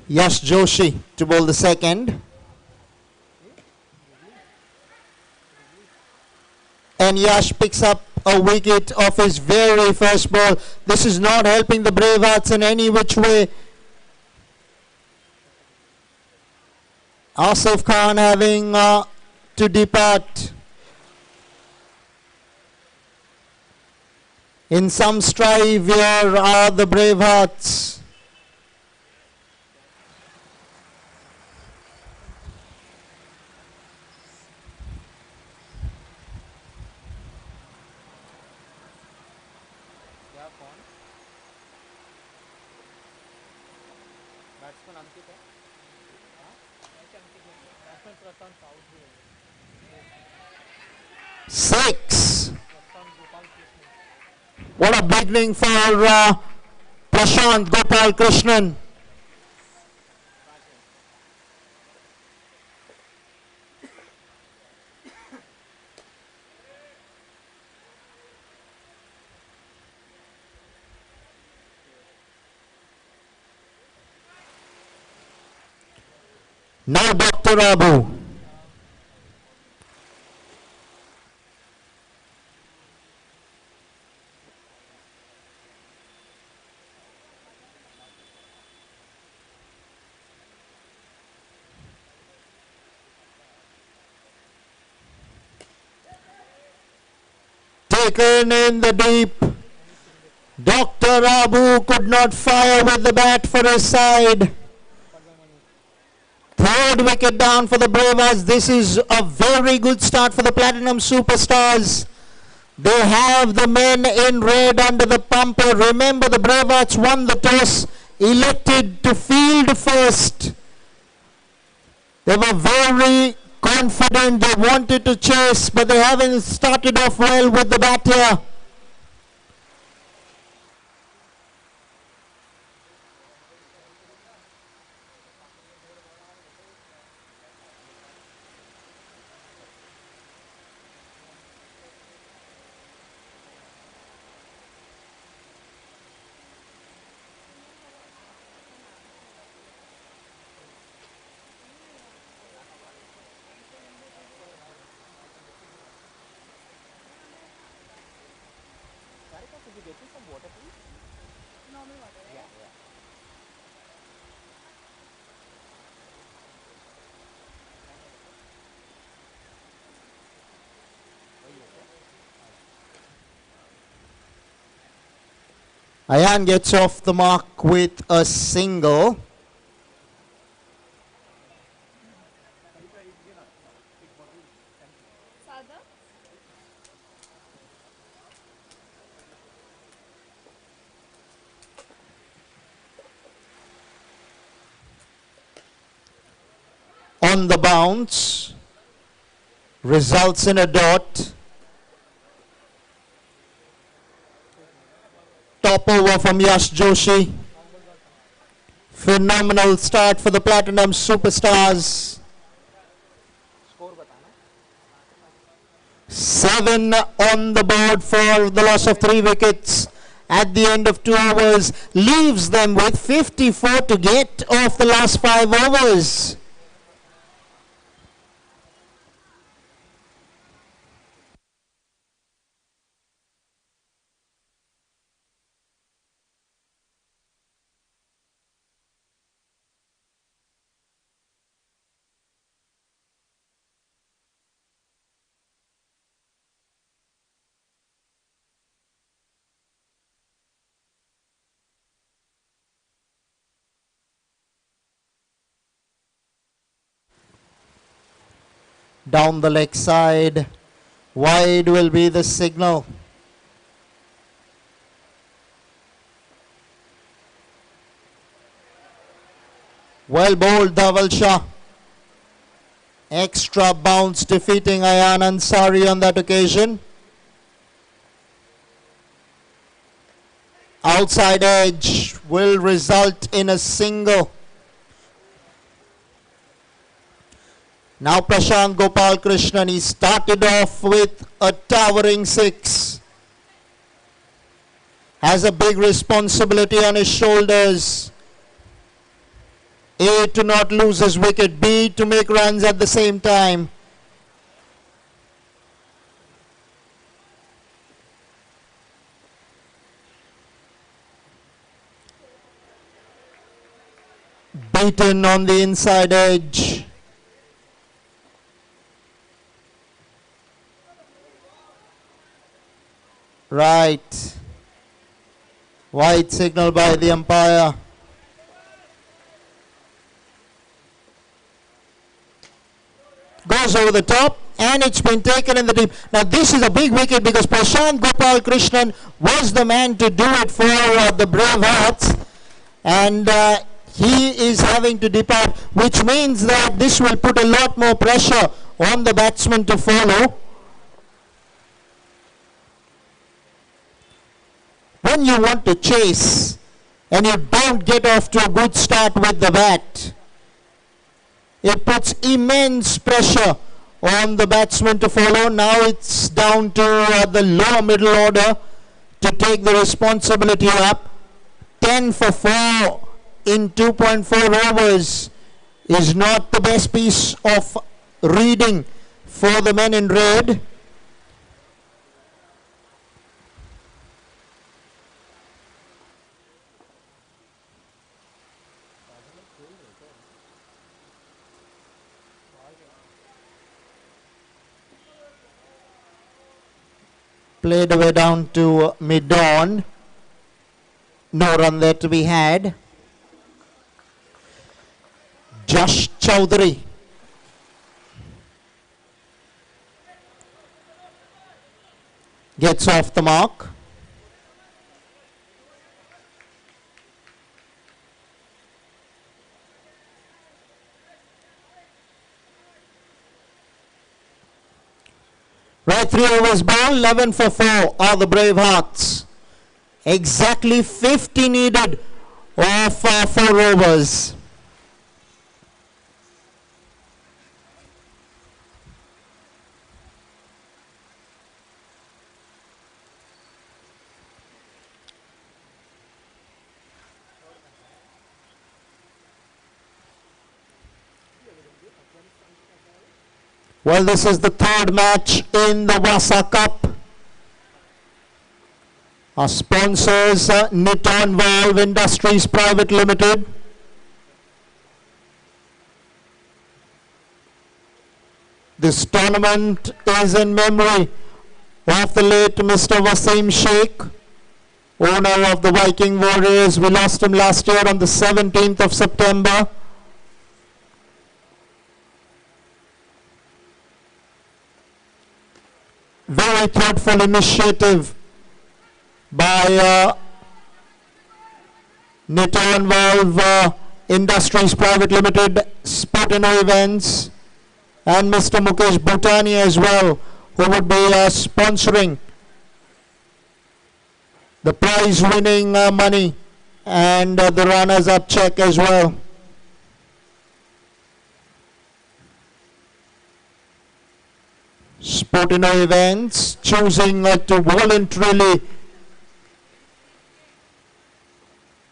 Yash Joshi to bowl the second. And Yash picks up a wicket off his very first ball. This is not helping the Bravehearts in any which way. Asif Khan having to depart. In some strive here are the Bravehearts. Six. What a beginning for Prashant Gopal Krishnan. Now Dr. Abu. Taken in the deep. Dr. Abu could not fire with the bat for his side. Third wicket down for the Bravehearts. This is a very good start for the Platinum Superstars. They have the men in red under the pumper. Remember, the Bravehearts won the toss, elected to field first. They were very confident, they wanted to chase, but they haven't started off well with the bat here. Ayan gets off the mark with a single. On the bounce, results in a dot. Top over from Yash Joshi. Phenomenal start for the Platinum Superstars. 7 on the board for the loss of 3 wickets at the end of 2 overs. Leaves them with 54 to get off the last 5 overs. Down the leg side, wide will be the signal. Well bowled, Dhaval Shah. Extra bounce defeating Ayan Ansari on that occasion. Outside edge will result in a single. Now Prashant Gopal Krishnan, he started off with a towering 6. Has a big responsibility on his shoulders A to not lose his wicket, B to make runs at the same time. Beaten on the inside edge. Right. White signal by the umpire. Goes over the top, and it's been taken in the deep. Now this is a big wicket because Prashant Gopal Krishnan was the man to do it for the Brave Hearts, and he is having to depart, which means that this will put a lot more pressure on the batsman to follow. When you want to chase and you don't get off to a good start with the bat, it puts immense pressure on the batsman to follow. Now it's down to the lower middle order to take the responsibility up. 10 for 4 in 2.4 overs is not the best piece of reading for the men in red. Played away down to mid-on. No run there to be had. Josh Chowdhury. Gets off the mark. Right, 3 overs ball, 11 for 4 are the Brave Hearts. Exactly 50 needed of 4 overs. Well, this is the 3rd match in the Vassa Cup. Our sponsors, Niton Valve Industries Private Limited. This tournament is in memory of the late Mr. Wasim Sheikh, owner of the Viking Warriors. We lost him last year on the 17th of September. Very thoughtful initiative by Niton Valve Industries Private Limited, Sportino Events, and Mr. Mukesh Bhutani as well, who would be sponsoring the prize-winning money and the runners-up check as well. Sportino Events choosing to voluntarily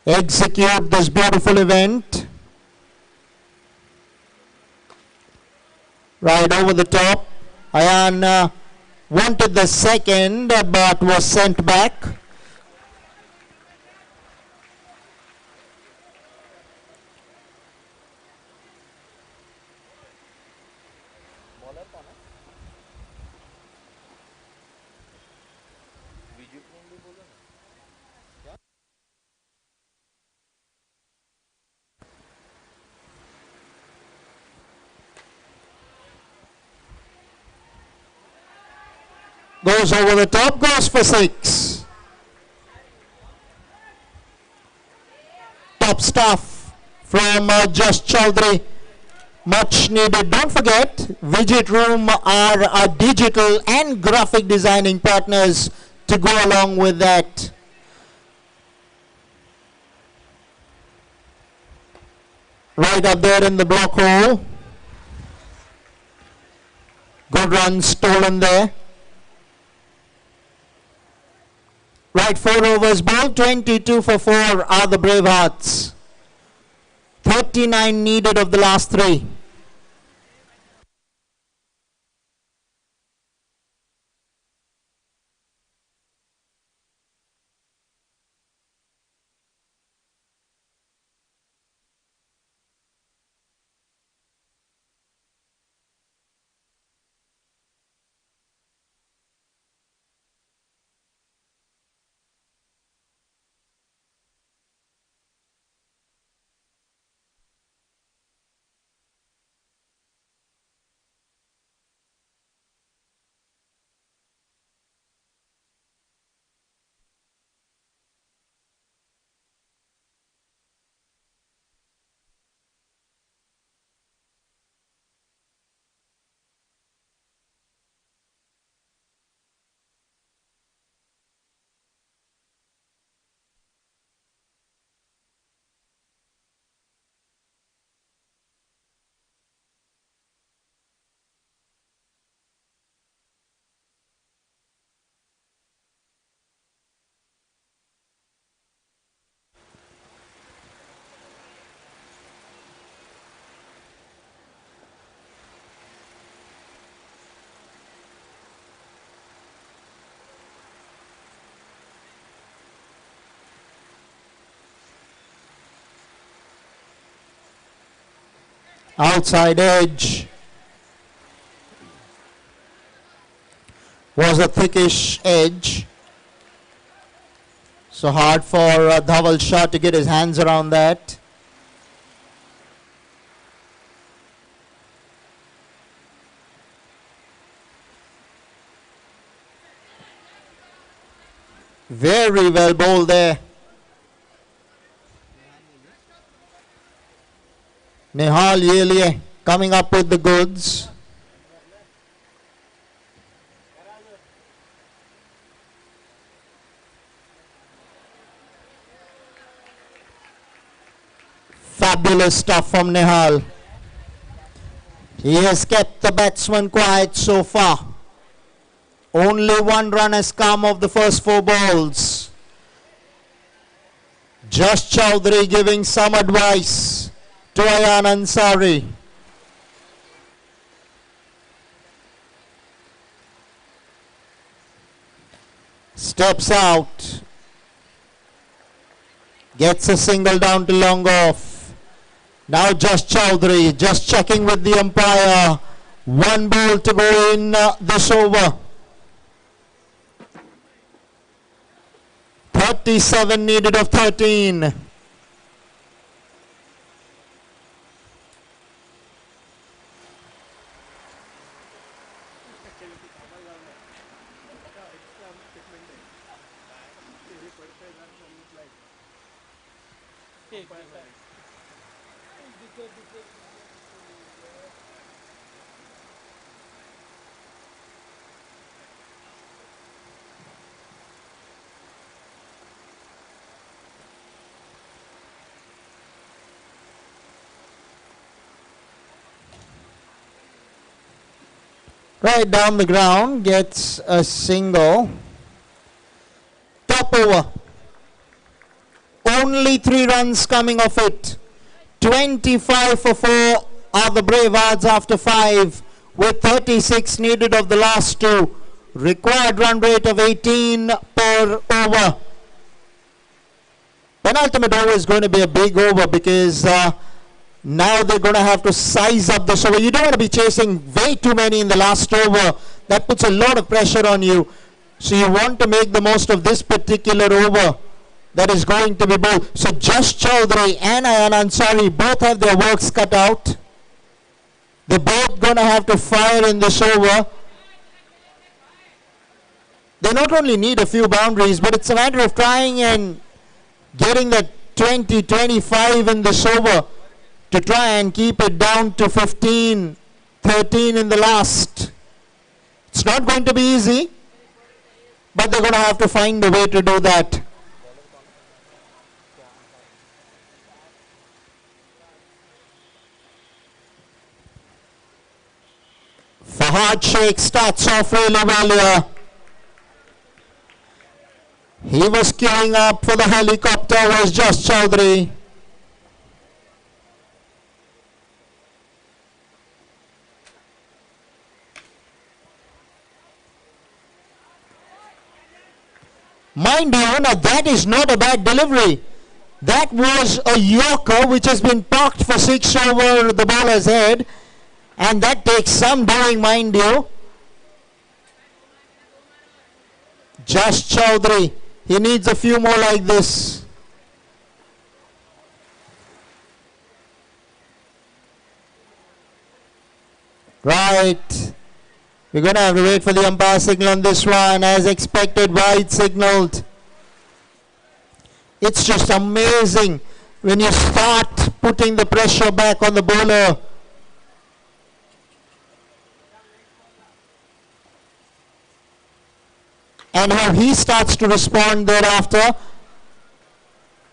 execute this beautiful event. Right over the top. Ayan wanted the second but was sent back. Goes over the top, goes for 6. Top stuff from Josh Chowdhury. Much needed. Don't forget, Widget Room are our digital and graphic designing partners to go along with that. Right up there in the block hole. Good run stolen there. Right, 4 overs ball, 22 for 4 are the Brave Hearts. 39 needed of the last 3. Outside edge was a thickish edge. So hard for Dhaval Shah to get his hands around that. Very well bowled there. Nihal Yeliye coming up with the goods. Fabulous stuff from Nihal. He has kept the batsman quiet so far. Only 1 run has come of the first 4 balls. Just Chowdhury giving some advice to Ayan Ansari. Steps out. Gets a single down to long off. Now just Chowdhury, just checking with the umpire. 1 ball to go in this over. 37 needed of 13. Right down the ground, gets a single. Top over. Only 3 runs coming off it. 25 for 4 are the Bravehearts after 5, with 36 needed of the last 2. Required run rate of 18 per over. Penultimate over is going to be a big over because now they're going to have to size up this over. You don't want to be chasing way too many in the last over. That puts a lot of pressure on you. So you want to make the most of this particular over that is going to be bowled. So Just Chowdhury and Ayan Ansari both have their works cut out. They're both going to have to fire in this over. They not only need a few boundaries, but it's a matter of trying and getting that 20, 25 in this over to try and keep it down to 15, 13 in the last. It's not going to be easy, but they're going to have to find a way to do that. Fahad Sheikh starts off really well here. He was queuing up for the helicopter, was Just Chowdhury. Mind you, now that is not a bad delivery. That was a Yorker which has been parked for 6 over the bowler's head. And that takes some doing, mind you. Josh Chowdhury, he needs a few more like this. Right. We're going to have to wait for the umpire signal on this one. As expected, wide signaled. It's just amazing when you start putting the pressure back on the bowler. And how he starts to respond thereafter.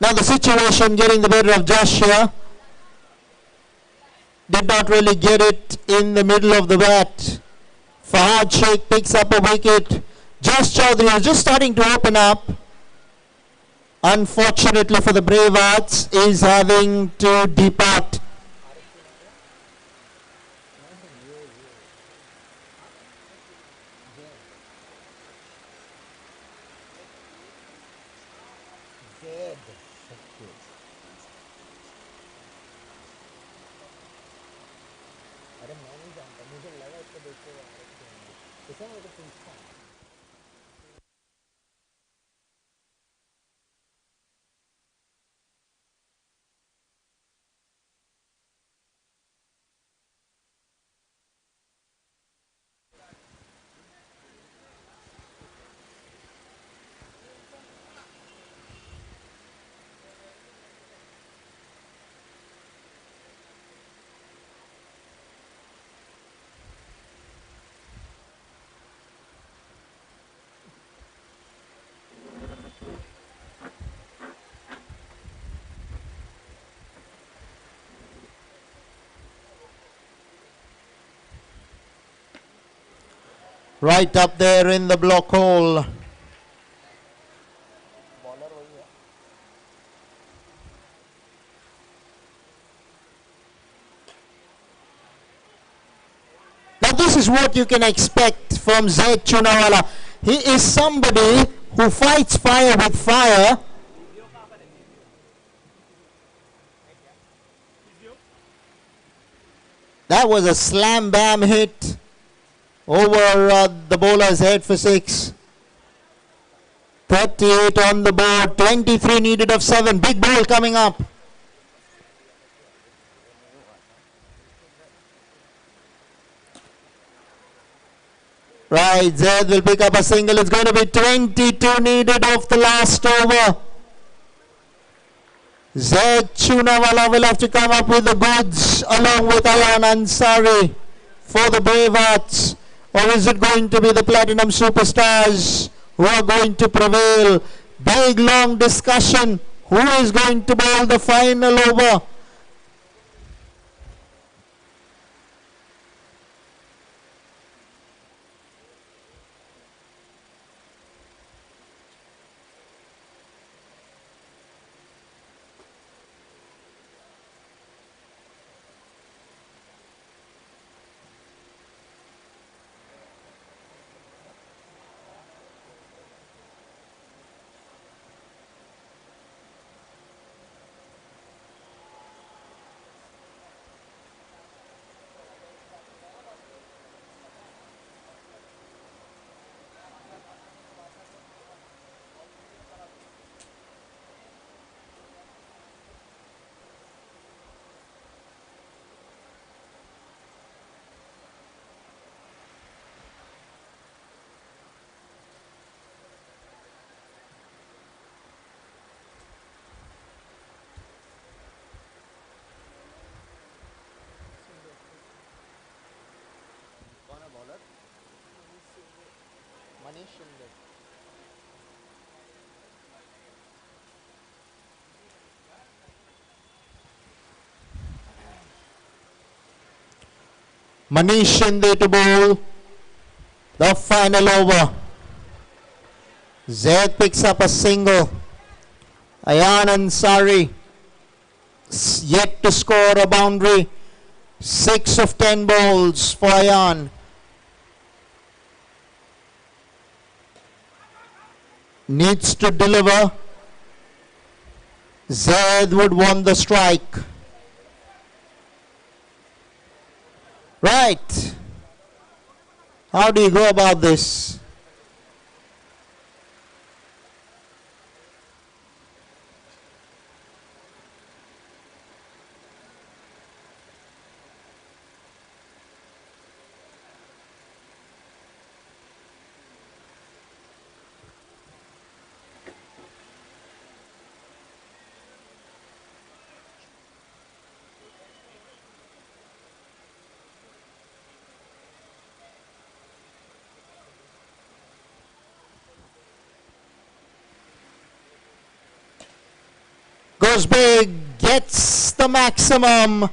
Now the situation getting the better of Josh here. Did not really get it in the middle of the bat. Fahad Sheikh picks up a wicket. Josh Chowdhury is just starting to open up. Unfortunately for the Bravehearts, is having to depart. Right up there in the block hole. Now this is what you can expect from Zaid Chunawala. He is somebody who fights fire with fire. That was a slam bam hit over the bowler's head for 6. 38 on the board, 23 needed of 7. Big ball coming up. Right, Zaid will pick up a single. It's going to be 22 needed of the last over. Zaid Chunawala will have to come up with the goods along with Ayan Ansari for the Bravehearts. Or is it going to be the Platinum Superstars who are going to prevail? Big long discussion. Who is going to bowl the final over? Manish Shinde to bowl the final over. Zaid picks up a single. Ayan Ansari yet to score a boundary. 6 of 10 balls for Ayan. needs to deliver. Zaid would want the strike. Right. How do you go about this? Goes big, gets the maximum.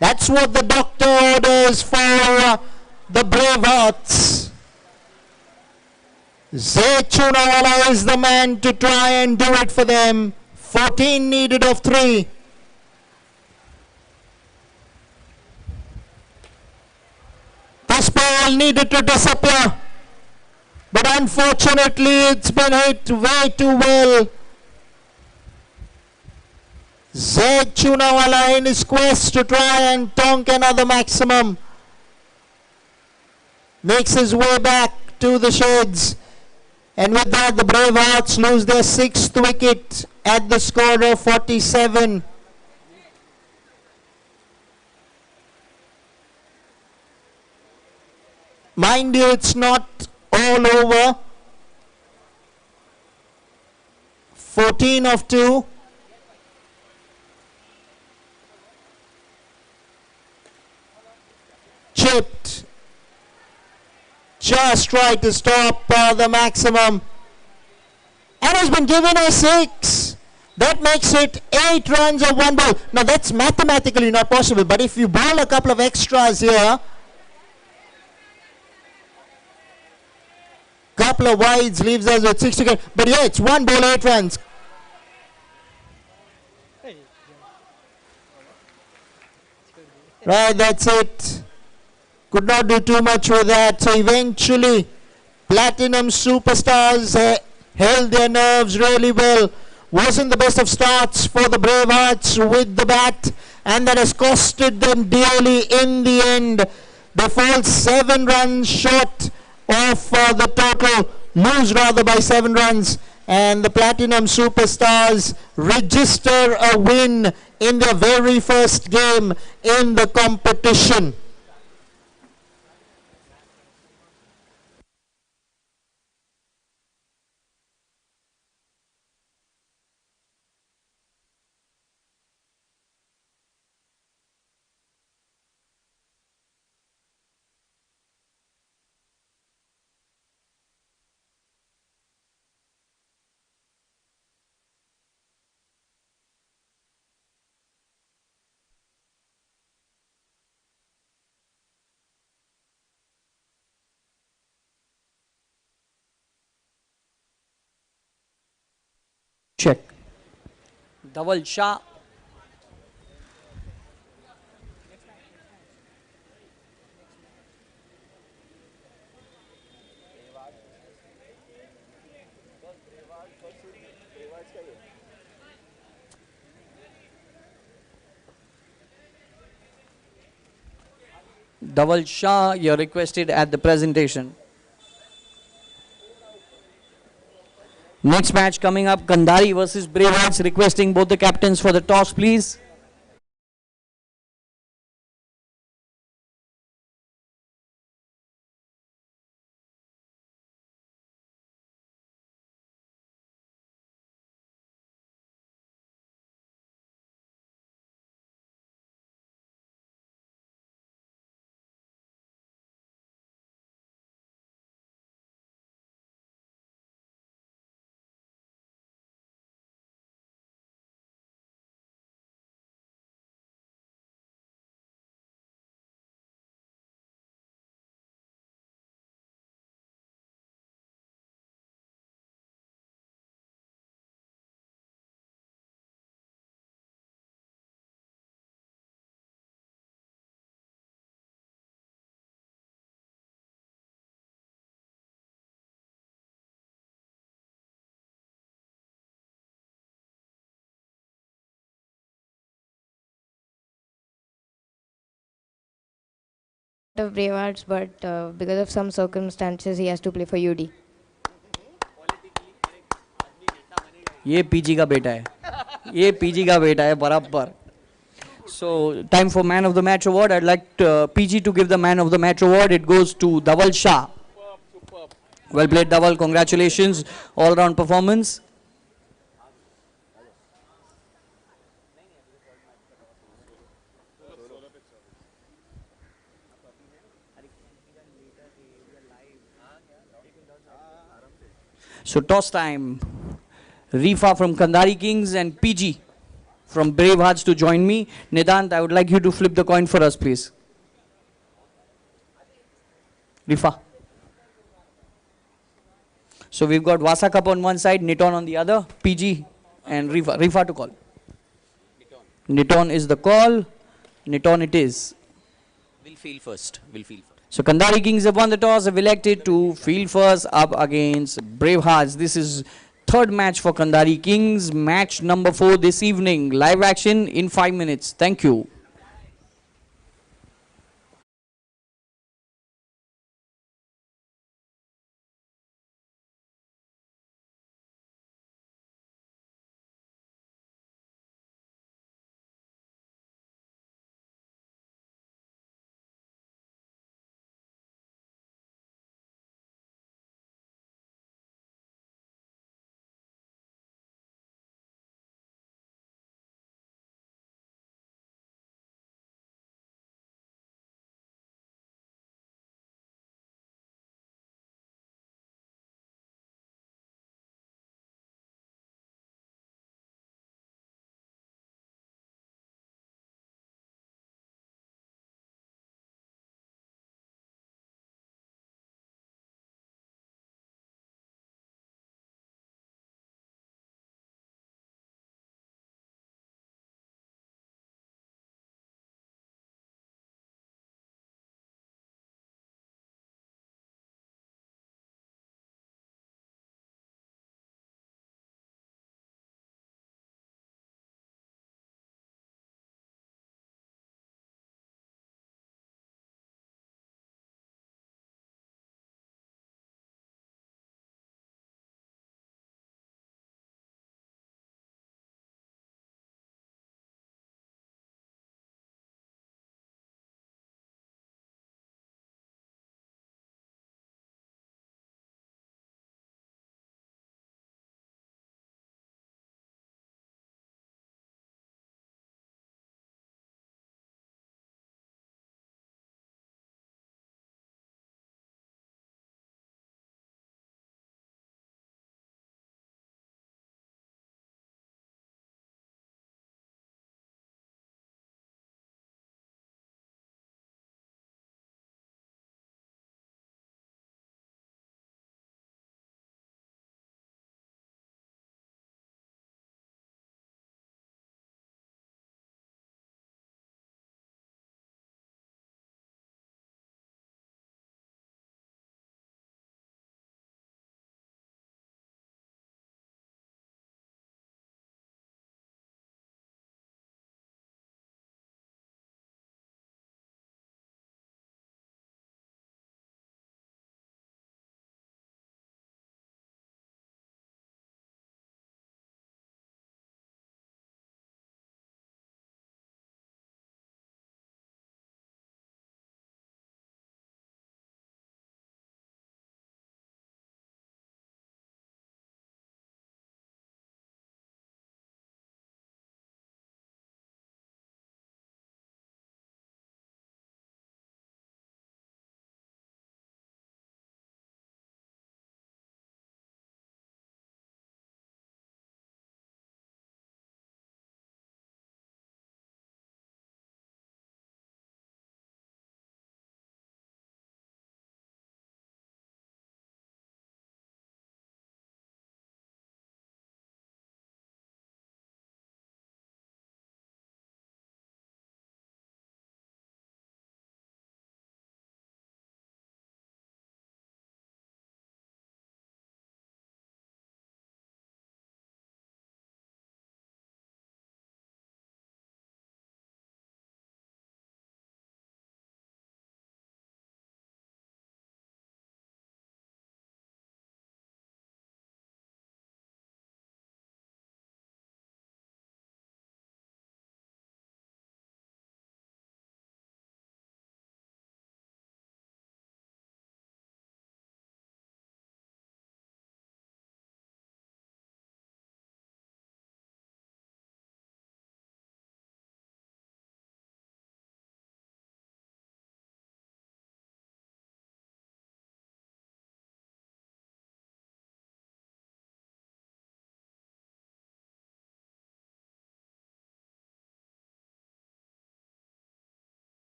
That's what the doctor orders for the Bravehearts. Zaid Chunawala is the man to try and do it for them. 14 needed of 3. This ball needed to disappear. But unfortunately it's been hit way too well. Zaid Chunawala in his quest to try and tonk another maximum makes his way back to the sheds, and with that the Bravehearts lose their 6th wicket at the score of 47. Mind you, it's not all over. 14 of 2. Chipped just right to stop the maximum, and has been given a 6. That makes it 8 runs of 1 ball. Now that's mathematically not possible, but if you bowl a couple of extras here, couple of wides leaves us with 6 to get. But yeah, it's 1 ball, 8 runs. Right, that's it. Could not do too much with that. So eventually, Platinum Superstars held their nerves really well. Wasn't the best of starts for the Bravehearts with the bat, and that has costed them dearly in the end. They fall 7 runs short of the total, lose rather by 7 runs, and the Platinum Superstars register a win in their very first game in the competition. Check. Double Shah. Double Shah, you're requested at the presentation. Next match coming up, Andheri versus Bravehearts, requesting both the captains for the toss, please. of Bravehearts, but because of some circumstances, he has to play for UD. ये PG का बेटा है, ये PG का बेटा है बराबर. So time for man of the match award. I'd like PG to give the man of the match award. It goes to Dhaval Shah. Well played, Dhaval. Congratulations, all round performance. So toss time. Rifa from Kandari Kings and PG from Bravehearts to join me. Nidant, I would like you to flip the coin for us, please. Rifa. So we've got Vassa Cup on one side, Niton on the other, PG and Rifa. Rifa to call. Niton is the call. Niton it is. We'll field first. So Kandari Kings have won the toss, have elected to field first up against Bravehearts. This is third match for Kandari Kings, match number 4 this evening. Live action in 5 minutes. Thank you.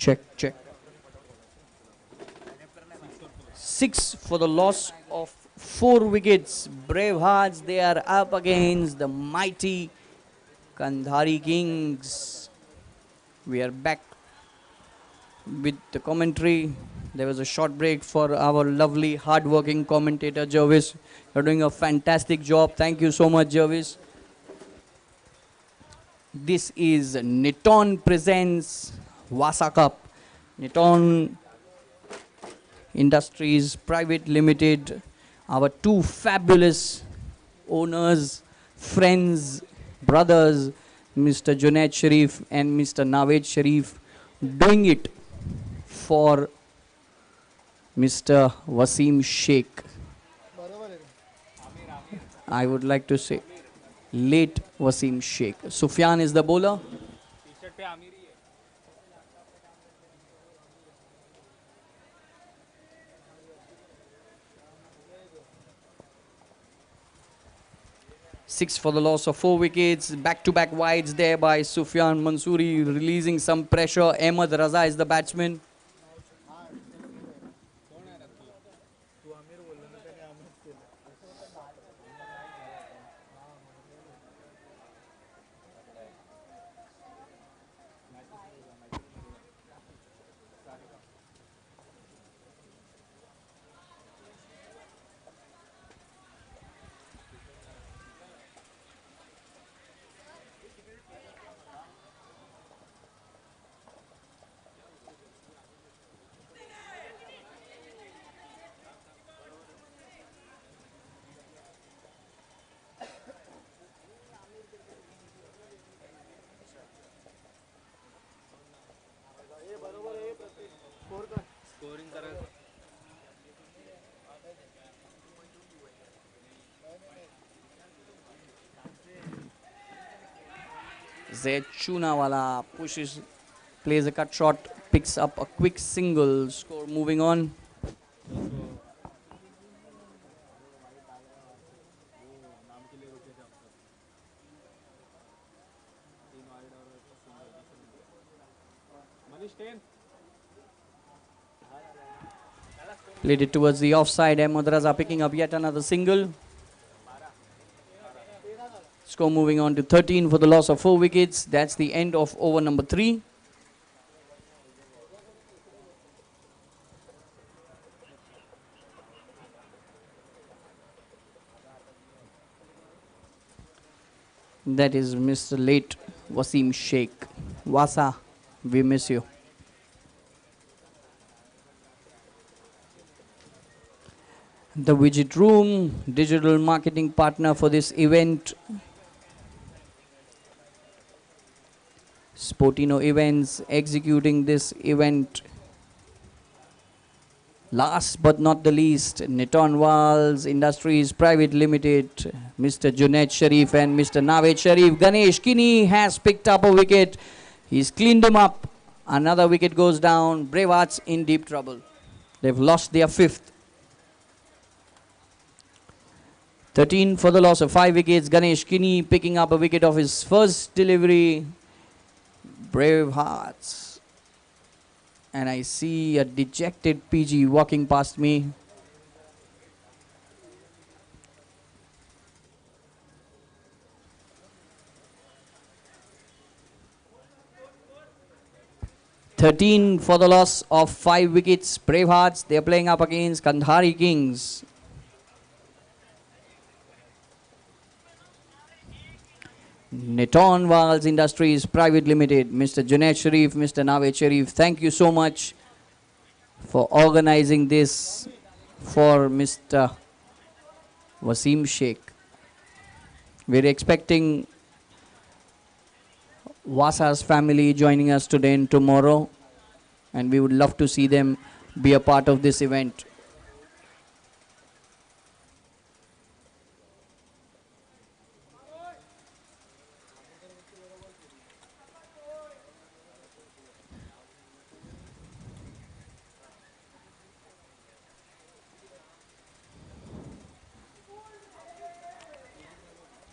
Check, check. 6 for the loss of 4 wickets. Bravehearts, they are up against the mighty Kandhari Kings. We are back with the commentary. There was a short break for our lovely, hard-working commentator, Jervis. You're doing a fantastic job. Thank you so much, Jervis. This is Niton presents Vassa Cup. Niton Industries Private Limited. Our two fabulous owners, friends, brothers, Mr. Junaid Sharif and Mr. Naved Sharif, doing it for Mr. Wasim Sheikh. I would like to say late Wasim Sheikh. Sufyan is the bowler. 6 for the loss of 4 wickets. Back-to-back wides there by Sufyan Mansoori, releasing some pressure. Ahmed Raza is the batsman. Zaid Chunawala pushes, plays a cut shot, picks up a quick single. Score moving on. Played it towards the offside. Ahmed Raza picking up yet another single. Score moving on to 13 for the loss of 4 wickets. That's the end of over number 3. That is Mr. Late Wasim Sheikh. Vassa, we miss you. The Widget Room, digital marketing partner for this event. Sportino Events executing this event. Last but not the least, Niton Walls Industries Private Limited, Mr. Junaid Sharif and Mr. Naved Sharif. Ganesh Kini has picked up a wicket. He's cleaned him up. Another wicket goes down. Bravehearts in deep trouble. They've lost their 5th. 13 for the loss of 5 wickets. Ganesh Kini picking up a wicket of his first delivery. Bravehearts. And I see a dejected PG walking past me. "13 for the loss of 5 wickets. Bravehearts, they're playing up against Kandhari Kings. Niton Walls Industries Private Limited, Mr. Junaid Sharif, Mr. Naved Sharif, thank you so much for organizing this for Mr. Wasim Sheikh. We're expecting Vassa's family joining us today and tomorrow, and we would love to see them be a part of this event.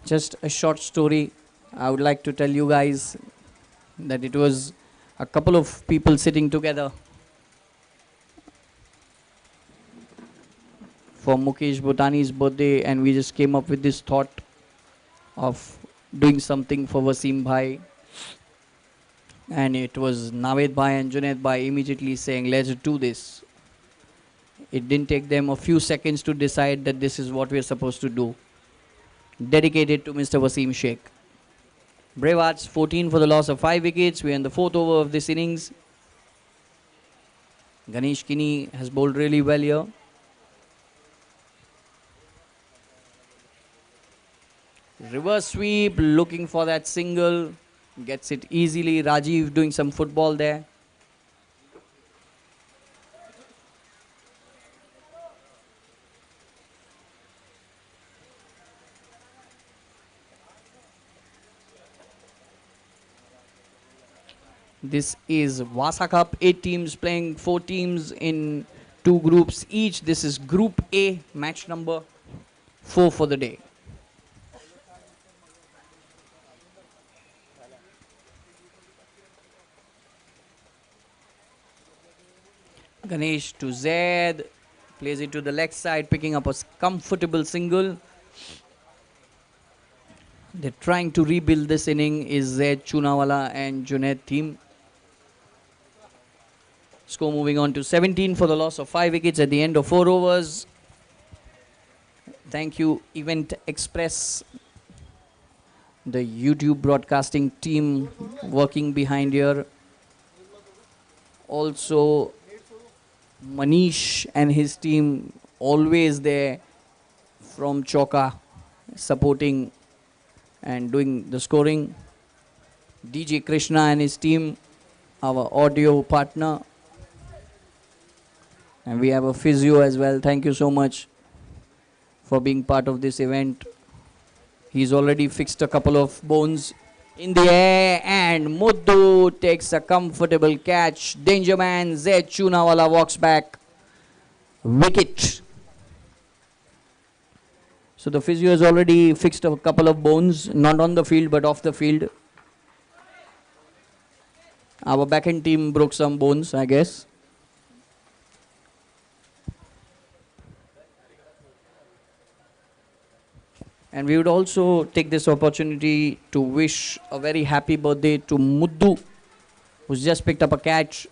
Just a short story. I would like to tell you guys that it was a couple of people sitting together for Mukesh Bhutani's birthday, and we just came up with this thought of doing something for Wasim Bhai. And it was Naved Bhai and Junaid Bhai immediately saying, let's do this. It didn't take them a few seconds to decide that this is what we're supposed to do. Dedicated to Mr. Wasim Sheikh. Bravehearts 14 for the loss of 5 wickets. We're in the 4th over of this innings. Ganesh Kini has bowled really well here. Reverse sweep, looking for that single. Gets it easily. Rajiv doing some football there. This is Vassa Cup, 8 teams playing, 4 teams in 2 groups each. This is Group A, match number 4 for the day. Ganesh to Zaid, plays it to the leg side, picking up a comfortable single. They're trying to rebuild this inning is Zaid, Chunawala and Junaid team. Score moving on to 17 for the loss of 5 wickets at the end of 4 overs. Thank you, Event Express, the YouTube broadcasting team working behind here. Also, Manish and his team always there from Choka, supporting and doing the scoring. DJ Krishna and his team, our audio partner. And we have a physio as well. Thank you so much for being part of this event. He's already fixed a couple of bones in the air, and Muddu takes a comfortable catch. Danger man Zaid Chunawala walks back. Wicket. So the physio has already fixed a couple of bones, not on the field but off the field. Our backend team broke some bones, I guess. And we would also take this opportunity to wish a very happy birthday to Muddu, who's just picked up a catch.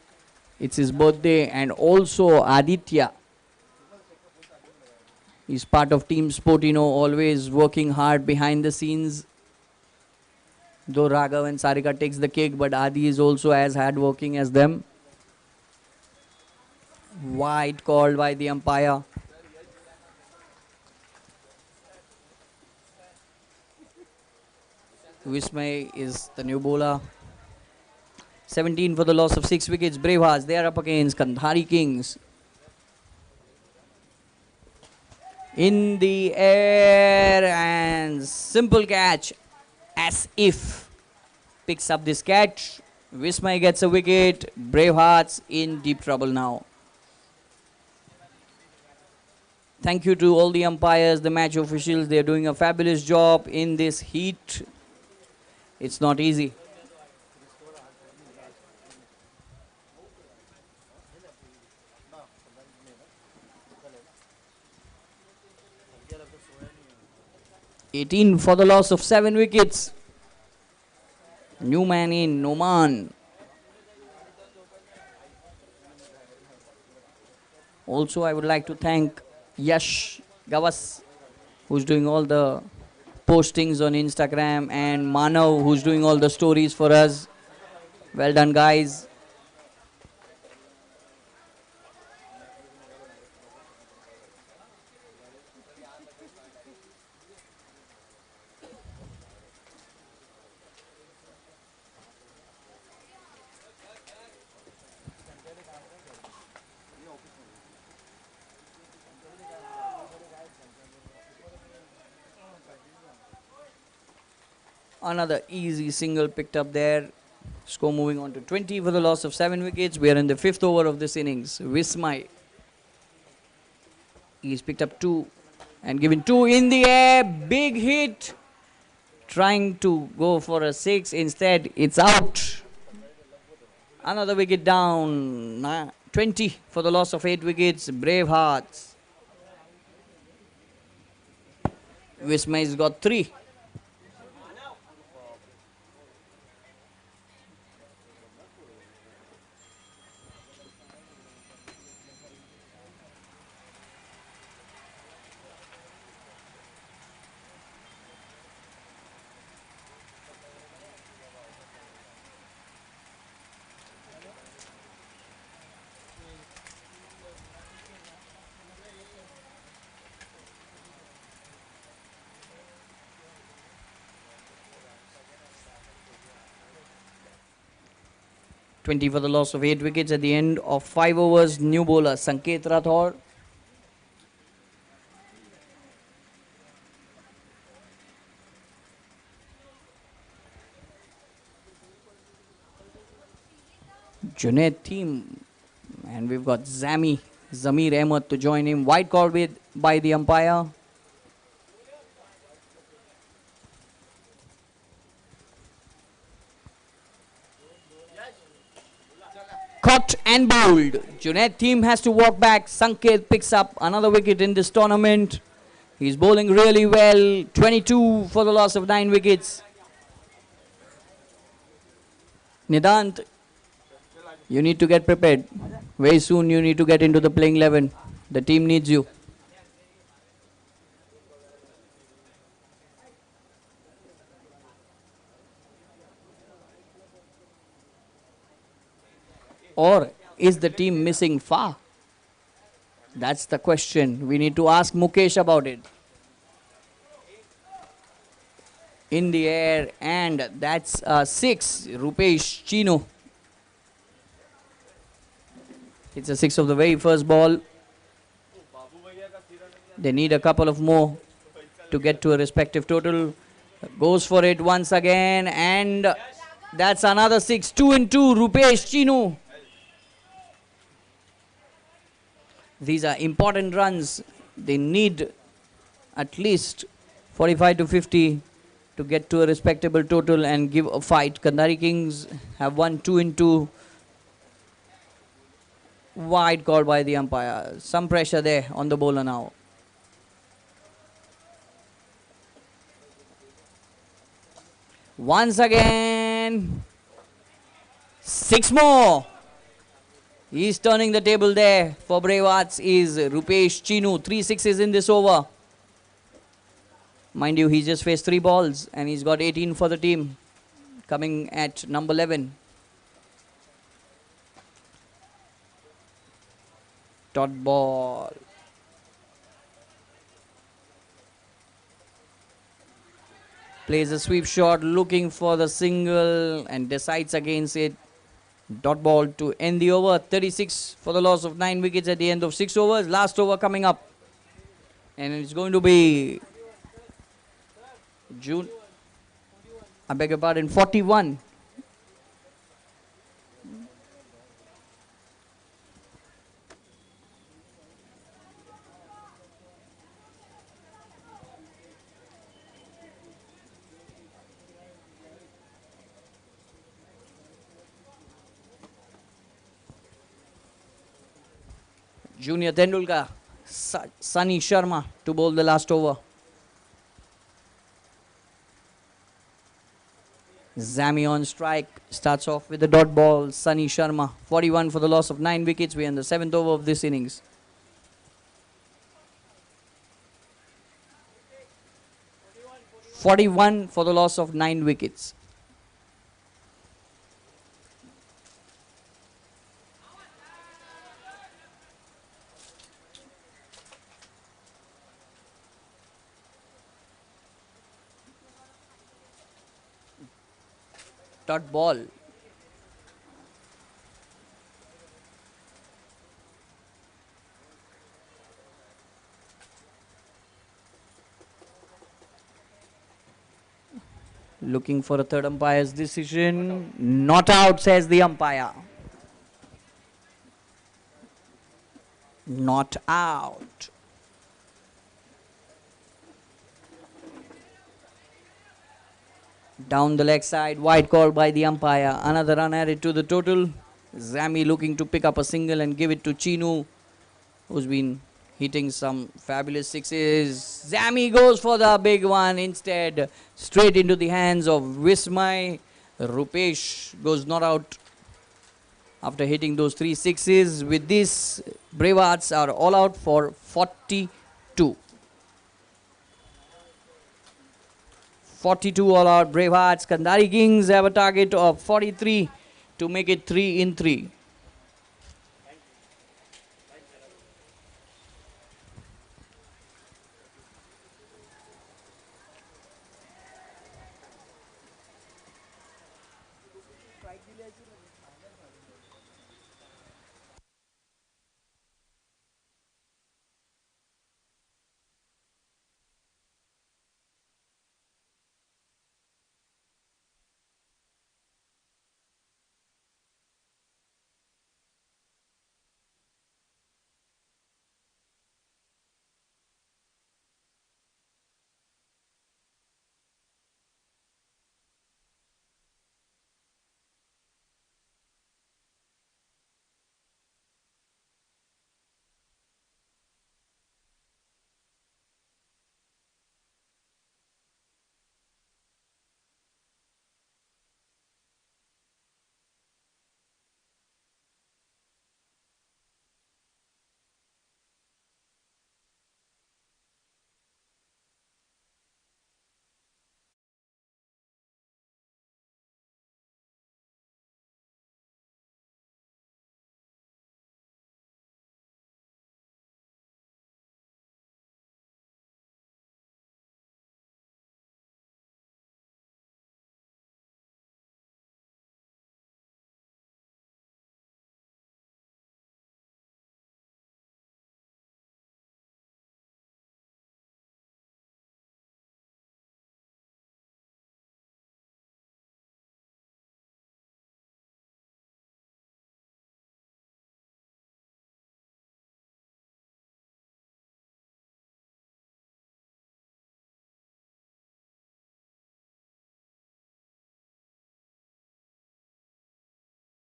It's his birthday. And also Aditya. He's part of Team Sportino, always working hard behind the scenes. Though Raghav and Sarika takes the cake, but Adi is also as hardworking as them. Wide called by the umpire. Vismay is the new bowler. 17 for the loss of 6 wickets. Bravehearts, they are up against Andheri Kings. In the air and simple catch. As if picks up this catch. Vismay gets a wicket. Bravehearts in deep trouble now. Thank you to all the umpires, the match officials. They are doing a fabulous job in this heat. It's not easy. (18) for the loss of 7 wickets. New man in, Noman. Also, I would like to thank Yash Gawas, who's doing all the postings on Instagram, and Manav, who's doing all the stories for us. Well done, guys. Another easy single picked up there. Score moving on to 20 for the loss of 7 wickets. We are in the 5th over of this innings. Vismay. He's picked up 2 and given 2 in the air. Big hit. Trying to go for a 6. Instead, it's out. Another wicket down. 20 for the loss of 8 wickets. Brave Hearts. Vismay's got 3. For the loss of 8 wickets at the end of 5 overs. New bowler Sanket Rathore. Junaid team, and we've got Zamir Ahmed to join him. Wide call by the umpire. Caught and bowled. Junaid team has to walk back. Sanket picks up another wicket in this tournament. He's bowling really well. 22 for the loss of 9 wickets. Nidant, you need to get prepared. Very soon you need to get into the playing 11. The team needs you. Or is the team missing Fa? That's the question. We need to ask Mukesh about it. In the air, and that's 6. Rupesh Chino. It's a 6 of the very first ball. They need a couple of more to get to a respective total. Goes for it once again, and that's another 6. 2 and 2. Rupesh Chino. These are important runs. They need at least 45 to 50 to get to a respectable total and give a fight. Kandari Kings have won 2 and 2. Wide call by the umpire. Some pressure there on the bowler now. Once again. 6 more. He's turning the table there for Brave Hearts is Rupesh Chinu. 3 sixes in this over. Mind you, he just faced 3 balls and he's got 18 for the team. Coming at number 11. Dot ball. Plays a sweep shot, looking for the single and decides against it. Dot ball to end the over. 36 for the loss of 9 wickets at the end of 6 overs. Last over coming up. And it's going to be I beg your pardon, 41. Junior Tendulkar, Sunny Sharma to bowl the last over. Zami on strike, starts off with the dot ball. Sunny Sharma, 41 for the loss of 9 wickets. We are in the 7th over of this innings. (41) for the loss of 9 wickets. Dot ball. Looking for a third umpire's decision. Not out, says the umpire. Not out. Down the leg side, wide call by the umpire. Another run added to the total. Zami looking to pick up a single and give it to Chinu, who's been hitting some fabulous sixes. Zami goes for the big one instead, straight into the hands of Vismay. Rupesh goes not out after hitting those 3 sixes. With this, Bravehearts are all out for 42. 42 all out. Bravehearts. Kandari Kings have a target of 43 to make it 3 in 3.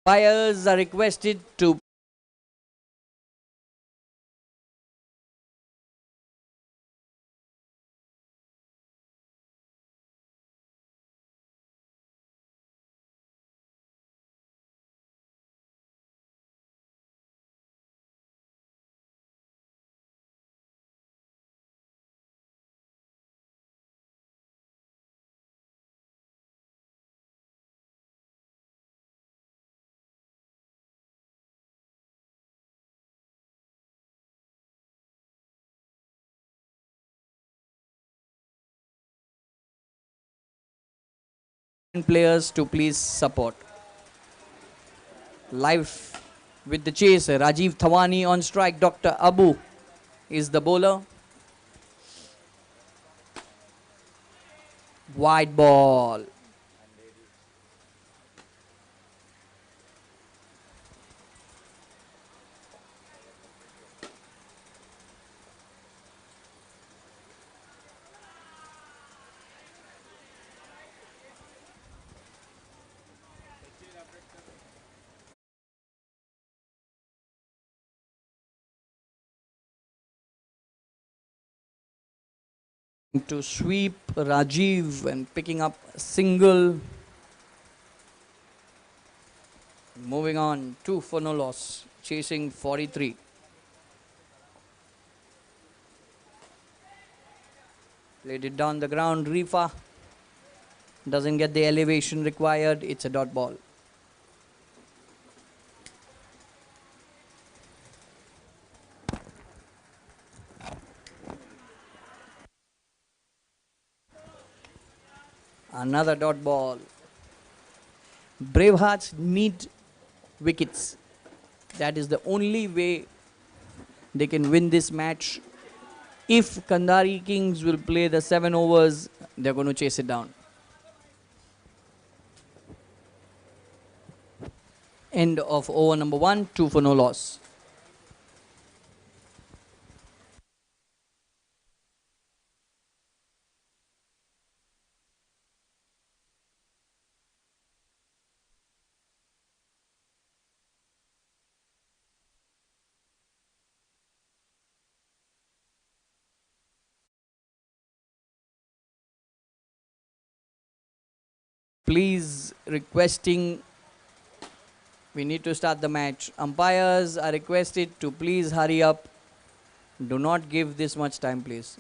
Buyers are requested to players to please support. Live with the chase, Rajiv Thawani on strike. Dr. Abu is the bowler. Wide ball. To sweep Rajiv and picking up a single. Moving on, 2 for no loss, chasing 43. Played it down the ground. Rifa doesn't get the elevation required. It's a dot ball. Another dot ball. Bravehearts need wickets. That is the only way they can win this match. If Kandari Kings will play the 7 overs, they're going to chase it down. End of over number 1, 2 for no loss. please requesting, we need to start the match. Umpires are requested to please hurry up. Do not give this much time, please.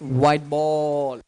White ball.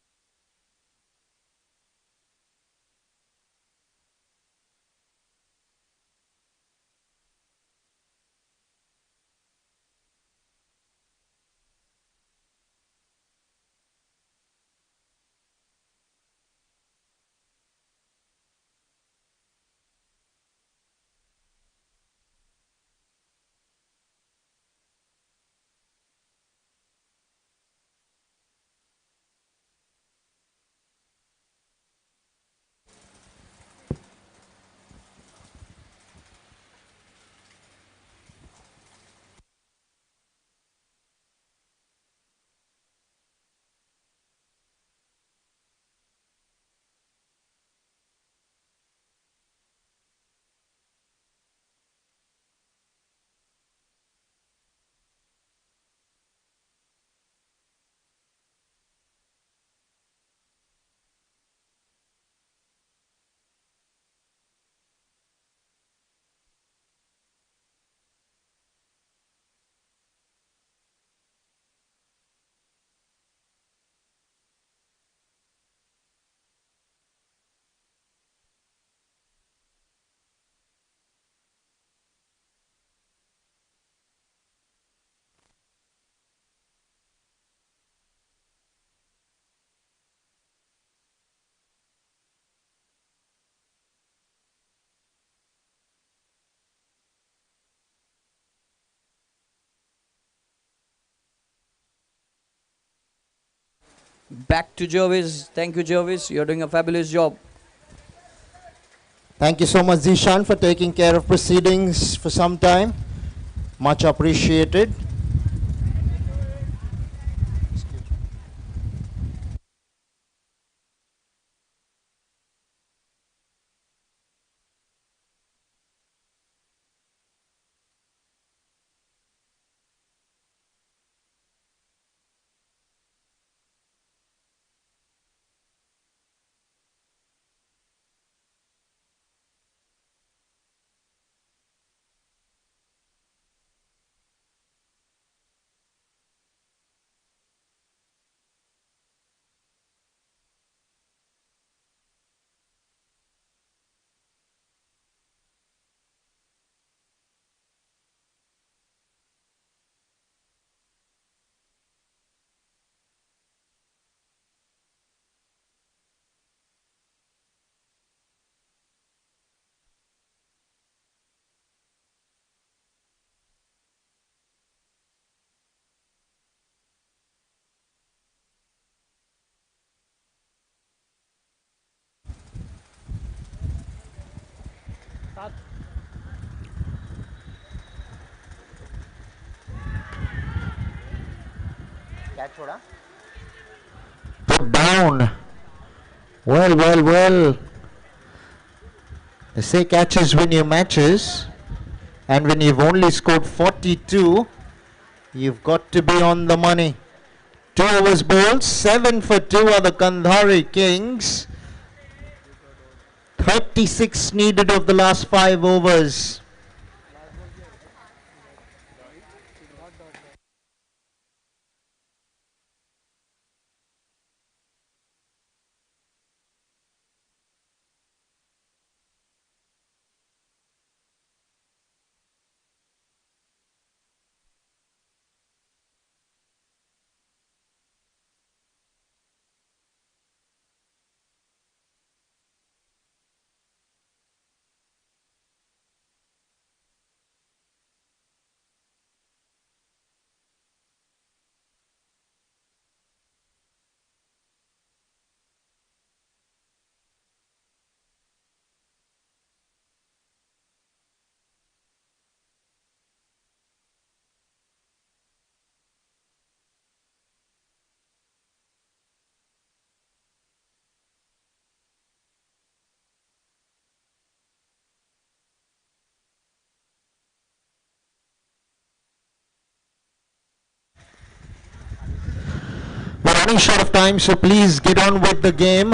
Back to Jervis. Thank you, Jervis. You're doing a fabulous job. Thank you so much, Zishan, for taking care of proceedings for some time. Much appreciated. Put down. Well, well, well. They say catches win your matches. And when you've only scored 42, you've got to be on the money. 2 overs bowled, 7 for 2 are the Kandhari Kings. 36 needed of the last 5 overs. running short of time, so please get on with the game.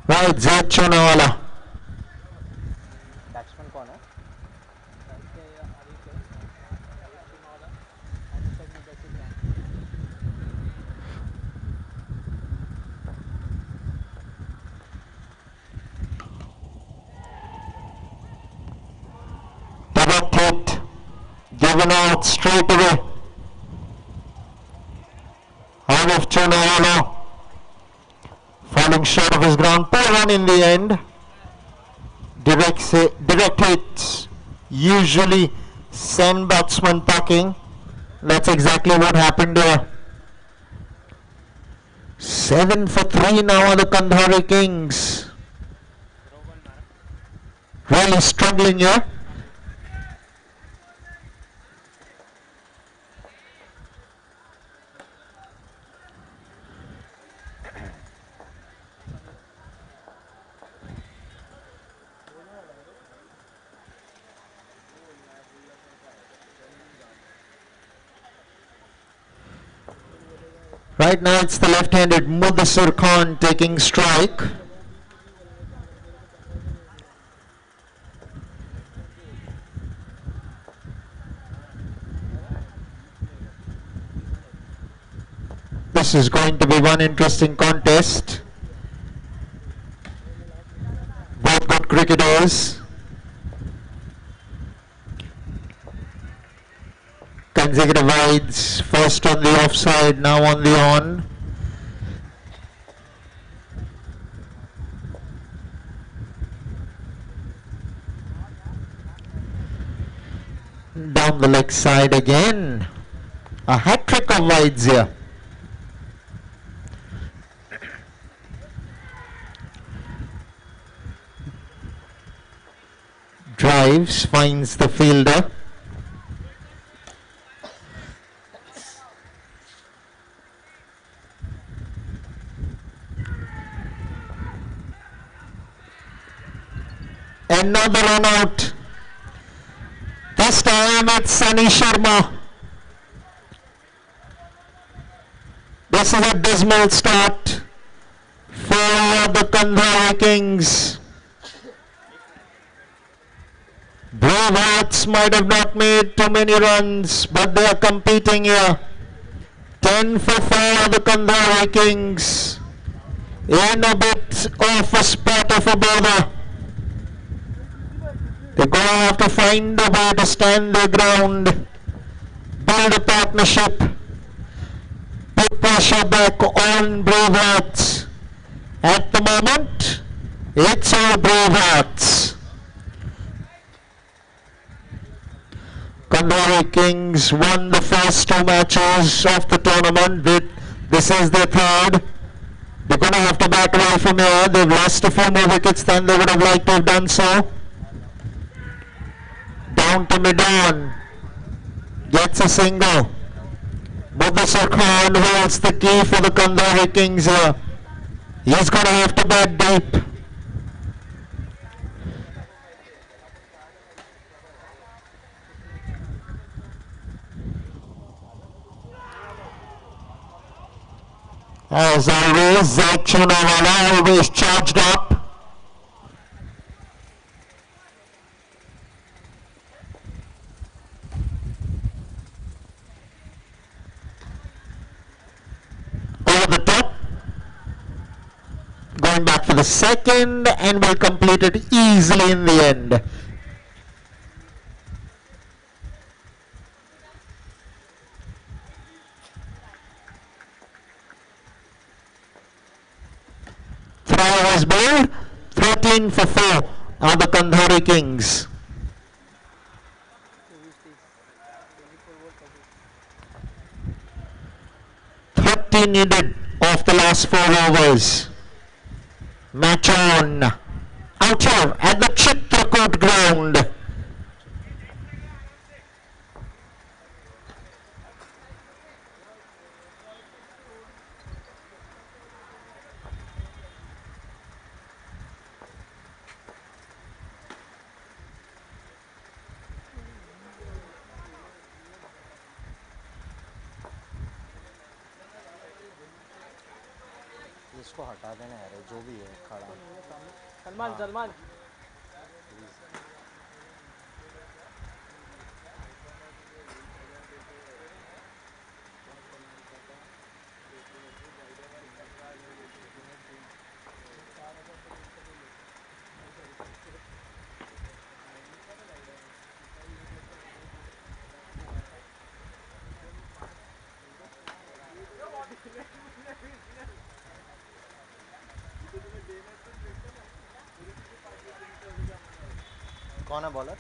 Right, Zed Chonawala. Direct hit, given out straight away. Out of Chonawala. Falling short of his ground. Poor run in the end. Direct hits usually send batsmen packing. That's exactly what happened there. 7 for 3 now are the Kandhari Kings. Really struggling here. Right now it's the left-handed Mudassir Khan taking strike. This is going to be one interesting contest. Both good cricketers. Consecutive wides, first on the offside, now on the on. Down the leg side again. A hat-trick of wides here. Drives, finds the fielder. Another run out. This time it's Sunny Sharma. This is a dismal start for the Kandhari Kings. Brave Hearts might have not made too many runs, but they are competing here. 10 for 4 the Kandhari Kings. In a bit of a spot of a bother. They're going to have to find a way to stand their ground, build a partnership, put pressure back on Brave Hearts. At the moment, it's all Brave Hearts. Kandhari Kings won the first 2 matches of the tournament. This is their third. They're going to have to back away from here. They've lost a few more wickets than they would have liked to have done so. Down to mid-on. Gets a single. Mudassir Khan holds the key for the Kandhari Kings here. He's going to have to bat deep. As always, Zed Chonawala always charged up. Over the top. Going back for the second, and will complete it easily in the end. Throw was bowled. 13 for 4 are the Kandhari Kings. Needed of the last 4 overs. Match on. Out here at the Chitrakoot ground. इसको हटा देना है जो भी है खड़ा सलमान सलमान कौन है बॉलर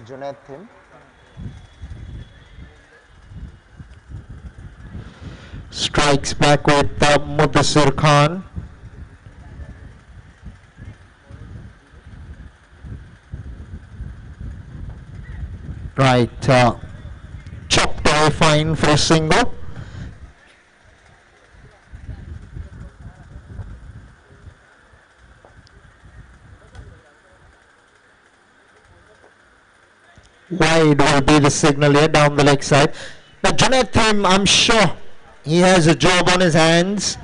जुनैद थिम strikes back with Mudassir Khan. Right, chopped away fine for a single. Wide will be the signal here down the leg side. Now Jonathan, I'm sure he has a job on his hands.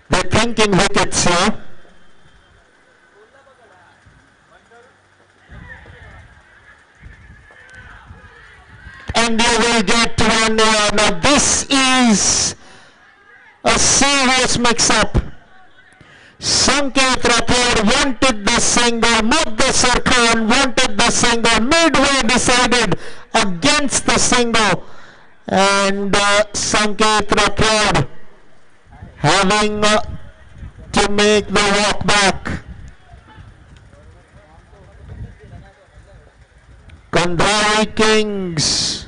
They're thinking wickets here. And you will get one here. Now this is a serious mix-up. Sanket Rathod wanted the single, Mudassir Khan wanted the single, midway decided against the single, and Sanket Rathod having to make the walk back. Andheri Kings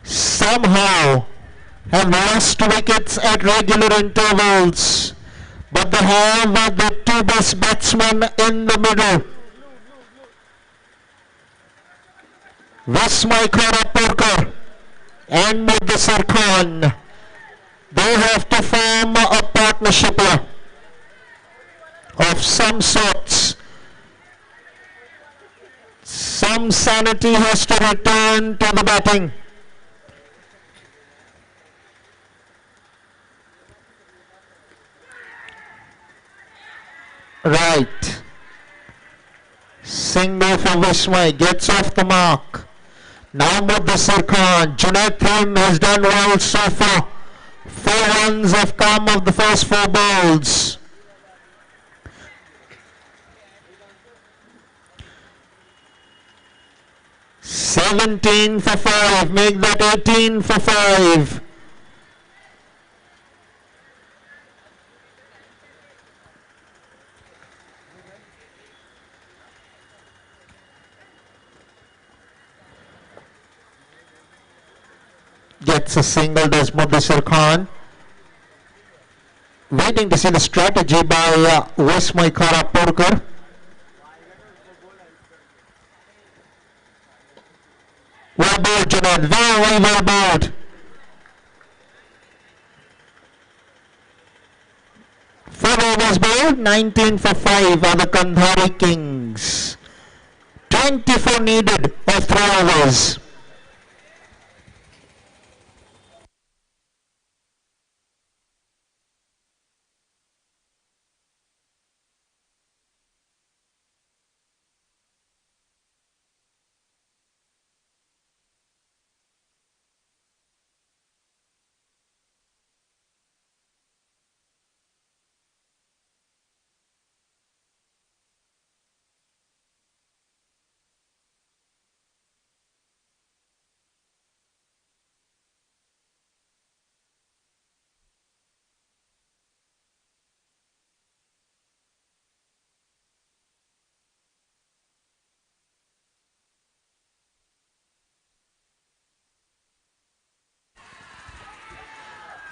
somehow have lost wickets at regular intervals. But they have the two best batsmen in the middle. Vismay Kharapurkar and Mudassir Khan. They have to form a partnership here of some sorts. Some sanity has to return to the batting. Right. Single for Vismay, gets off the mark. Now Mudassir Khan. Junaid has done well so far. 4 runs have come of the first 4 balls. $17 for 5, make that 18 for 5. Gets a single, does Mudassir Khan. Waiting to see the strategy by Vismay Kharapurkar. Well bowled, Junaid, very well bowled. 4 overs bowled, 19 for 5 are the Andheri Kings. 24 needed of 3 overs.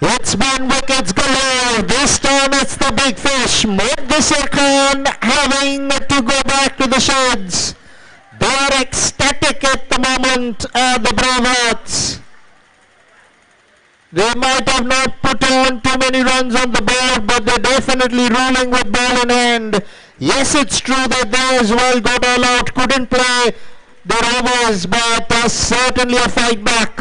It's been wickets galore. This time it's the big fish. Mudassir Khan having to go back to the sheds. They are ecstatic at the moment, the Brahmats. They might have not put on too many runs on the board, but they're definitely ruling with ball in hand. Yes, it's true that they as well got all out, couldn't play their overs, but certainly a fight back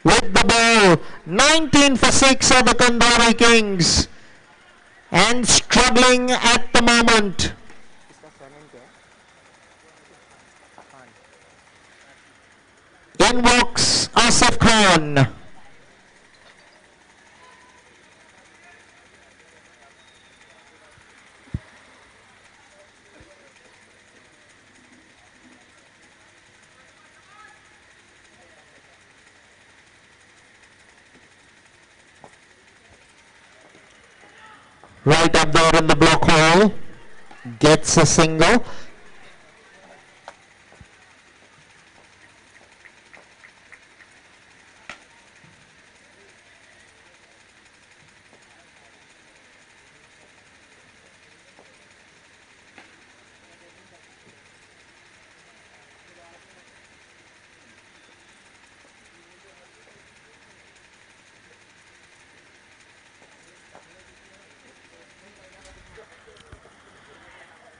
with the ball. 19 for 6 are the Kandhari Kings, and struggling at the moment. In walks Asif Khan. Right up there in the block hole, gets a single.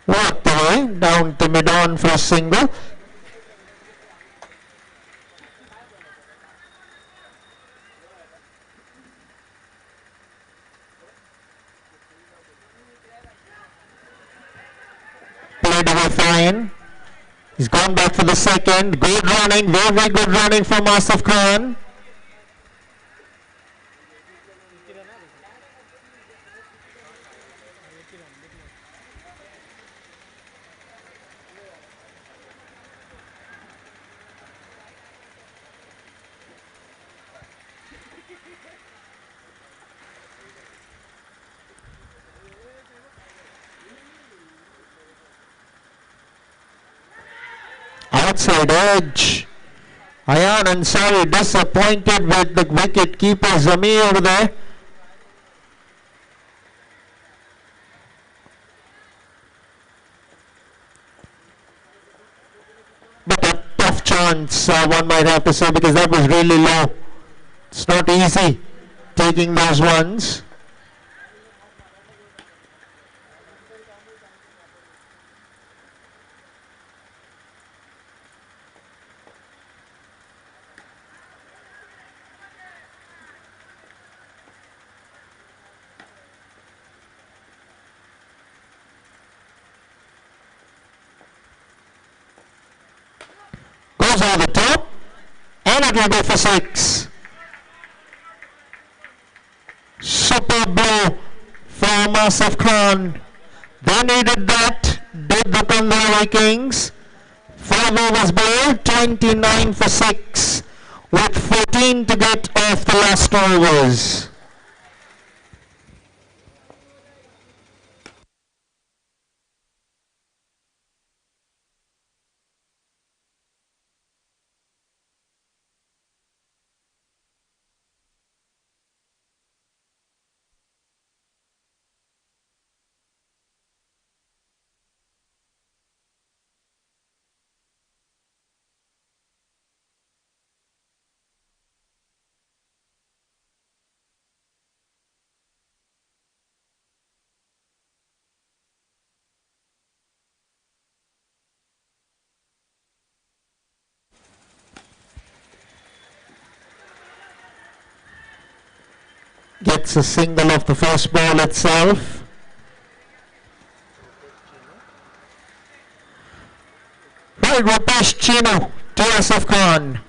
Walked away, down to mid-on for a single. Played away fine. He's gone back for the second. Good running, very, very good running from Asif Khan. Outside edge. Ayan Ansari disappointed with the wicket keeper Zamir there. But a tough chance, one might have to say, because that was really low. It's not easy taking those ones. Goes over the top, and it will go for 6. Superb blow from Asif Khan. They needed that, did the Kandhari Kings. 5 overs bowled, 29 for 6, with 14 to get off the last overs. Gets a single off the first ball itself. Right, Rupesh Chino to Asif Khan.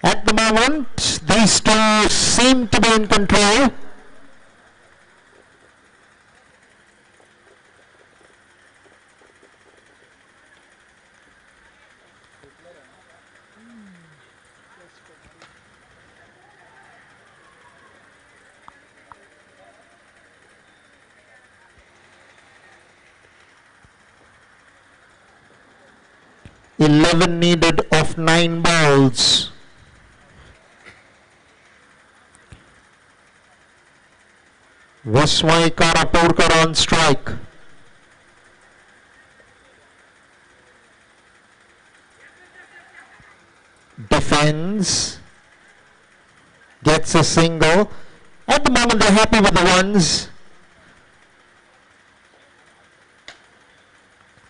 At the moment, these two seem to be in control. Eleven needed of 9 balls. Vaswai Karapurkar on strike. defends, gets a single. At the moment they're happy with the ones.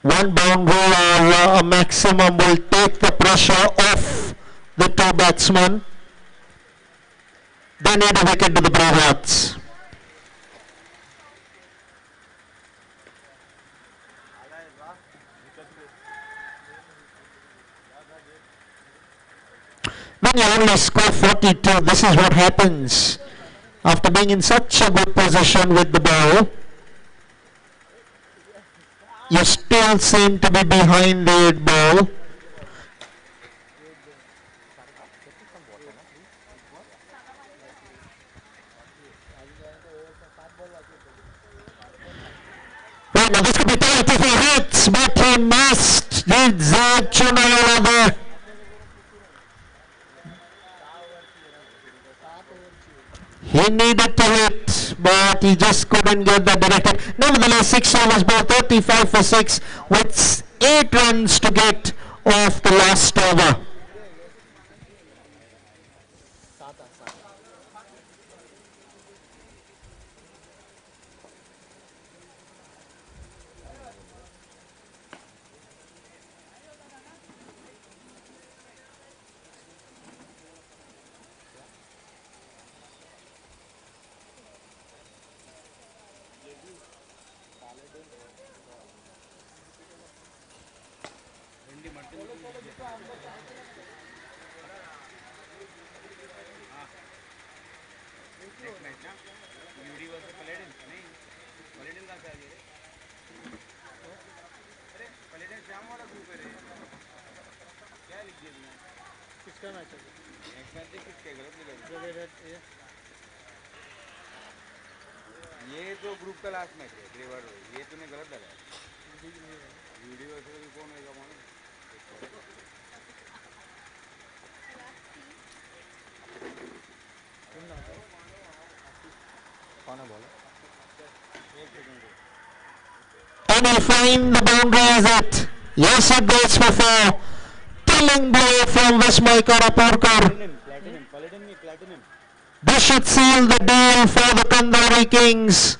One boundary or a maximum will take the pressure off the two batsmen. They need a wicket to the Bravats. When you only score 42, this is what happens. After being in such a good position with the ball, you still seem to be behind the 8 ball. Right now, this could be tight if he hits, but he missed. Needs Chunala there. He needed to hit, but he just couldn't get that directed. Nevertheless, 6 overs ball, 35 for 6, with 8 runs to get off the last over. ये तो group का last match है graver ये तूने गलत लगाया video ऐसे तो कौन होगा मालूम कौन है बोला And he find the boundary, is it? Yes, it goes for 4. Killing blow from Vismay Karapurkar. This should seal the deal for the Kandari Kings.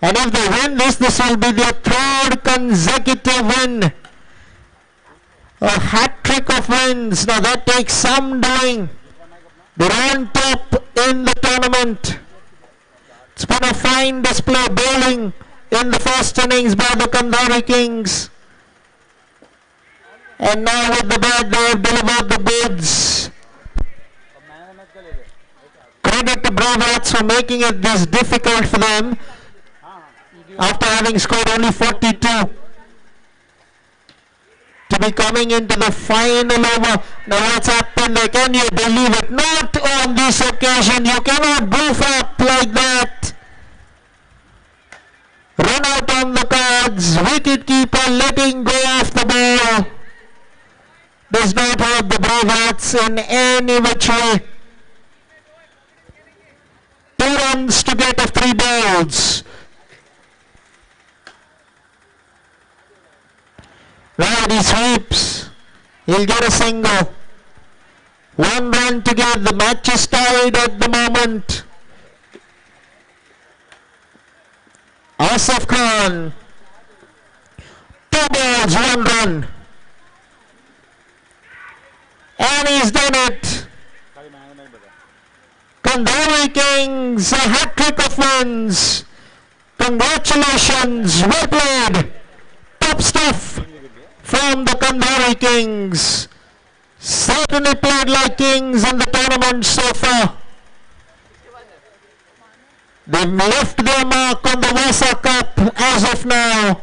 And if they win this, this will be their 3rd consecutive win. A hat-trick of wins. Now that takes some doing. They're on top in the tournament. It's been a fine display bowling in the first innings by the Kandari Kings. And now with the bat they have delivered the goods. Credit to Bravats for making it this difficult for them after having scored only 42. To be coming into the final over. Now what's happened there? Can you believe it? Not on this occasion. You cannot goof up like that. Run out on the cards. Wicket keeper letting go of the ball. Does not hurt the Bravats in any which way. 2 runs to get of 3 balls. Right, he sweeps. He'll get a single. 1 run to get. The match is tied at the moment. Asif Khan. 2 balls, 1 run. And he's done it. Kandari Kings, a hat-trick of wins. Congratulations, well played. Top stuff from the Kandari Kings. Certainly played like kings in the tournament so far. They've left their mark on the Vassa Cup as of now.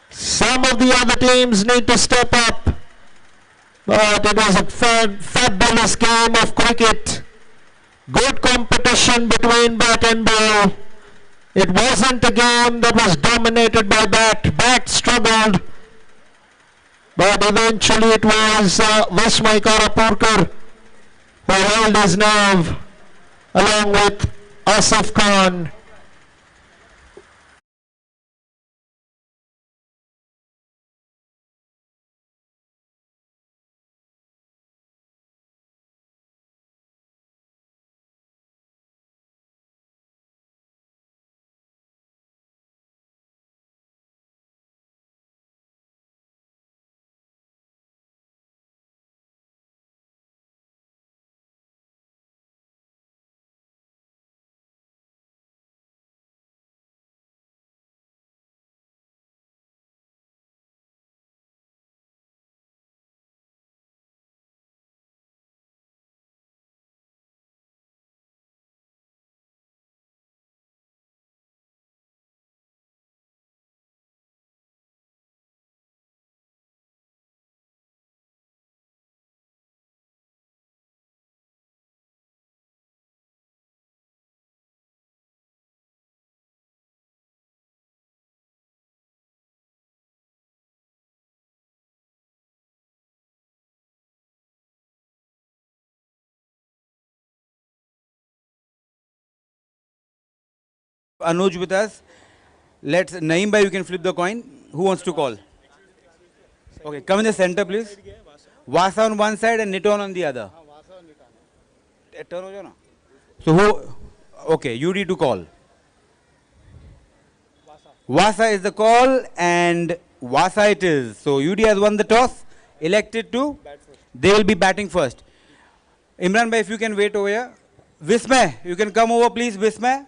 Some of the other teams need to step up. But it was a fabulous game of cricket. Good competition between bat and ball. It wasn't a game that was dominated by bat. Bat struggled. But eventually it was Vismay Karapurkar who held his nerve along with Asif Khan. Anuj with us. Let's, Naeem bhai, you can flip the coin. Who wants to call? Okay, come in the center, please. Vassa on one side and Niton on the other. Turn ho jao na. So who? Okay, you need to call. Vassa is the call, and Vassa it is. So UD has won the toss, elected to. They will be batting first. Imran bhai, if you can wait over here. Vismay, you can come over, please. Vismay.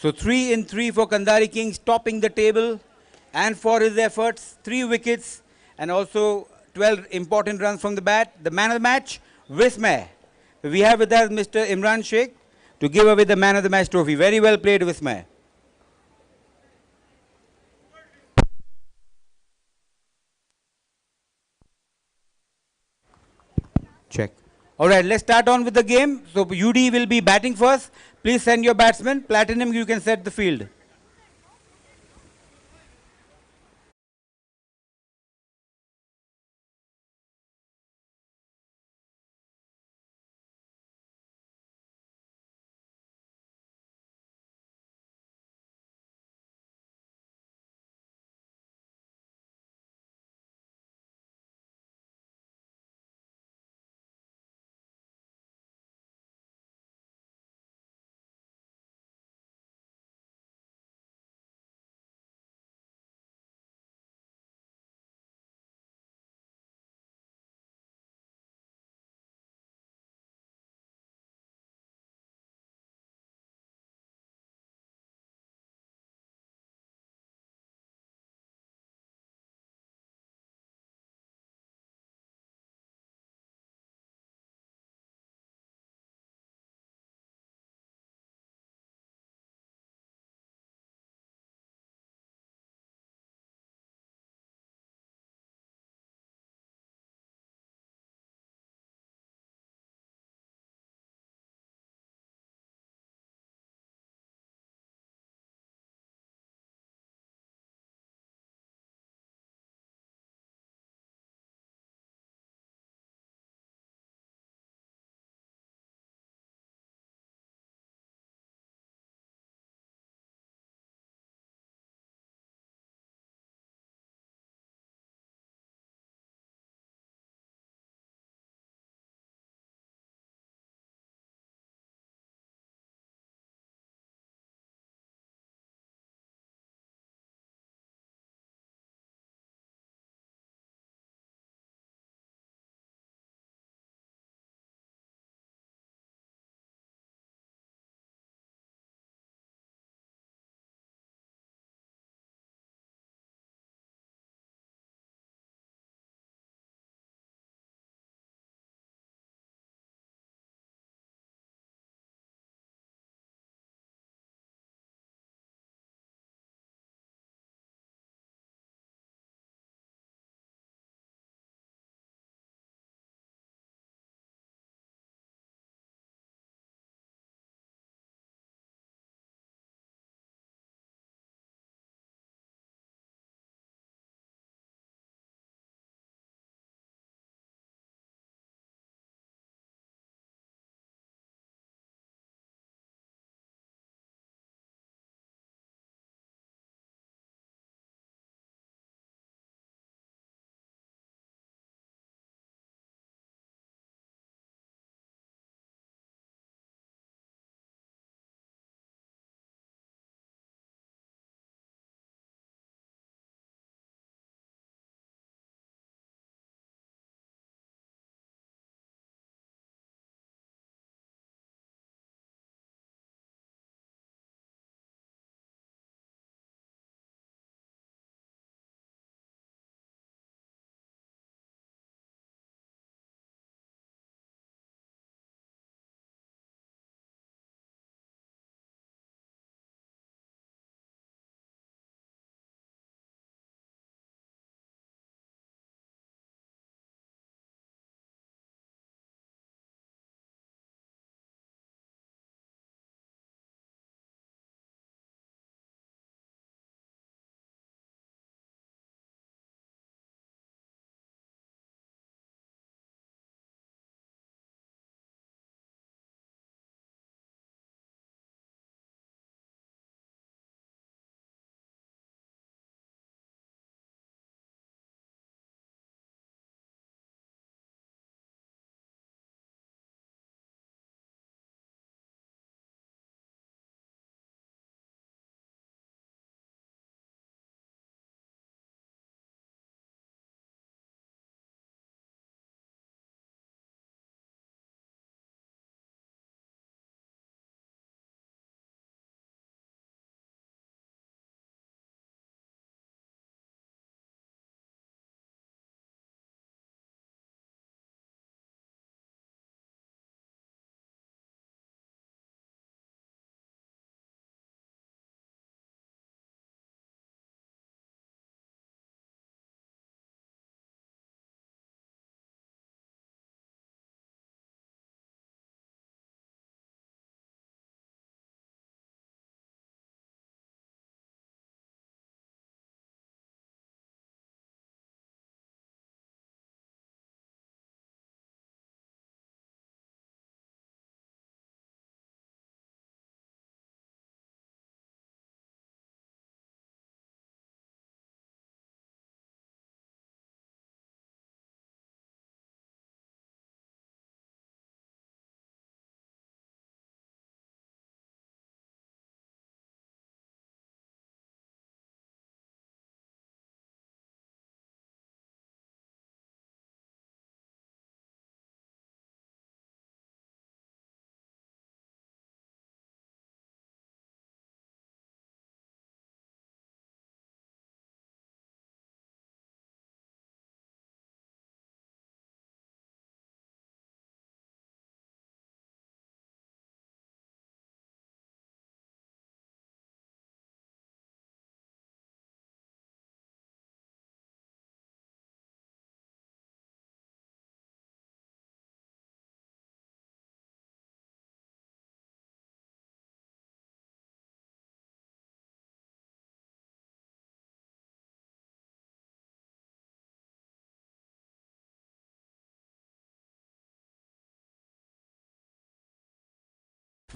So 3 in 3 for Kandari Kings, topping the table, and for his efforts, 3 wickets and also 12 important runs from the bat. The man of the match, Vismay. We have with us Mr. Imran Sheikh to give away the man of the match trophy. Very well played, Vismay. Check. All right, let's start on with the game. So UD will be batting first. Please send your batsman. Platinum, you can set the field.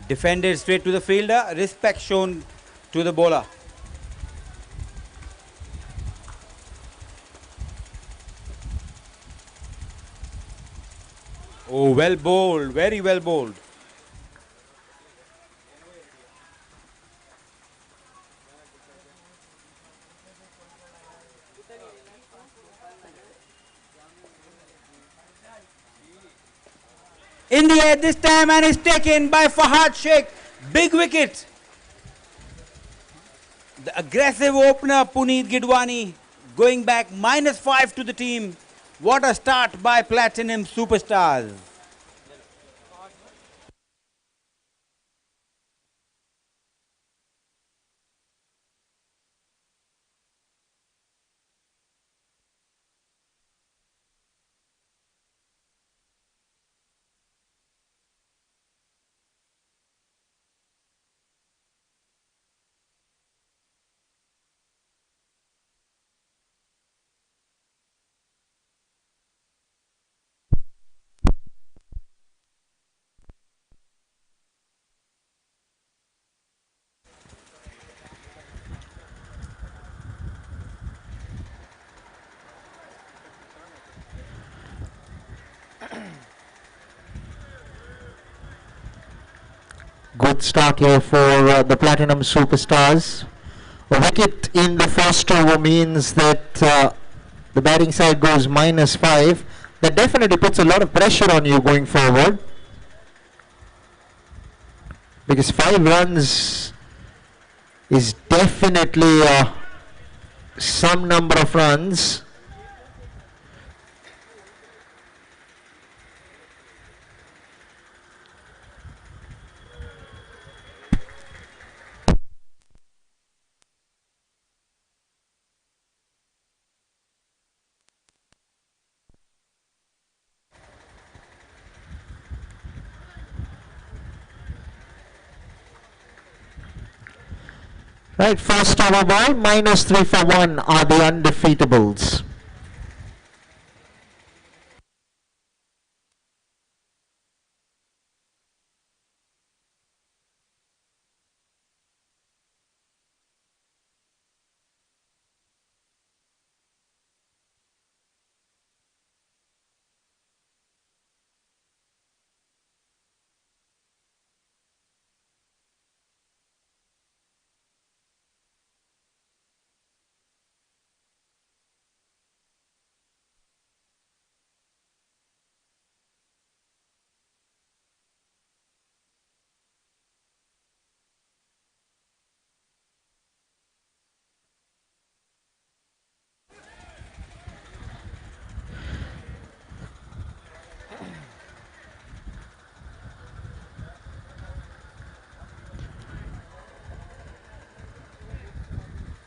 Defended straight to the fielder. Respect shown to the bowler. Oh, well bowled. Very well bowled. In the air this time and is taken by Fahad Sheikh. Big wicket. The aggressive opener Puneet Gidwani going back -5 to the team. What a start by Platinum Superstars. Good start here for the Platinum Superstars. A wicket in the first over means that the batting side goes -5. That definitely puts a lot of pressure on you going forward, because 5 runs is definitely some number of runs. Right, first over ball, -3 for 1 are the undefeatables.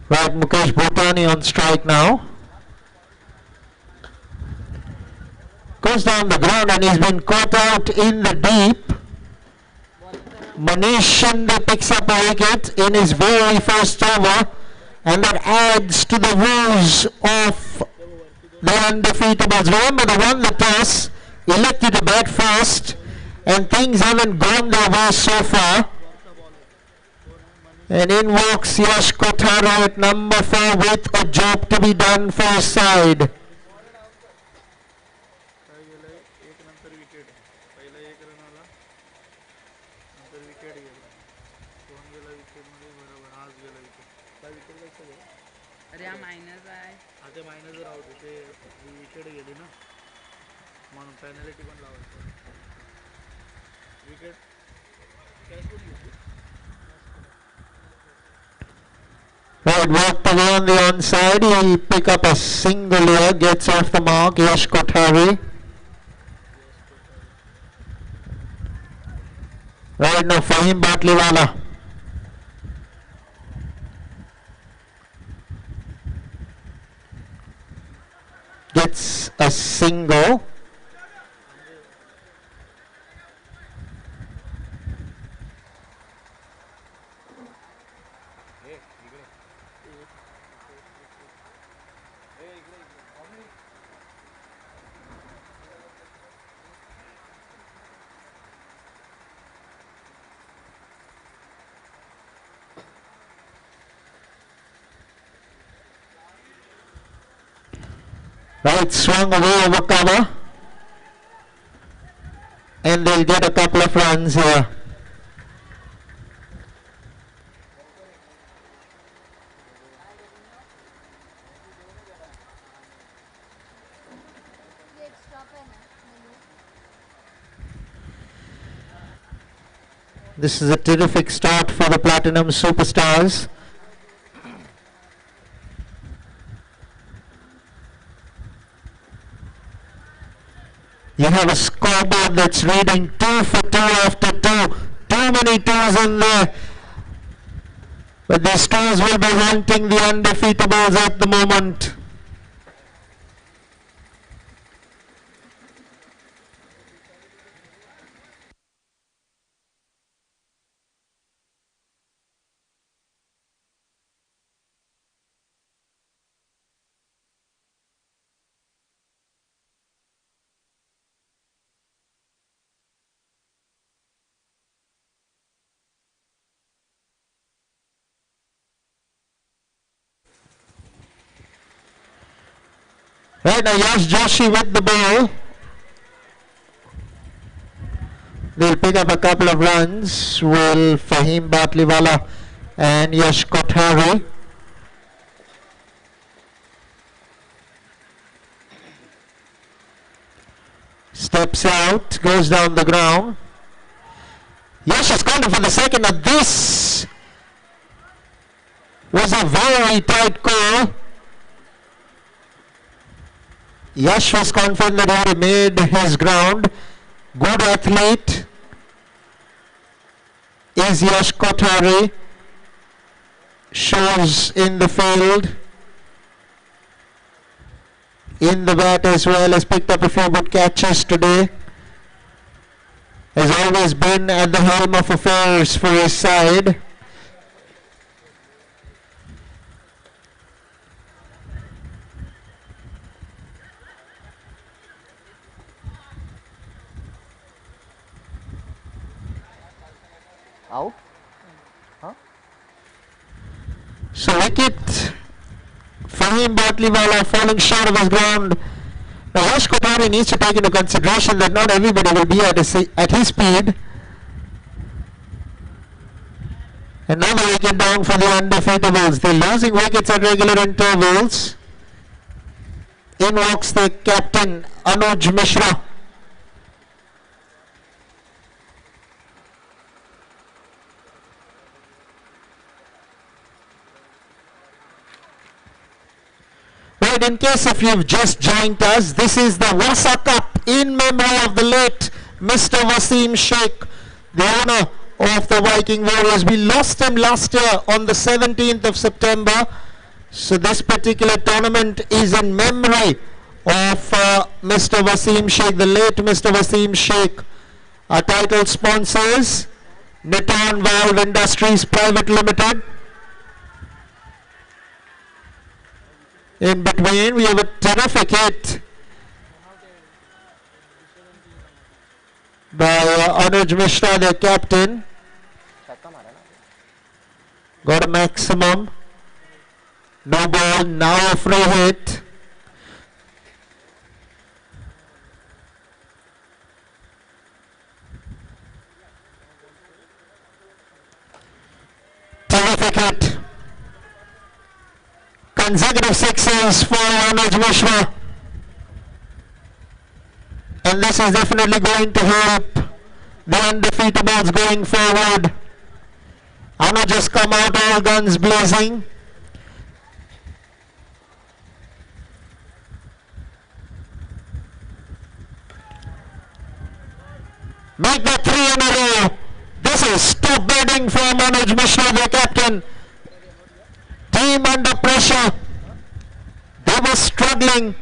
Right, Mukesh Bhutani on strike now. Goes down the ground and he's been caught out in the deep. Manish Shinde picks up a wicket in his very first over, and that adds to the woes of the undefeatables. Remember, they won the toss, elected to bat first, and things haven't gone their way so far. And in walks Yash Kothari at number 4 with a job to be done for his side. Right, walked away on the onside. He pick up a single here, gets off the mark. Yash Kothari. Right now, Fahim Batliwala. Gets a single. Right, swung away over cover. And they'll get a couple of runs here. This is a terrific start for the Platinum Superstars. You have a scoreboard that's reading 2 for 2 after 2. Too many twos in there. But these twos will be hunting the undefeatables at the moment. Right now, Yash Joshi with the ball. They'll pick up a couple of runs. Will Fahim Batliwala and Yash Kothari. Steps out, goes down the ground. Yash has gone for the second, and this was a very tight call. Yash was confident that he made his ground. Good athlete is Yash Kothari. Shows in the field. In the bat as well. Has picked up a few good catches today. Has always been at the helm of affairs for his side. Out? So wicket, Fahim Batliwala falling short of his ground. Now Yash Kothari needs to take into consideration that not everybody will be at his speed. Another wicket down for the undefeatables. They're losing wickets at regular intervals. In walks the captain, Anuj Mishra. Right, in case if you've just joined us, this is the Vassa Cup in memory of the late Mr. Wasim Sheikh, the owner of the Viking Warriors. We lost him last year on the 17th of September. So this particular tournament is in memory of Mr. Wasim Sheikh, the late Mr. Wasim Sheikh. Our title sponsors, Niton Valve Industries Private Limited. In between, we have a terrific hit by Anuj Mishra, their captain. Got a maximum. No ball, now a free hit. Terrific hit. Consecutive sixes for Anuj Mishra. And this is definitely going to help the undefeatables going forward. Anuj has come out all guns blazing. Make that 3 in a row. This is top batting from Anuj Mishra, the captain. Team under pressure. They were struggling.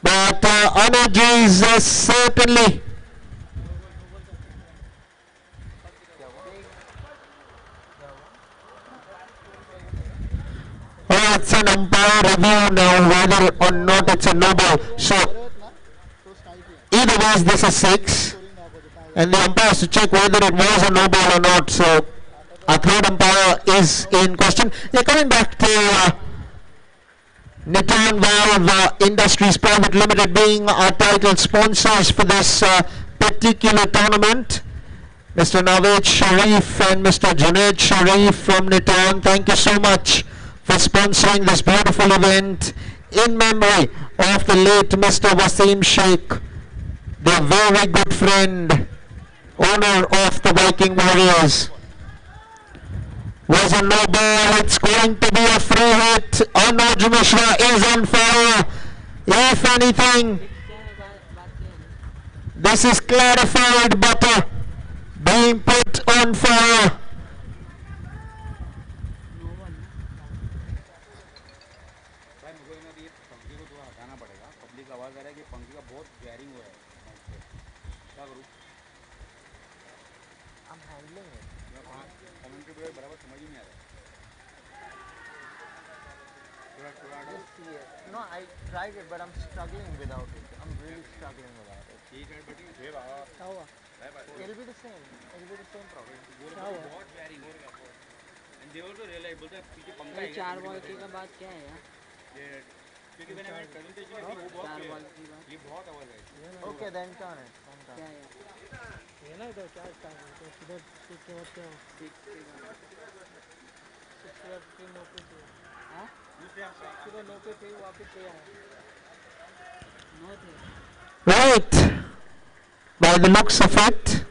But Anuj is certainly it's an umpire review now whether or not it's a no ball. So either way this is 6 and the umpire has to check whether it was a no ball or not. So our third umpire is in question. Yeah, coming back to Nippon Valve Industries Private Limited being our title sponsors for this particular tournament. Mr. Naved Sharif and Mr. Junaid Sharif from Nippon, thank you so much for sponsoring this beautiful event in memory of the late Mr. Wasim Sheikh, their very good friend, owner of the Viking Warriors. Was a no ball, it's going to be a free hit. Anuj Mishra is on fire. If anything, this is clarified butter being put on fire. No, I tried it, but I'm struggling without it. I'm really struggling without it. It'll be the same. It'll be the same problem. ये 4 ball की का बात क्या है यार? Okay, then turn it. क्या है? ये ना इधर क्या स्टार्ट है तो इधर सिक्स के बाद क्या हो 6 के नो पे थे हाँ? सीधा नो पे थे वापस पे आए नो थे. Right. By the looks of it,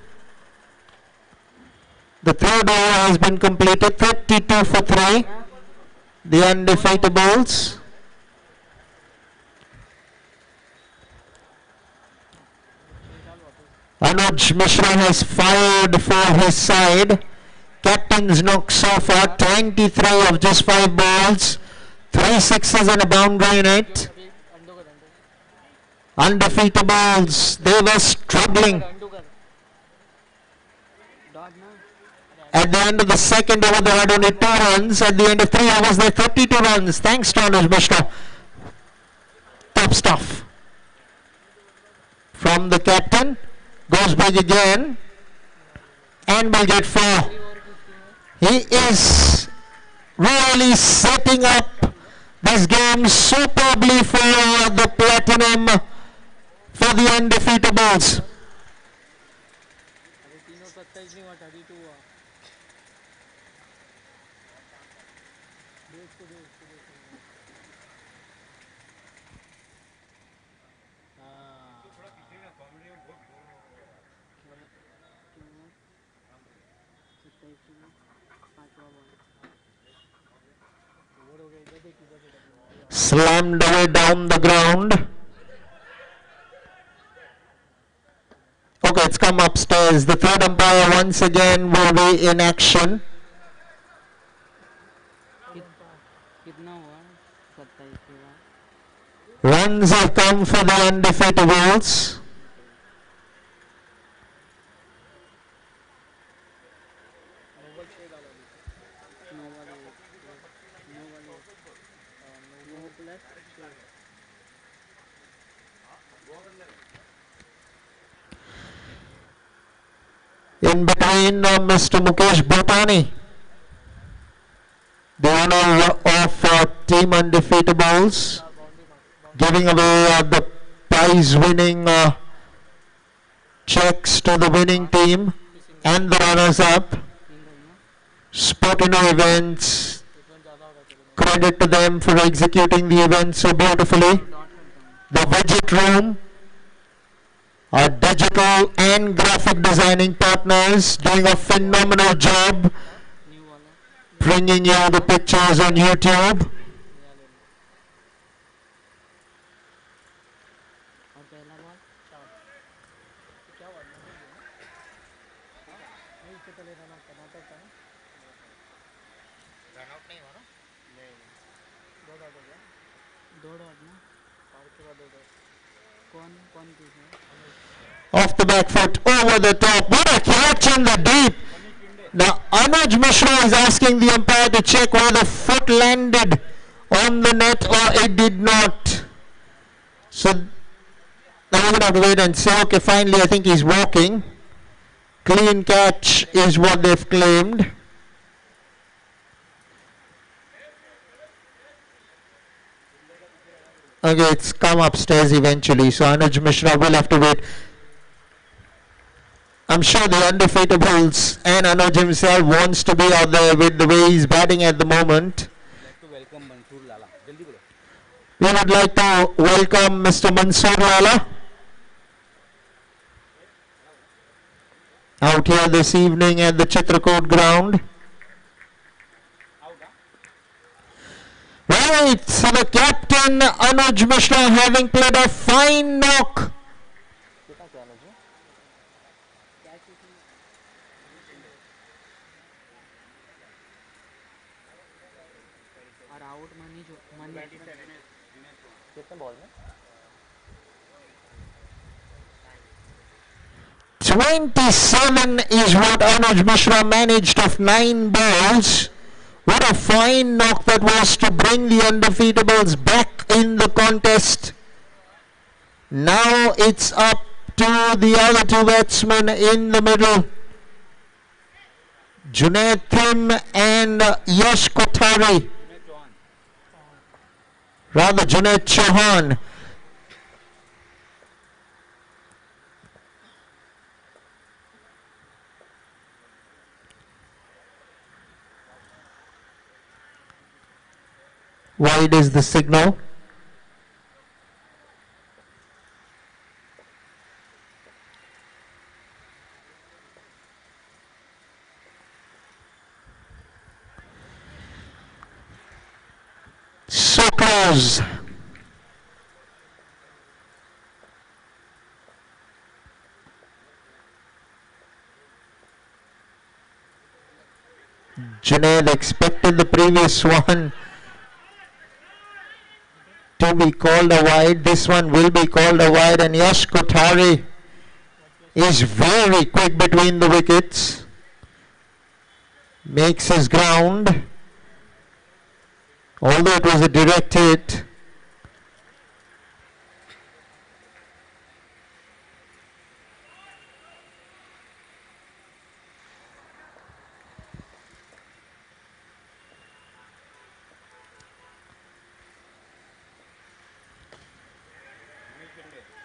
the third over has been completed. 32 for 3. The undefeatables. Anuj Mishra has fired for his side. Captain's knock so far, 23 of just 5 balls. 3 sixes and a boundary in it. Undefeatables, they were struggling. At the end of the second over, they had only 2 runs. At the end of 3 overs, they had 32 runs. Thanks to Anuj Mishra. Top stuff. From the captain, goes big again. And will get 4. He is really setting up this game superbly for the platinum, for the undefeatables. Slammed away down the ground. Okay, it's come upstairs. The third umpire once again will be in action. कितना हुआ? 27 के बाद. Runs have come for the undefeatables. In between Mr. Mukesh Bhotani, the owner of Team Undefeatables, giving away the prize-winning checks to the winning team and the runners-up. Sportino Events, credit to them for executing the event so beautifully. The budget room, our digital and graphic designing partners doing a phenomenal job bringing you the pictures on YouTube. Off the back foot, over the top. What a catch in the deep. Now Anuj Mishra is asking the umpire to check whether the foot landed on the net or it did not. So now we're going to have to wait and say, okay, finally I think he's walking. Clean catch is what they've claimed. Okay, it's come upstairs eventually, so Anuj Mishra will have to wait. I'm sure the undefeatables and Anuj himself wants to be out there with the way he's batting at the moment. We would like to welcome Mr. Mansoor Lala out here this evening at the Chitrakoot ground. Right, so the captain Anuj Mishra having played a fine knock. और out money जो money 27 is what Anuj Mishra managed of 9 balls. What a fine knock that was to bring the undefeatables back in the contest. Now it's up to the other two batsmen in the middle, Junaid Tim and Yash Kothari. Rather, Junaid Chauhan. Wide is the signal. So close. Junaid expected the previous one to be called a wide. This one will be called a wide, and Yash Kothari is very quick between the wickets. Makes his ground. Although it was a direct hit.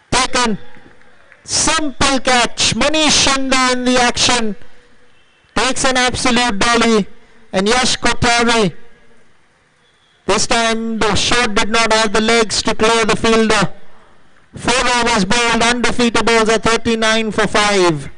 Taken. Simple catch. Manish Shinde in the action. Takes an absolute dolly. And Yash Kothari, this time the shot did not have the legs to clear the fielder. 4 overs bowled, undefeatables at 39 for 5.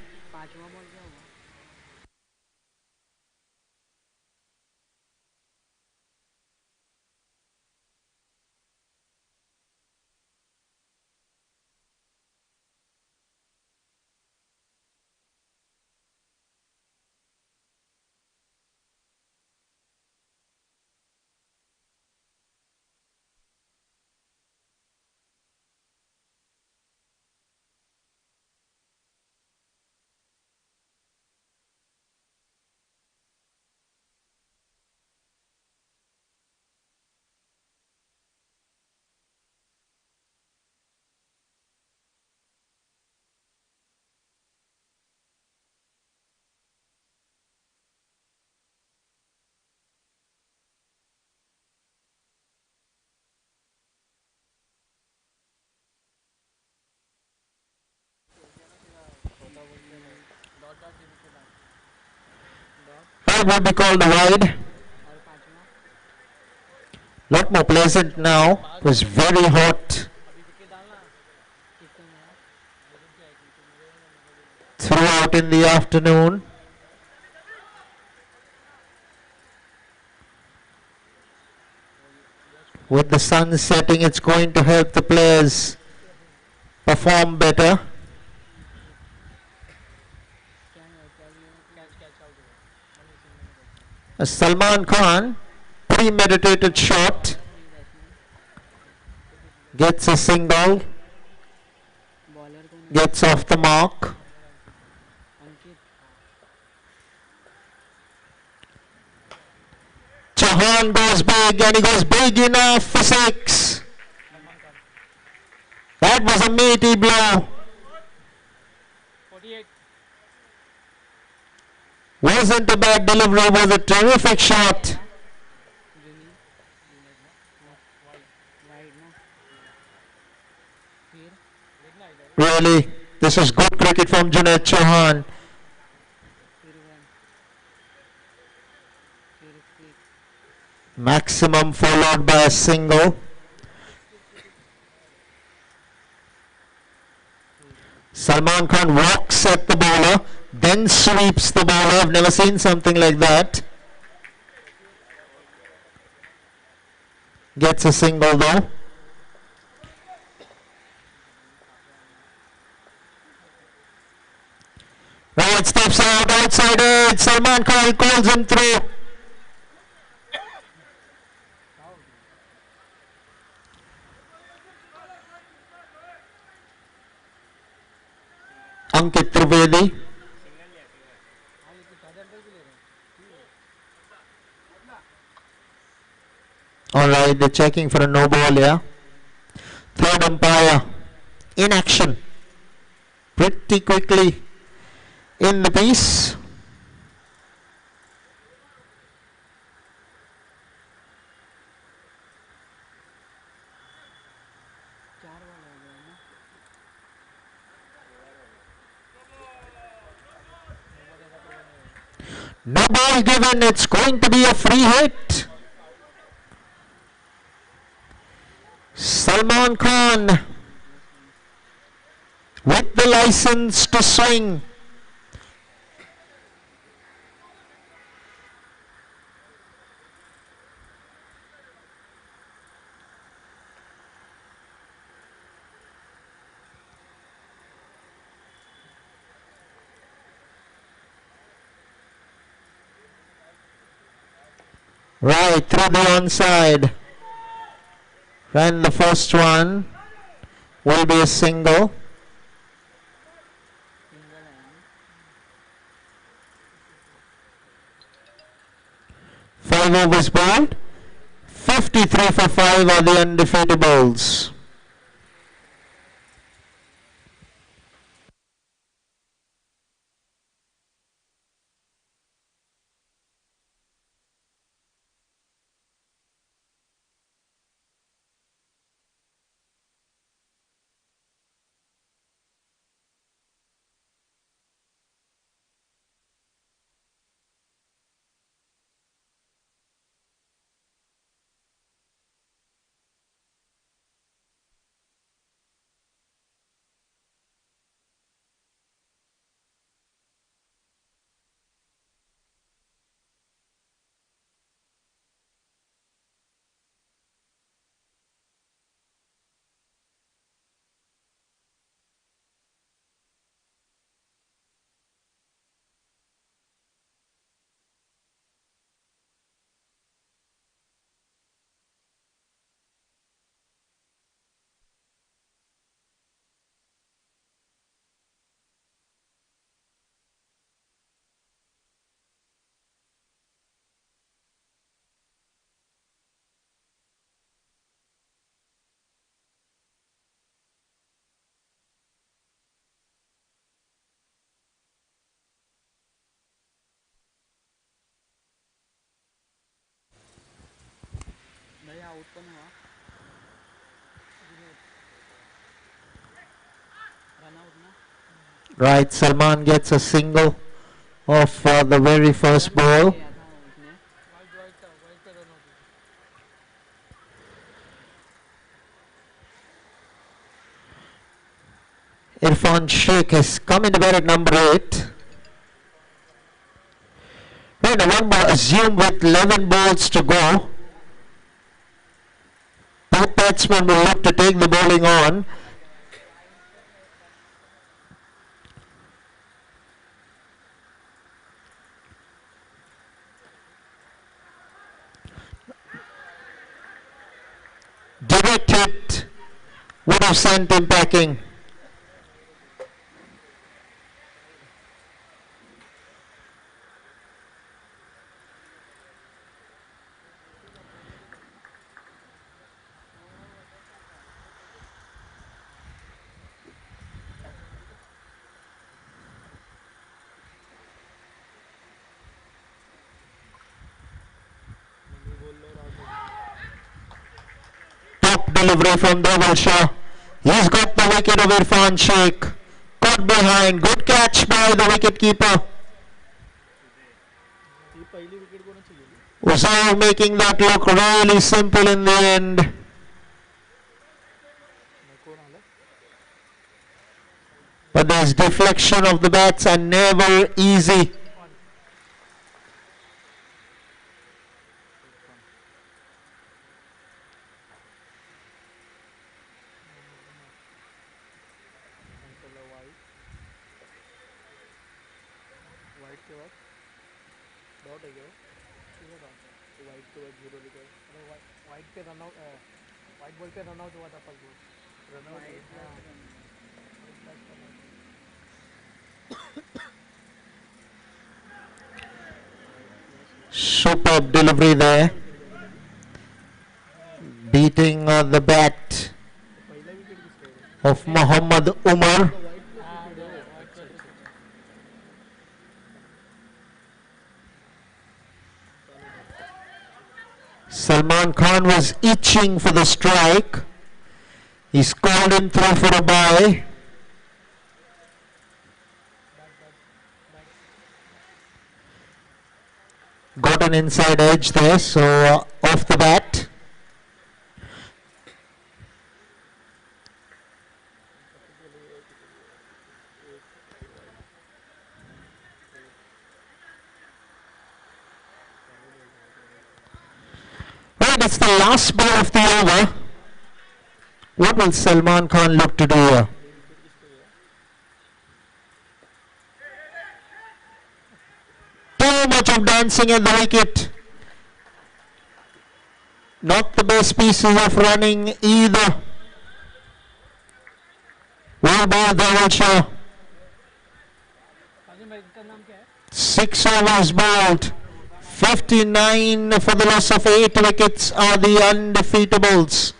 That would be called a wide. Lot more pleasant now. It was very hot throughout in the afternoon. With the sun setting, it's going to help the players perform better. A Salman Khan, premeditated shot, gets a single, gets off the mark. Chauhan goes big, and he goes big enough for 6. That was a meaty blow. 48. Wasn't a bad delivery, was a terrific shot. This is good cricket from Junaid Chauhan. Maximum followed by a single. Salman Khan walks at the bowler, then sweeps the bowler. I've never seen something like that. Gets a single though. Right, steps out, outside edge. Salman Khan calls him through. Ankit Trivedi. Alright, they're checking for a no ball here. Third umpire in action. Pretty quickly in the piece. No ball given, it's going to be a free hit. Salman Khan with the license to swing. Right through the onside. And the first one will be a single. Five overs bowled. 53 for 5 are the undefeatables. Right, Salman gets a single off the very first ball. Irfan Sheikh has come into bat at number 8. Right, one ball assumed with 11 balls to go. Both batsmen will look to take the bowling on. Direct hit would have sent him packing. Delivery from Dhaval Shah. He's got the wicket of Irfan Sheikh. Caught got behind. Good catch by the wicketkeeper. Usav making that look really simple in the end. But this deflection of the bats are never easy. Superb delivery there. Beating the bat of Muhammad Umar. Salman Khan was itching for the strike. He's called him through for a bye. Got an inside edge there, so off the bat. Right, it's the last ball of the over. What will Salman Khan look to do here? Too much of dancing at the wicket. Not the best pieces of running either. Well ball there, Shaw. 6 overs bowled. 59 for the loss of 8 wickets are the undefeatables.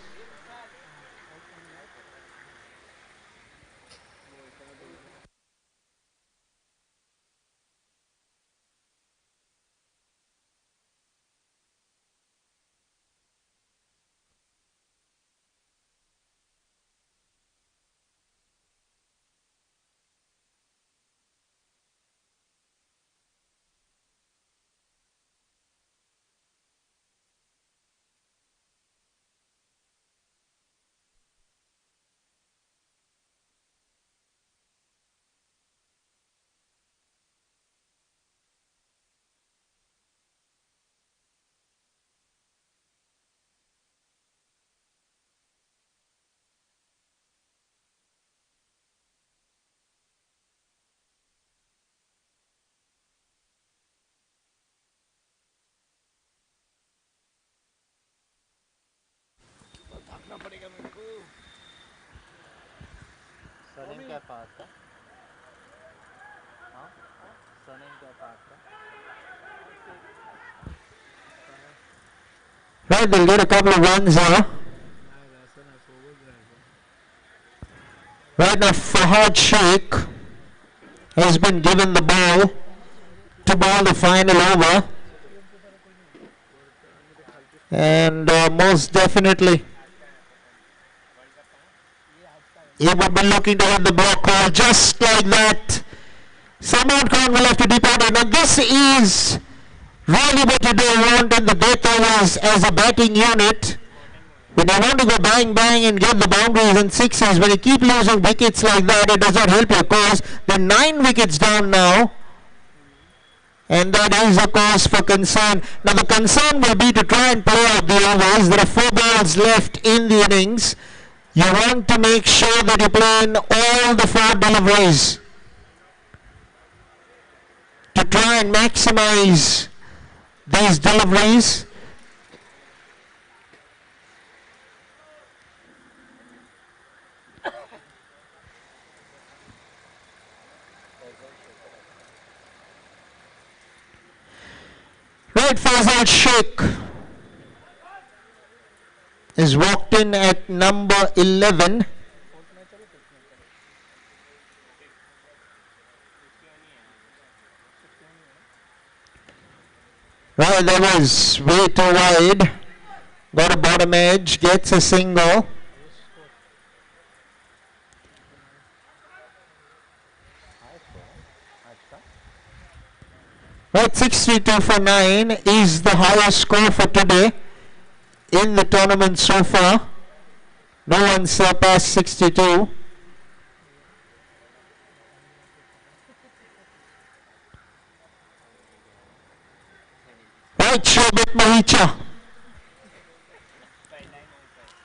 Right, they'll get a couple of runs here. Right now, Fahad Sheikh has been given the ball to bowl the final over. And most definitely, he would be looking to hit the block call just like that. Salman Khan will have to depart. Now this is really what you don't want in the death overs as a batting unit. When you want to go bang bang and get the boundaries and sixes, when you keep losing wickets like that, it does not help your cause. There are 9 wickets down now. And that is a cause for concern. Now the concern will be to try and play out the overs. There are 4 balls left in the innings. You want to make sure that you play in all the 4 deliveries to try and maximize these deliveries. Right, Faisal Sheikh is walked in at number 11. Right, that was way too wide. Got a bottom edge, gets a single. Right, 62 for 9 is the highest score for today in the tournament so far. No one surpassed 62. Right, Shobit Mahicha.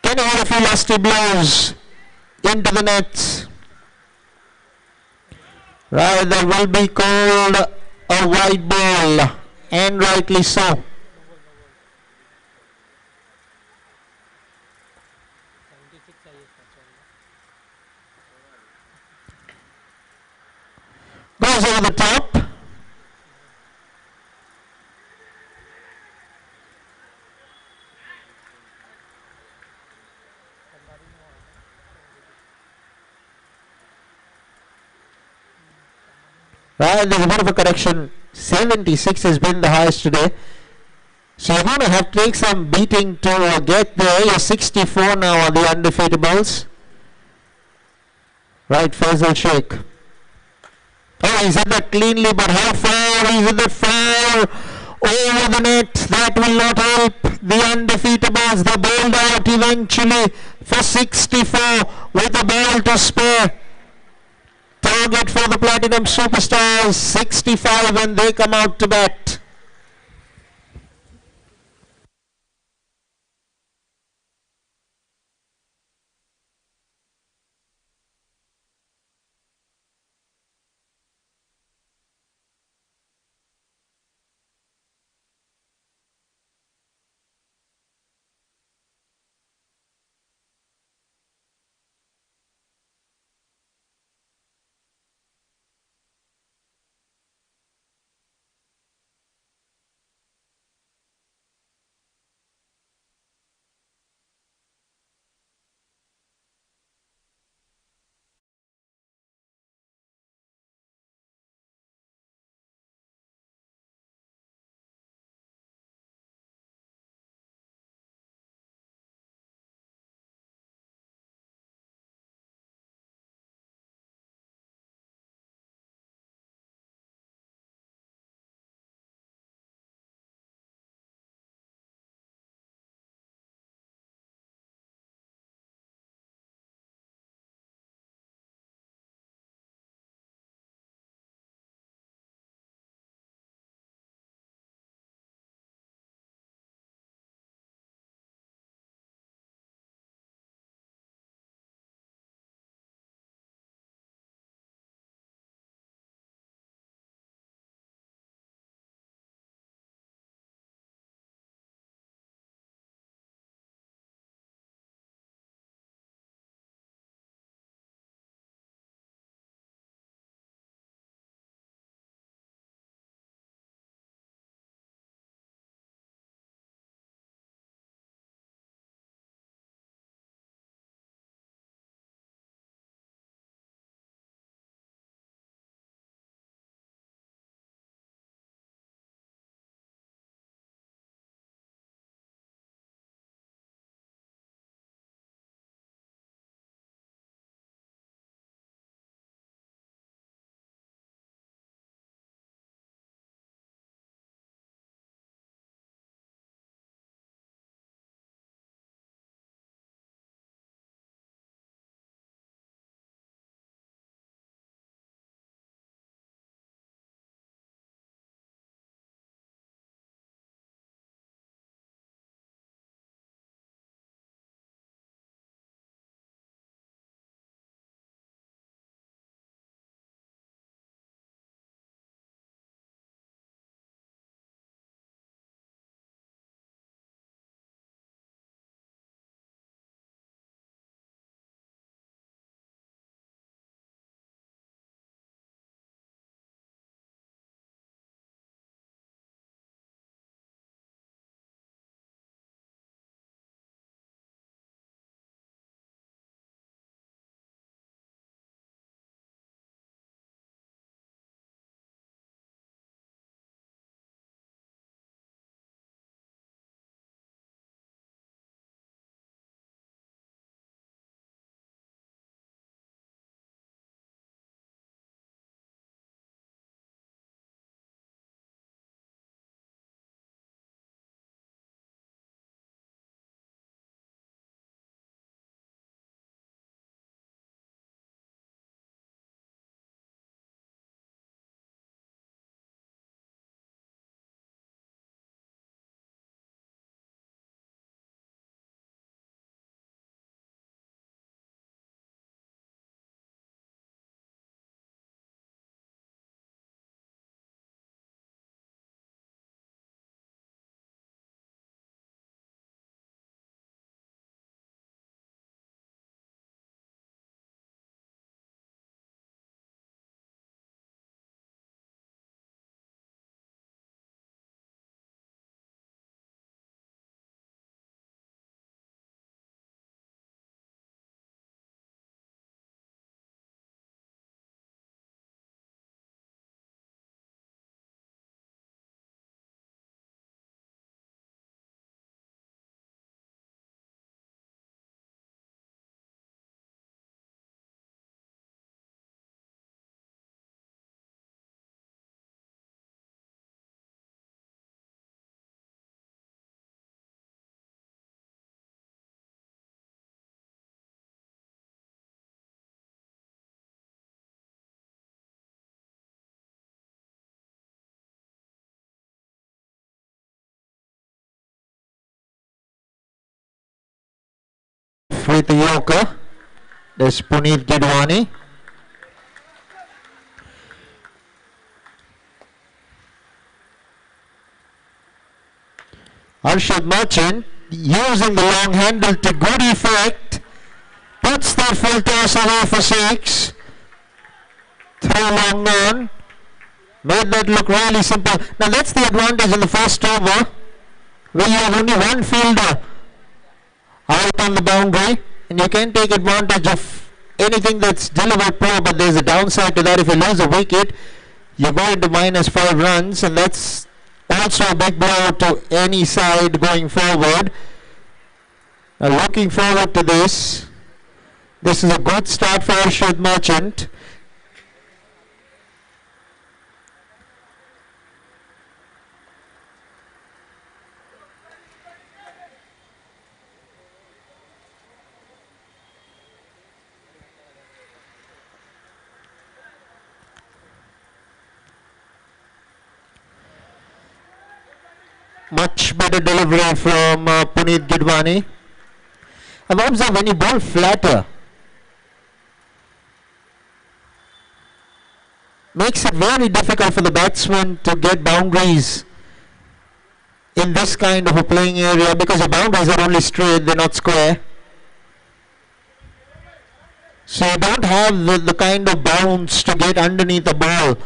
Can all of you lusty blows into the nets? Right, that will be called a white ball, and rightly so. Goes over the top. Right, there's a bit of a correction. 76 has been the highest today. So you're going to have to take some beating to get there. You're 64 now on the undefeatables. Right, Faisal Sheikh. Oh, he's hit that cleanly, but how far? He's hit that far over the net. That will not help the undefeatables. They bowled out eventually for 64 with a ball to spare. Target for the Platinum Superstars, 65, and they come out to bat. with the Yorker. There's Puneet Gidwani. Arshad Merchant using the long handle to good effect. Puts that full toss away for 6. Throw long on. Made that look really simple. Now that's the advantage in the first over, where you have only one fielder out on the boundary, and you can take advantage of anything that's delivered poor, but there's a downside to that. If you lose a wicket, you go into -5 runs, and that's also a big blow to any side going forward. Now looking forward to this. This is a good start for Arshad Merchant. Much better delivery from Puneet Gidwani. I've observed when you bowl flatter, makes it very difficult for the batsman to get boundaries in this kind of a playing area, because the boundaries are only straight, they're not square. So you don't have the kind of bounce to get underneath the ball.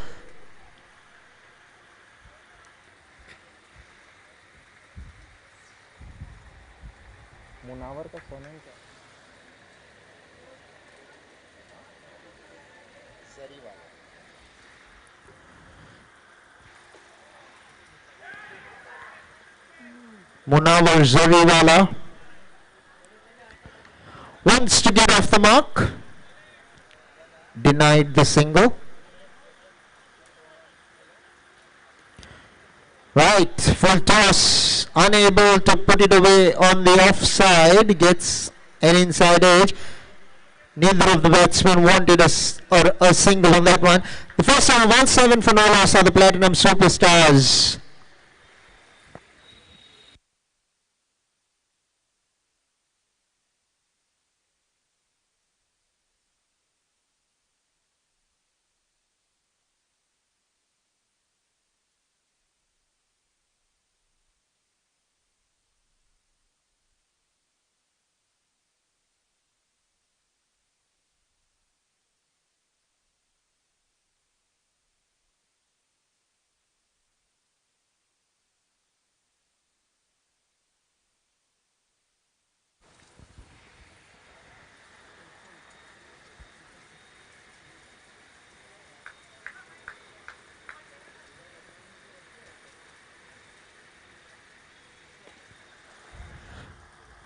Munawar Zariwala wants to get off the mark. Denied the single. Right, full toss, unable to put it away on the offside, gets an inside edge. Neither of the batsmen wanted a single on that one. The first over, 1-7 for no loss are the Platinum Superstars.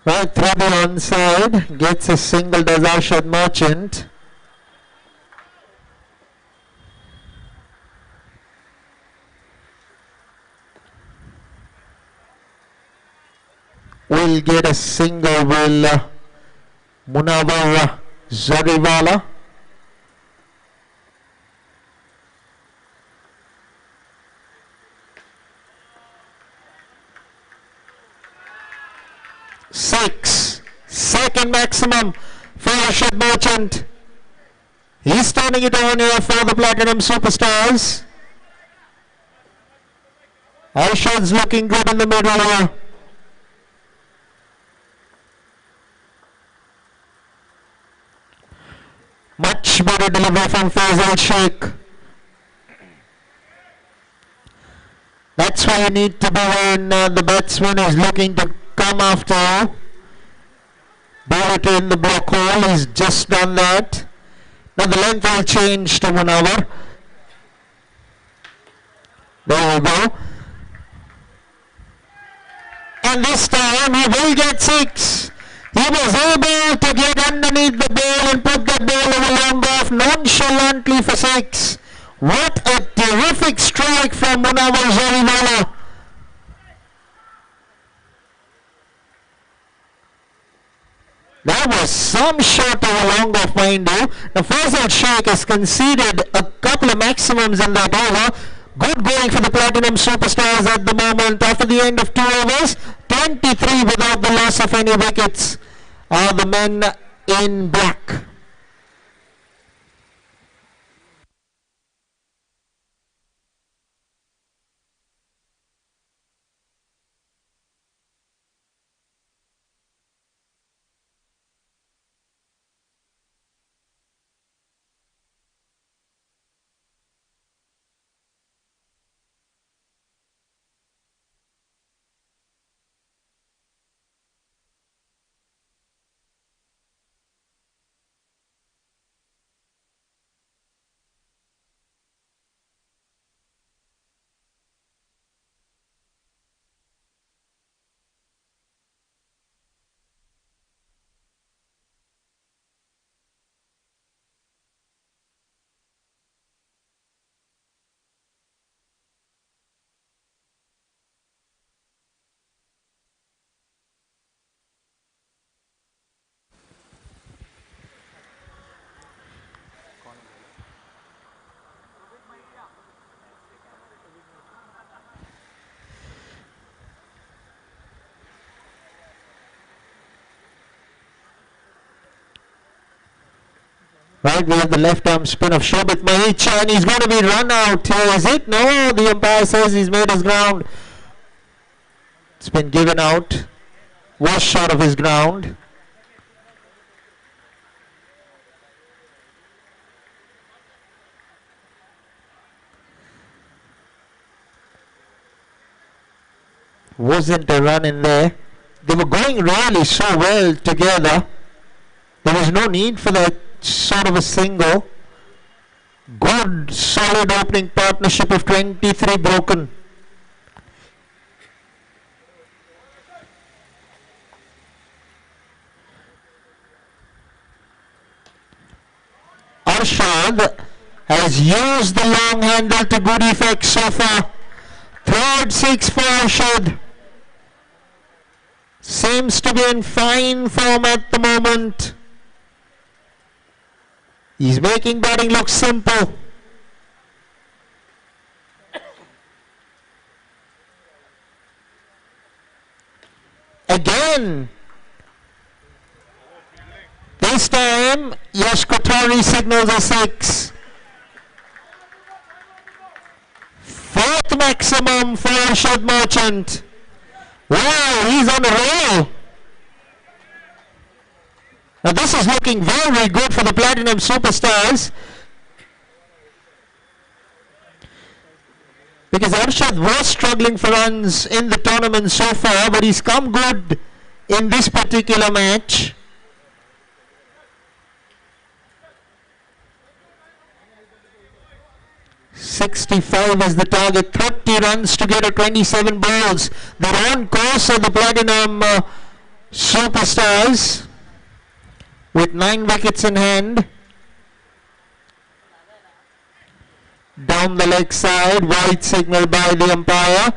Right through the onside, gets a single, does Arshad Merchant. Will get a single, will Munawar Zariwala. Six, second maximum for Arshad Merchant. He's turning it on here for the Platinum Superstars. Arshad's looking good in the middle here. Much better delivery from Faisal Sheikh. That's why you need to be when the batsman is looking to come after you. Ball it in the block hole. He's just done that. Now the length will change to 1 hour. There we go. And this time he will get 6. He was able to get underneath the ball and put that ball over long off nonchalantly for 6. What a terrific strike from Munawar Zariwala. That was some shot over long off, mind you. Now Faisal Sheikh has conceded a couple of maximums in that over. Good going for the Platinum Superstars at the moment. After the end of 2 overs, 23 without the loss of any wickets. are the men in black. Right, we have the left arm spin of Shobit Mahich, and he's going to be run out. Is it? No, the umpire says he's made his ground. It's been given out. Was short of his ground. Wasn't a run in there. They were going really so well together. There was no need for that sort of a single. Good solid opening partnership of 23 broken. Arshad has used the long handle to good effect so far. Third six for Arshad. Seems to be in fine form at the moment. He's making batting look simple. Again. This time, Yash Kothari signals a six. Fourth maximum for Arshad Merchant. Wow, he's on a roll. Now this is looking very good for the Platinum Superstars, because Arshad was struggling for runs in the tournament so far, but he's come good in this particular match. .65 is the target, 30 runs to get a 27 balls. They're on course of the Platinum Superstars with 9 wickets in hand. Down the leg side, wide signal by the umpire.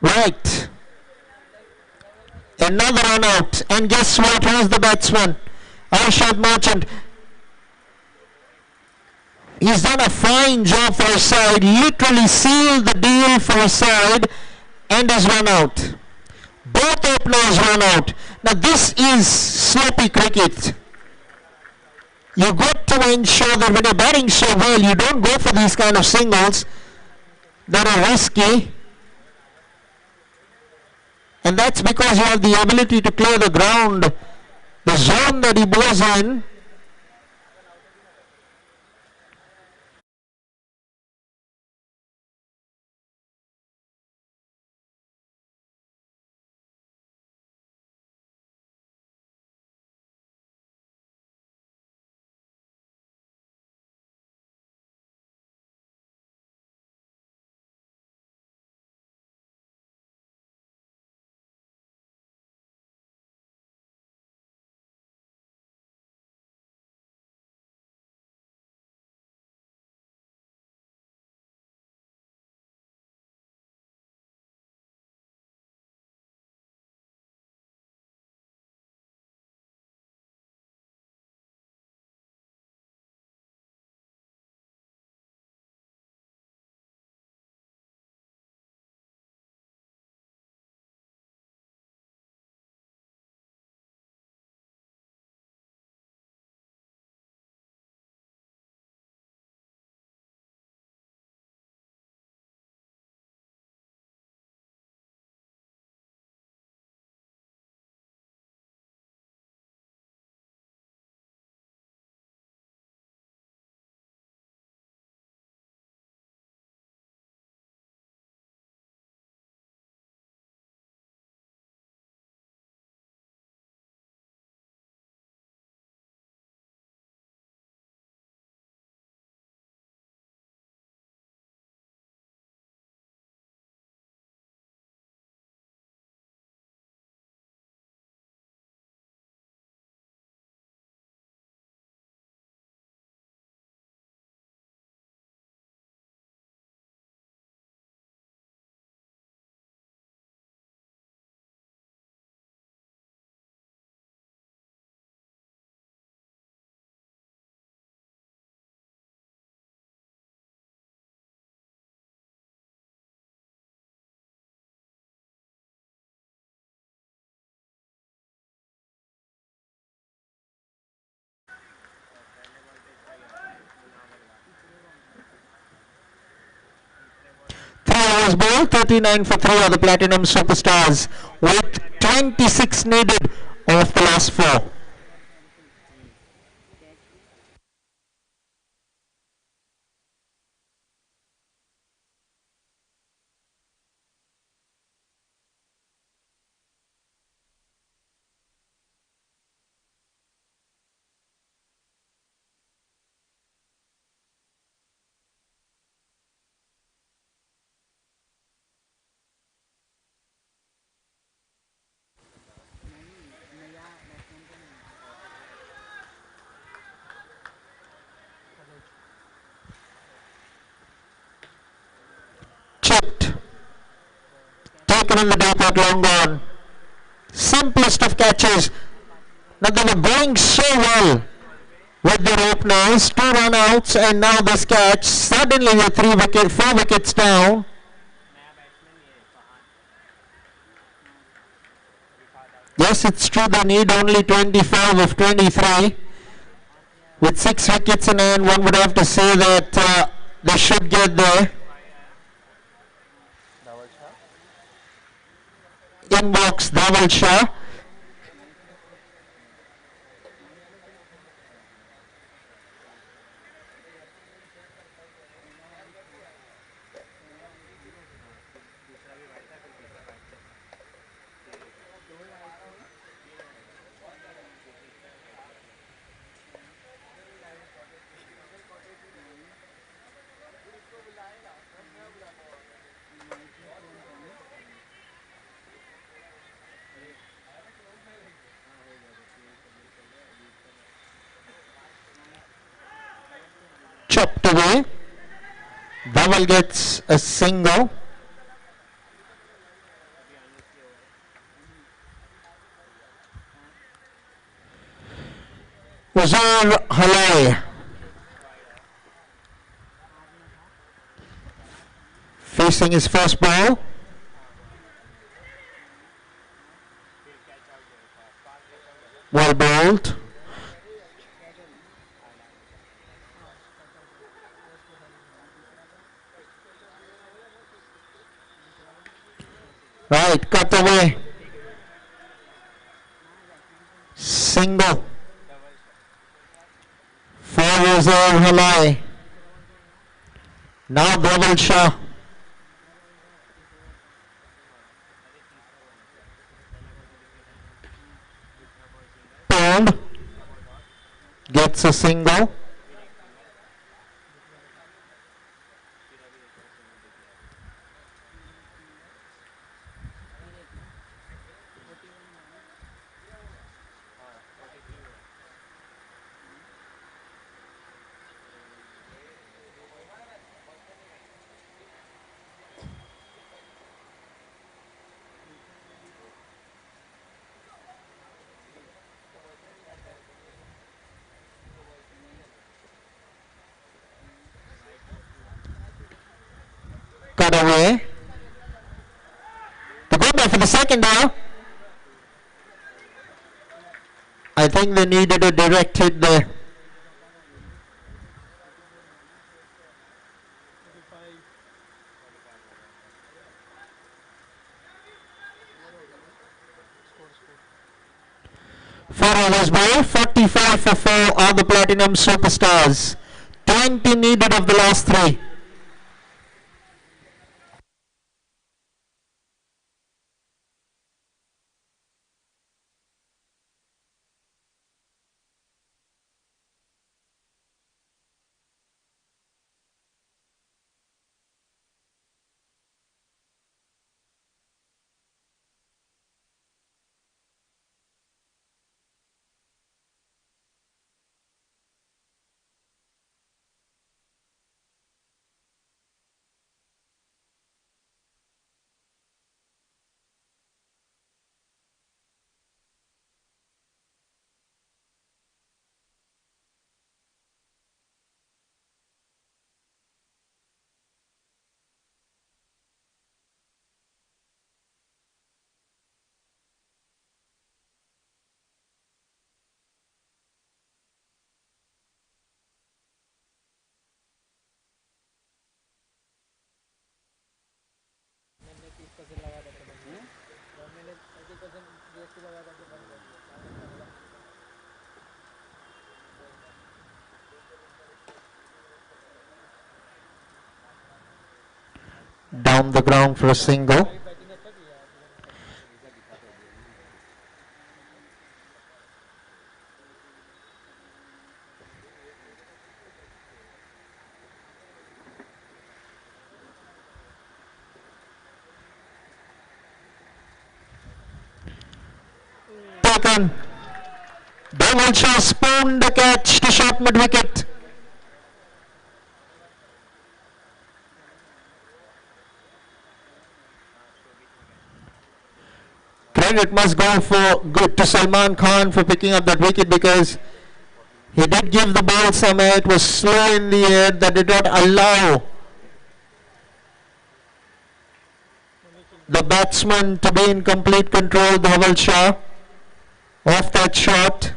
Right. Another run out. And guess what? Who's the batsman? Arshad Merchant. He's done a fine job for his side. Literally sealed the deal for his side and has run out. Both openers run out. Now this is sloppy cricket. You've got to ensure that when you're batting so well, you don't go for these kind of singles that are risky. And that's because you have the ability to clear the ground. The zone that he bowls in overs ball, 39 for 3 are the Platinum Superstars with 26 needed of the last 4. Chipped. Taken in the deep at long on. Simplest of catches. Now they were going so well with their openers, 2 run outs, and now this catch. Suddenly they're 4 wickets down. Yes, it's true they need only 25 of 23. With 6 wickets in hand, one would have to say that they should get there. In walks Dhaval Shah. Chopped away. Dhaval gets a single. Uzur Halai facing his first ball. Well bowled. Right, cut away. Single. For Uzur Halai. Now Dhaval Shah. Pound gets a single. Cut away. They go there for the second now. I think they needed a direct hit there. Four overs ball, 45 for 4 are the Platinum Superstars. 20 needed of the last 3. Down the ground for a single. Taken. Devil Shaw spooned the catch to short mid wicket. Credit must go for good to Salman Khan for picking up that wicket, because he did give the ball some air. It was slow in the air, that did not allow the batsman to be in complete control. Dhaval Shah off that shot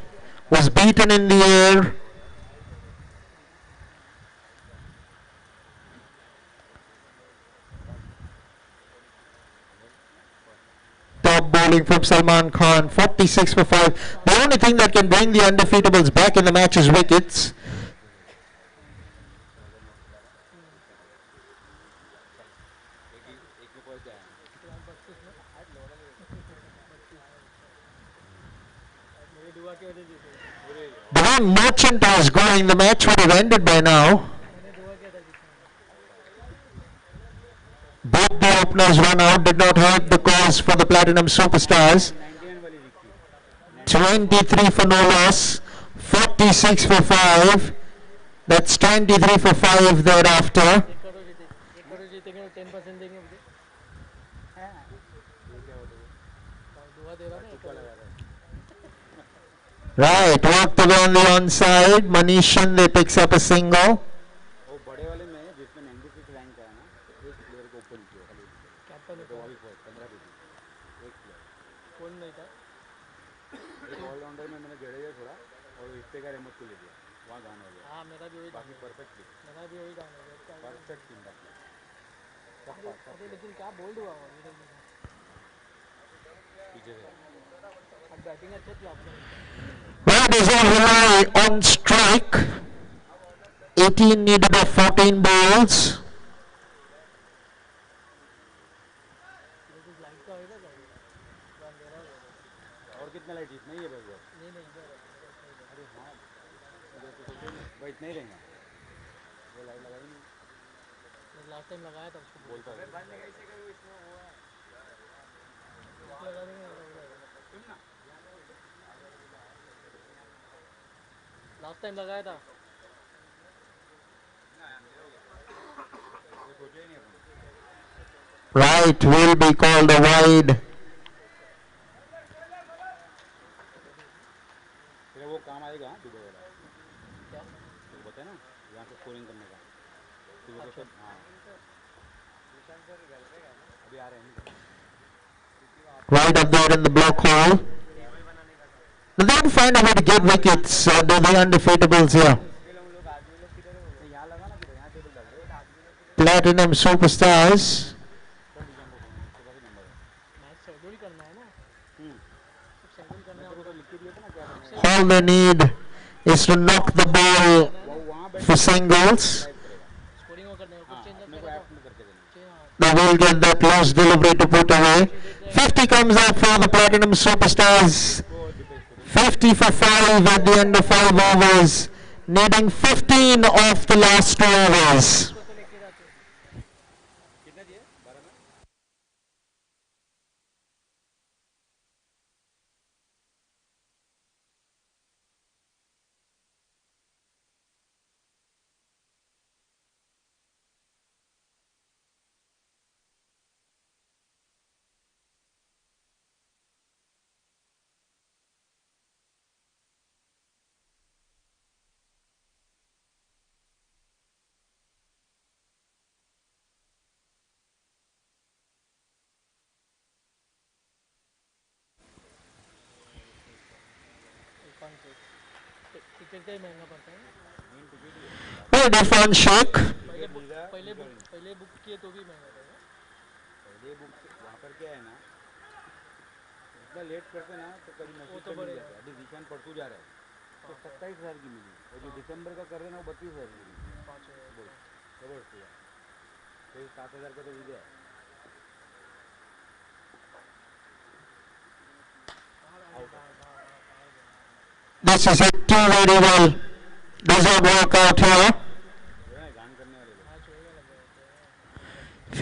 was beaten in the air. Top bowling from Salman Khan, 46 for 5. The only thing that can bring the undefeatables back in the match is wickets. The way Merchant was going, the match would have ended by now. Both the openers run out, did not help the cause for the Platinum Superstars. 23 for no loss, 46 for 5. That's 23 for 5 thereafter. Right, walked away on the onside. Manishan, they picks up a single. Well, there's a rely on strike. 18 needed of 14 balls. Last time लगाया था Right, will be called a wide. वो काम आएगा Dubai वाला क्या बताए ना यहाँ से स्कोरिंग करने का तो वो सब हाँ अभी आ रहे हैं Right up there in the block hole. They didn't find a way to get wickets, the undefeatables here. Platinum Superstars. All they need is to knock the ball for singles. They will get that last delivery to put away. 50 comes up for the Platinum Superstars. 50 for 5 at the end of 5 overs. Needing 15 off the last 2 overs. Ticket का ही महंगा पड़ता है Well, Irfan Sheikh. पहले book किए तो भी महंगा पड़ेगा पहले बुक वहाँ पर क्या है ना इतना लेट करते ना तो कभी नसीब पे मिल जाता है। अभी जीशान परसों जा रहा है तो 27,000 की मिली और जो दिसंबर का कर रहे हैं ना वो 32,000 की मिली। बोल जबरदस्त हुआ। तो 7,000 का तो वीडियो है। This is hit too very well. Does not work out here. जो है गान करने वाले लोग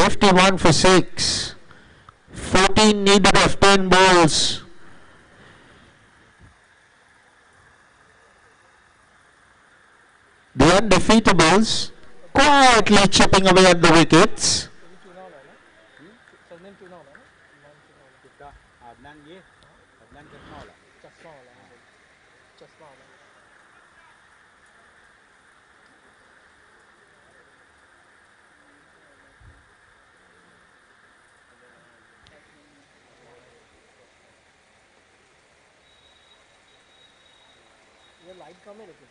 51 for 6. 14 needed of 10 balls. The undefeatables quietly chipping away at the wickets. Surname चुना वाला ना नाम चुना वाला किसका अदनान ये अदनान चश्मा वाला चश्मा वाला चश्मा वाला ये लाइट कम है लेकिन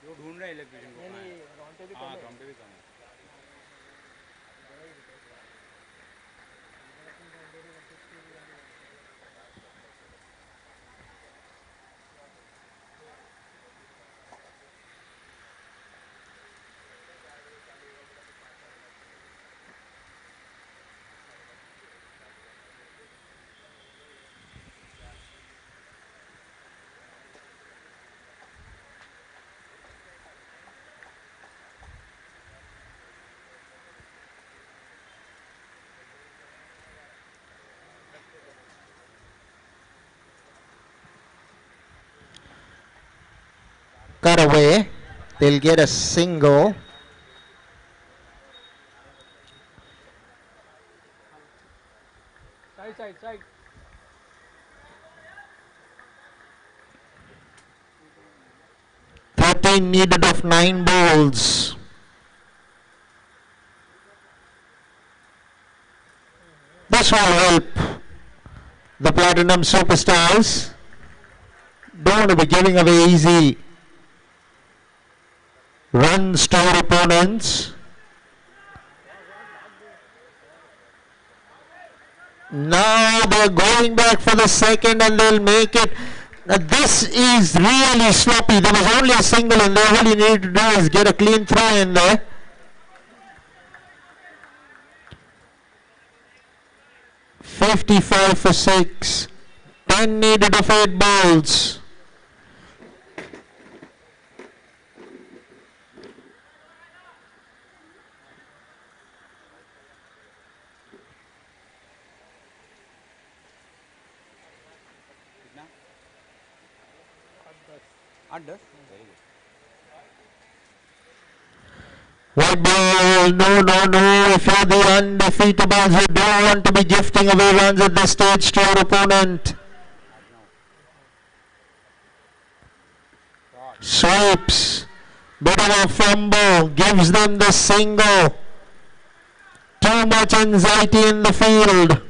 वो ढूंढ रहे हैं इलेक्ट्रिशियन को। नहीं राउंड पे भी कम हाँ है तो हम पे भी कम है। Cut away. They'll get a single. Side side side 13 needed of 9 balls. This will help the Platinum Superstars. Don't want to be giving away easy runs to your opponents. Now they're going back for the second and they'll make it. Now this is really sloppy. There was only a single and all you need to do is get a clean throw in there. $55 for 6. 10 needed of 8 balls. कितना 8-10 very good. White ball, no, no, no. If you're the undefeatables, you don't want to be gifting away runs at this stage to your opponent. Sweeps. Bit of a fumble. Gives them the single. Too much anxiety in the field.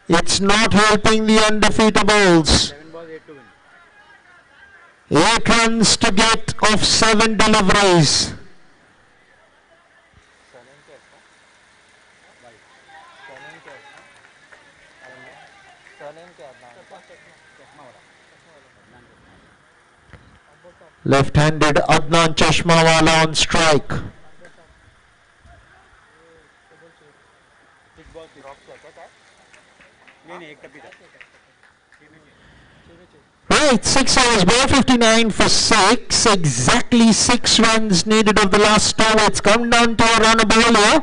It's not helping the undefeatables. 7 balls 8 to win। 8 runs to get of 7 deliveries. Left-handed Adnan Chashmawala on strike. नहीं एक टप्पी था। Right, 6 overs, ball 59 for 6. Exactly 6 runs needed of the last 2. It's come down to a run a ball here.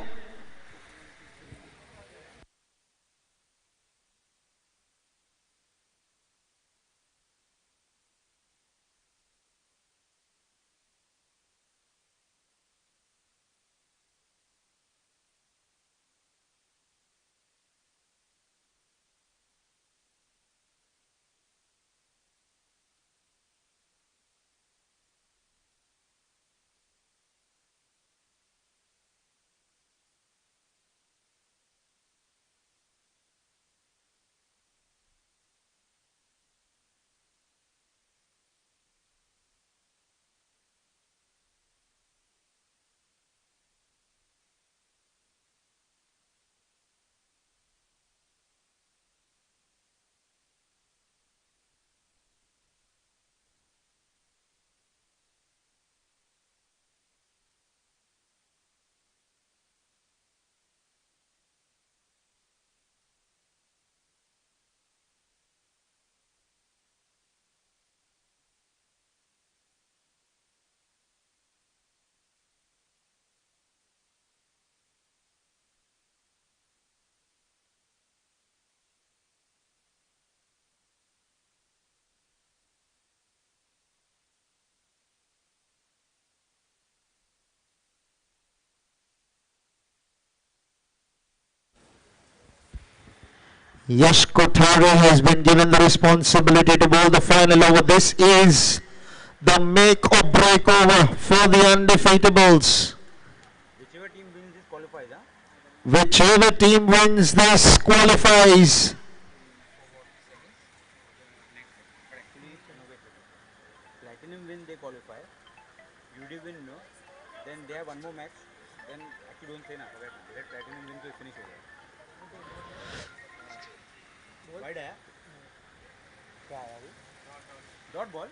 Yash Kothari has been given the responsibility to bowl the final over. This is the make or break over for the undefeatables. Whichever team wins this qualifies, huh? Whichever team wins this qualifies. Actually, no, wait. Platinum win, they qualify. UD win, no. Then they have one more match. Then actually don't say na. Forget. Let platinum win to finish over. Wide है? क्या है अभी? Dot ball?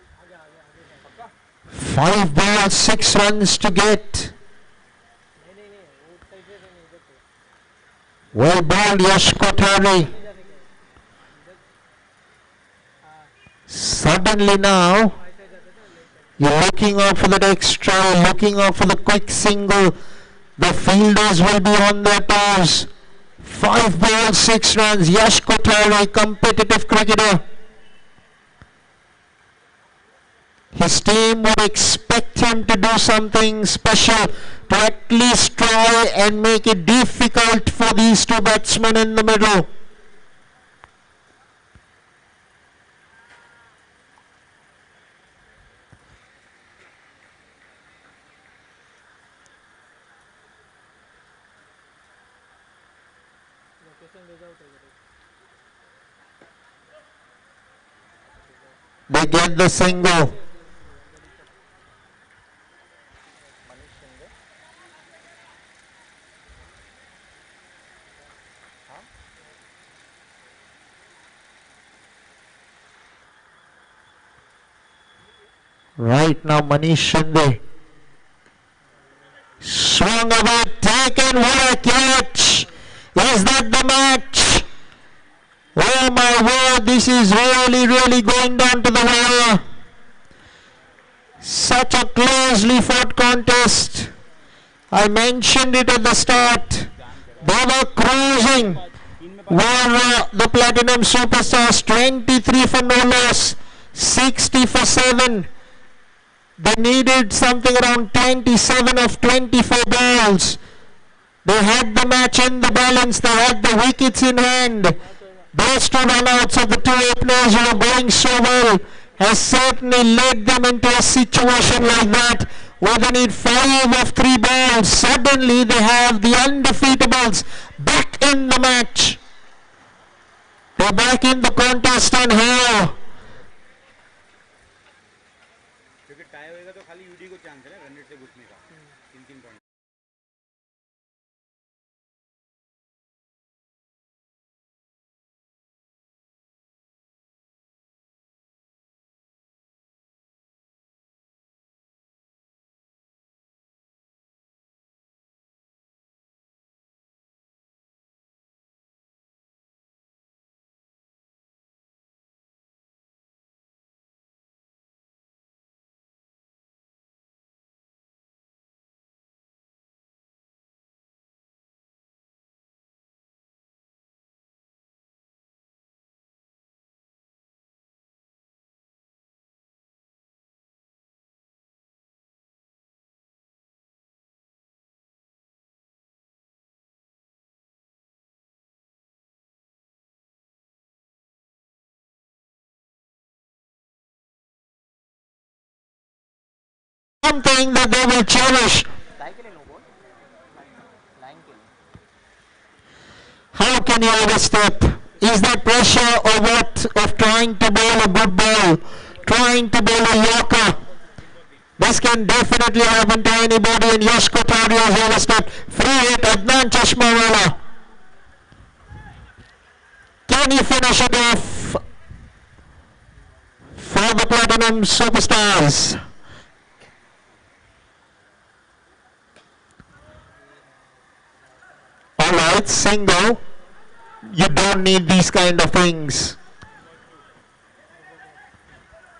5 balls, 6 runs to get. Well bowled, Yash Kothari. Suddenly now, you're looking out for that extra, looking out for the quick single. The fielders will be on their toes. 5 balls, 6 runs. Yash Kothari, competitive cricketer. His team would expect him to do something special, to at least try and make it difficult for these two batsmen in the middle. They get the single. Right now, Manish Shinde swung away, taken, what a catch! Is that the match? Oh my word, this is really going down to the wire. Such a closely fought contest. I mentioned it at the start. They were cruising. Were the Platinum Superstars, 23 for no loss, 60 for 7. They needed something around 27 of 24 balls. They had the match in the balance. They had the wickets in hand. Those two run-outs of the two openers who were going so well has certainly led them into a situation like that where they need 5 of 3 balls. Suddenly they have the undefeatables back in the match. They're back in the contest and here. क्योंकि tie होएगा तो खाली UD को chance है ना run rate से घुसने का 3 point Something that they will cherish. How can you overstep? Is that pressure or what of trying to bowl a good ball, trying to bowl a Yorker? This can definitely happen to anybody, and Yash Kothari has overstepped. Free hit, Adnan Chashmawala. Can he finish it off for the Platinum Superstars? Alright, single. You don't need these kind of things.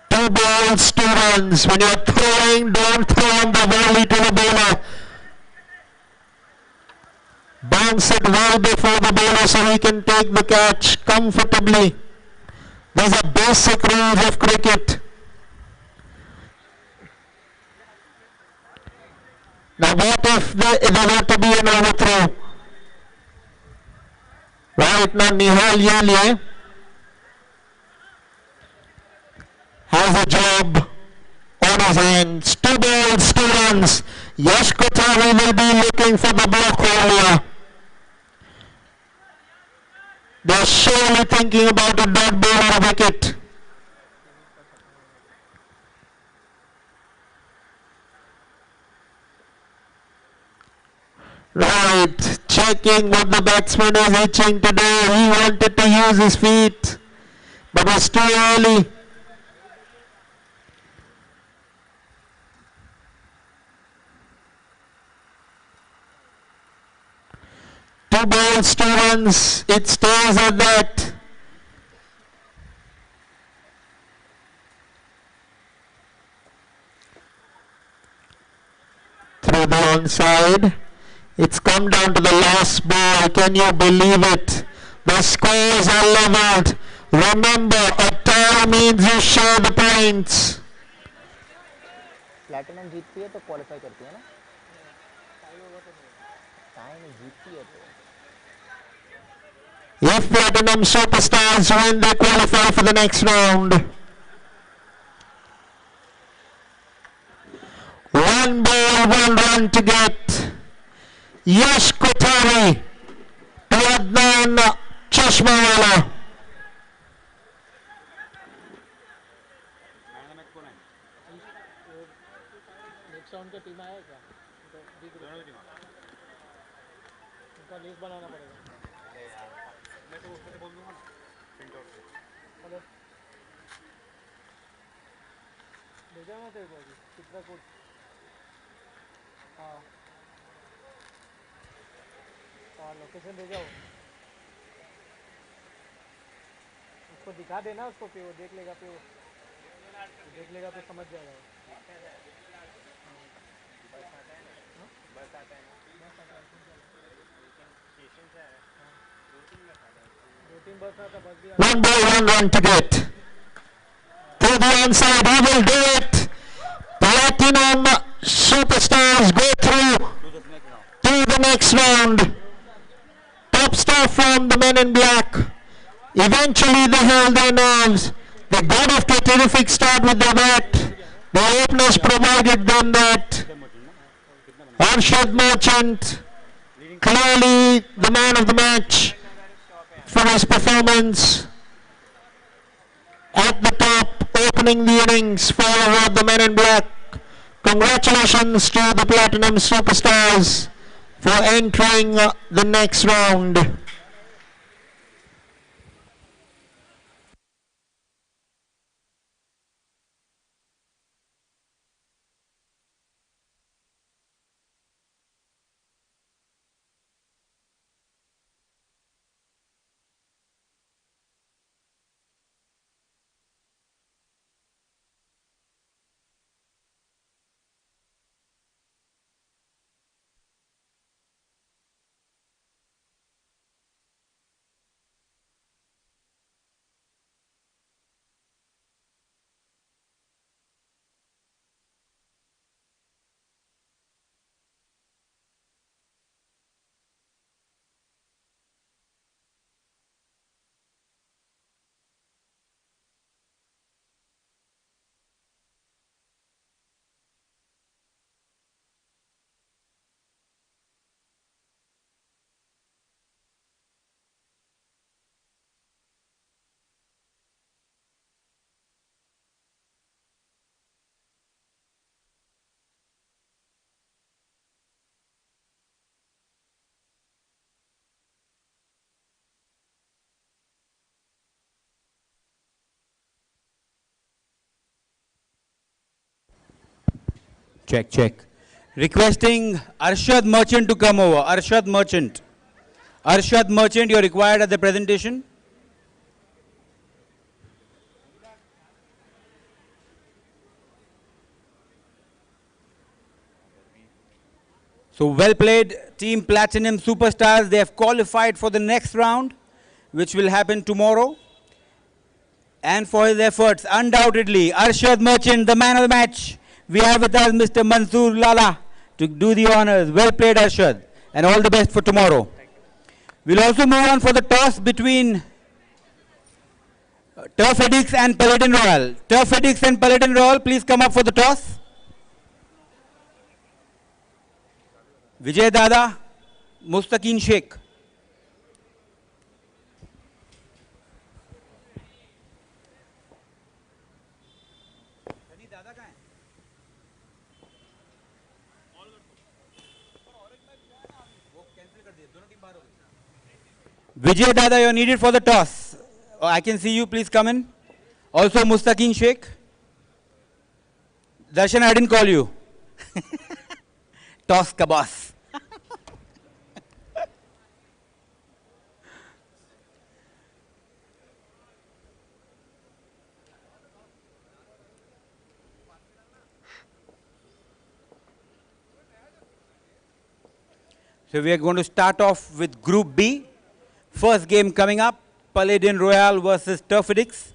2 balls, 2 runs. When you're throwing, don't throw on the volley to the bowler. Bounce it well before the bowler so he can take the catch comfortably. These are basic rules of cricket. Now what if there were to be an overthrow? Right now, Nihal Yelye has a job on his hands. 2 balls, 2 runs. Yash Kothari will be looking for the block earlier. They're surely thinking about a dot ball or a wicket. Right, checking what the batsman is itching to do. He wanted to use his feet, but it's too early. Two balls, 2 runs. It stays at that. Through the onside. It's come down to the last ball. Can you believe it? The scores are leveled. Remember, a tie means you share the points. Platinum जीतती है तो qualify करती है ना tie में जीतती है तो If Platinum Superstars win, they qualify for the next round. 1 ball, 1 run to get. Yash Kothari to Adnan Chashmawala. Next round का टीम आया क्या उनका लिस्ट बनाना पड़ेगा भेजा ना तेरे को अभी चित्रकूट हाँ हाँ लोकेशन भेजा हो उसको दिखा देना उसको फिर वो देख लेगा फिर देख लेगा तो समझ जाएगा वो। दो तीन बस आता बस भी 1 ball, 1 run to get. To the onside, he will do it. Platinum Superstars go through to the next round. Top star from the men in black. Eventually they held their nerves. They got off to a terrific start with their bat. The openers provided them that. Arshad Merchant, clearly the man of the match for his performance at the top, opening the innings for the men in black. Congratulations to the Platinum Superstars for entering the next round. Check, check. Requesting Arshad Merchant to come over. Arshad Merchant. Arshad Merchant, you're required at the presentation. So well played, Team Platinum Superstars. They have qualified for the next round, which will happen tomorrow. And for his efforts, undoubtedly, Arshad Merchant, the man of the match. We have with us Mr. Mansoor Lala to do the honors. Well played, Arshad, and all the best for tomorrow. We'll also move on for the toss between Turf Addicts and Paladin Royal. Turf Addicts and Paladin Royal, please come up for the toss. Vijay Dada, Mustaqeen Sheikh. Vijay Dada, you're needed for the toss. Oh, I can see you, please come in. Also Mustaqeen Sheikh. Darshan, I didn't call you. Toss ka boss. So we are going to start off with Group B. First game coming up, Paladin Royal versus Turf Addicts.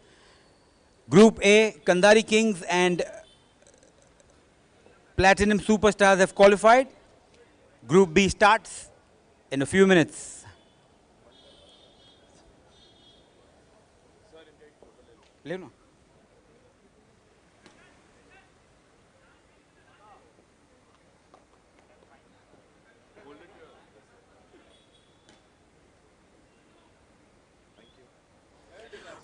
Group A, Kandari Kings and Platinum Superstars have qualified. Group B starts in a few minutes. Leno.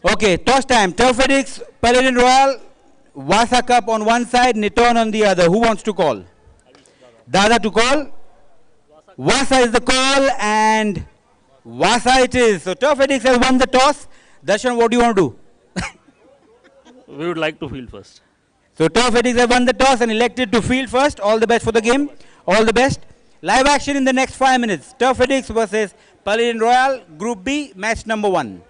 Okay, toss time. Turf Addicts, Paladin Royal, Vassa Cup on one side, Niton on the other. Who wants to call? Dada to call. Vassa is the call and Vassa it is. So Turf Addicts has won the toss. Darshan, what do you want to do? We would like to field first. So Turf Addicts have won the toss and elected to field first. All the best for the game. All the best. Live action in the next 5 minutes. Turf Addicts versus Paladin Royal, Group B, match number 1.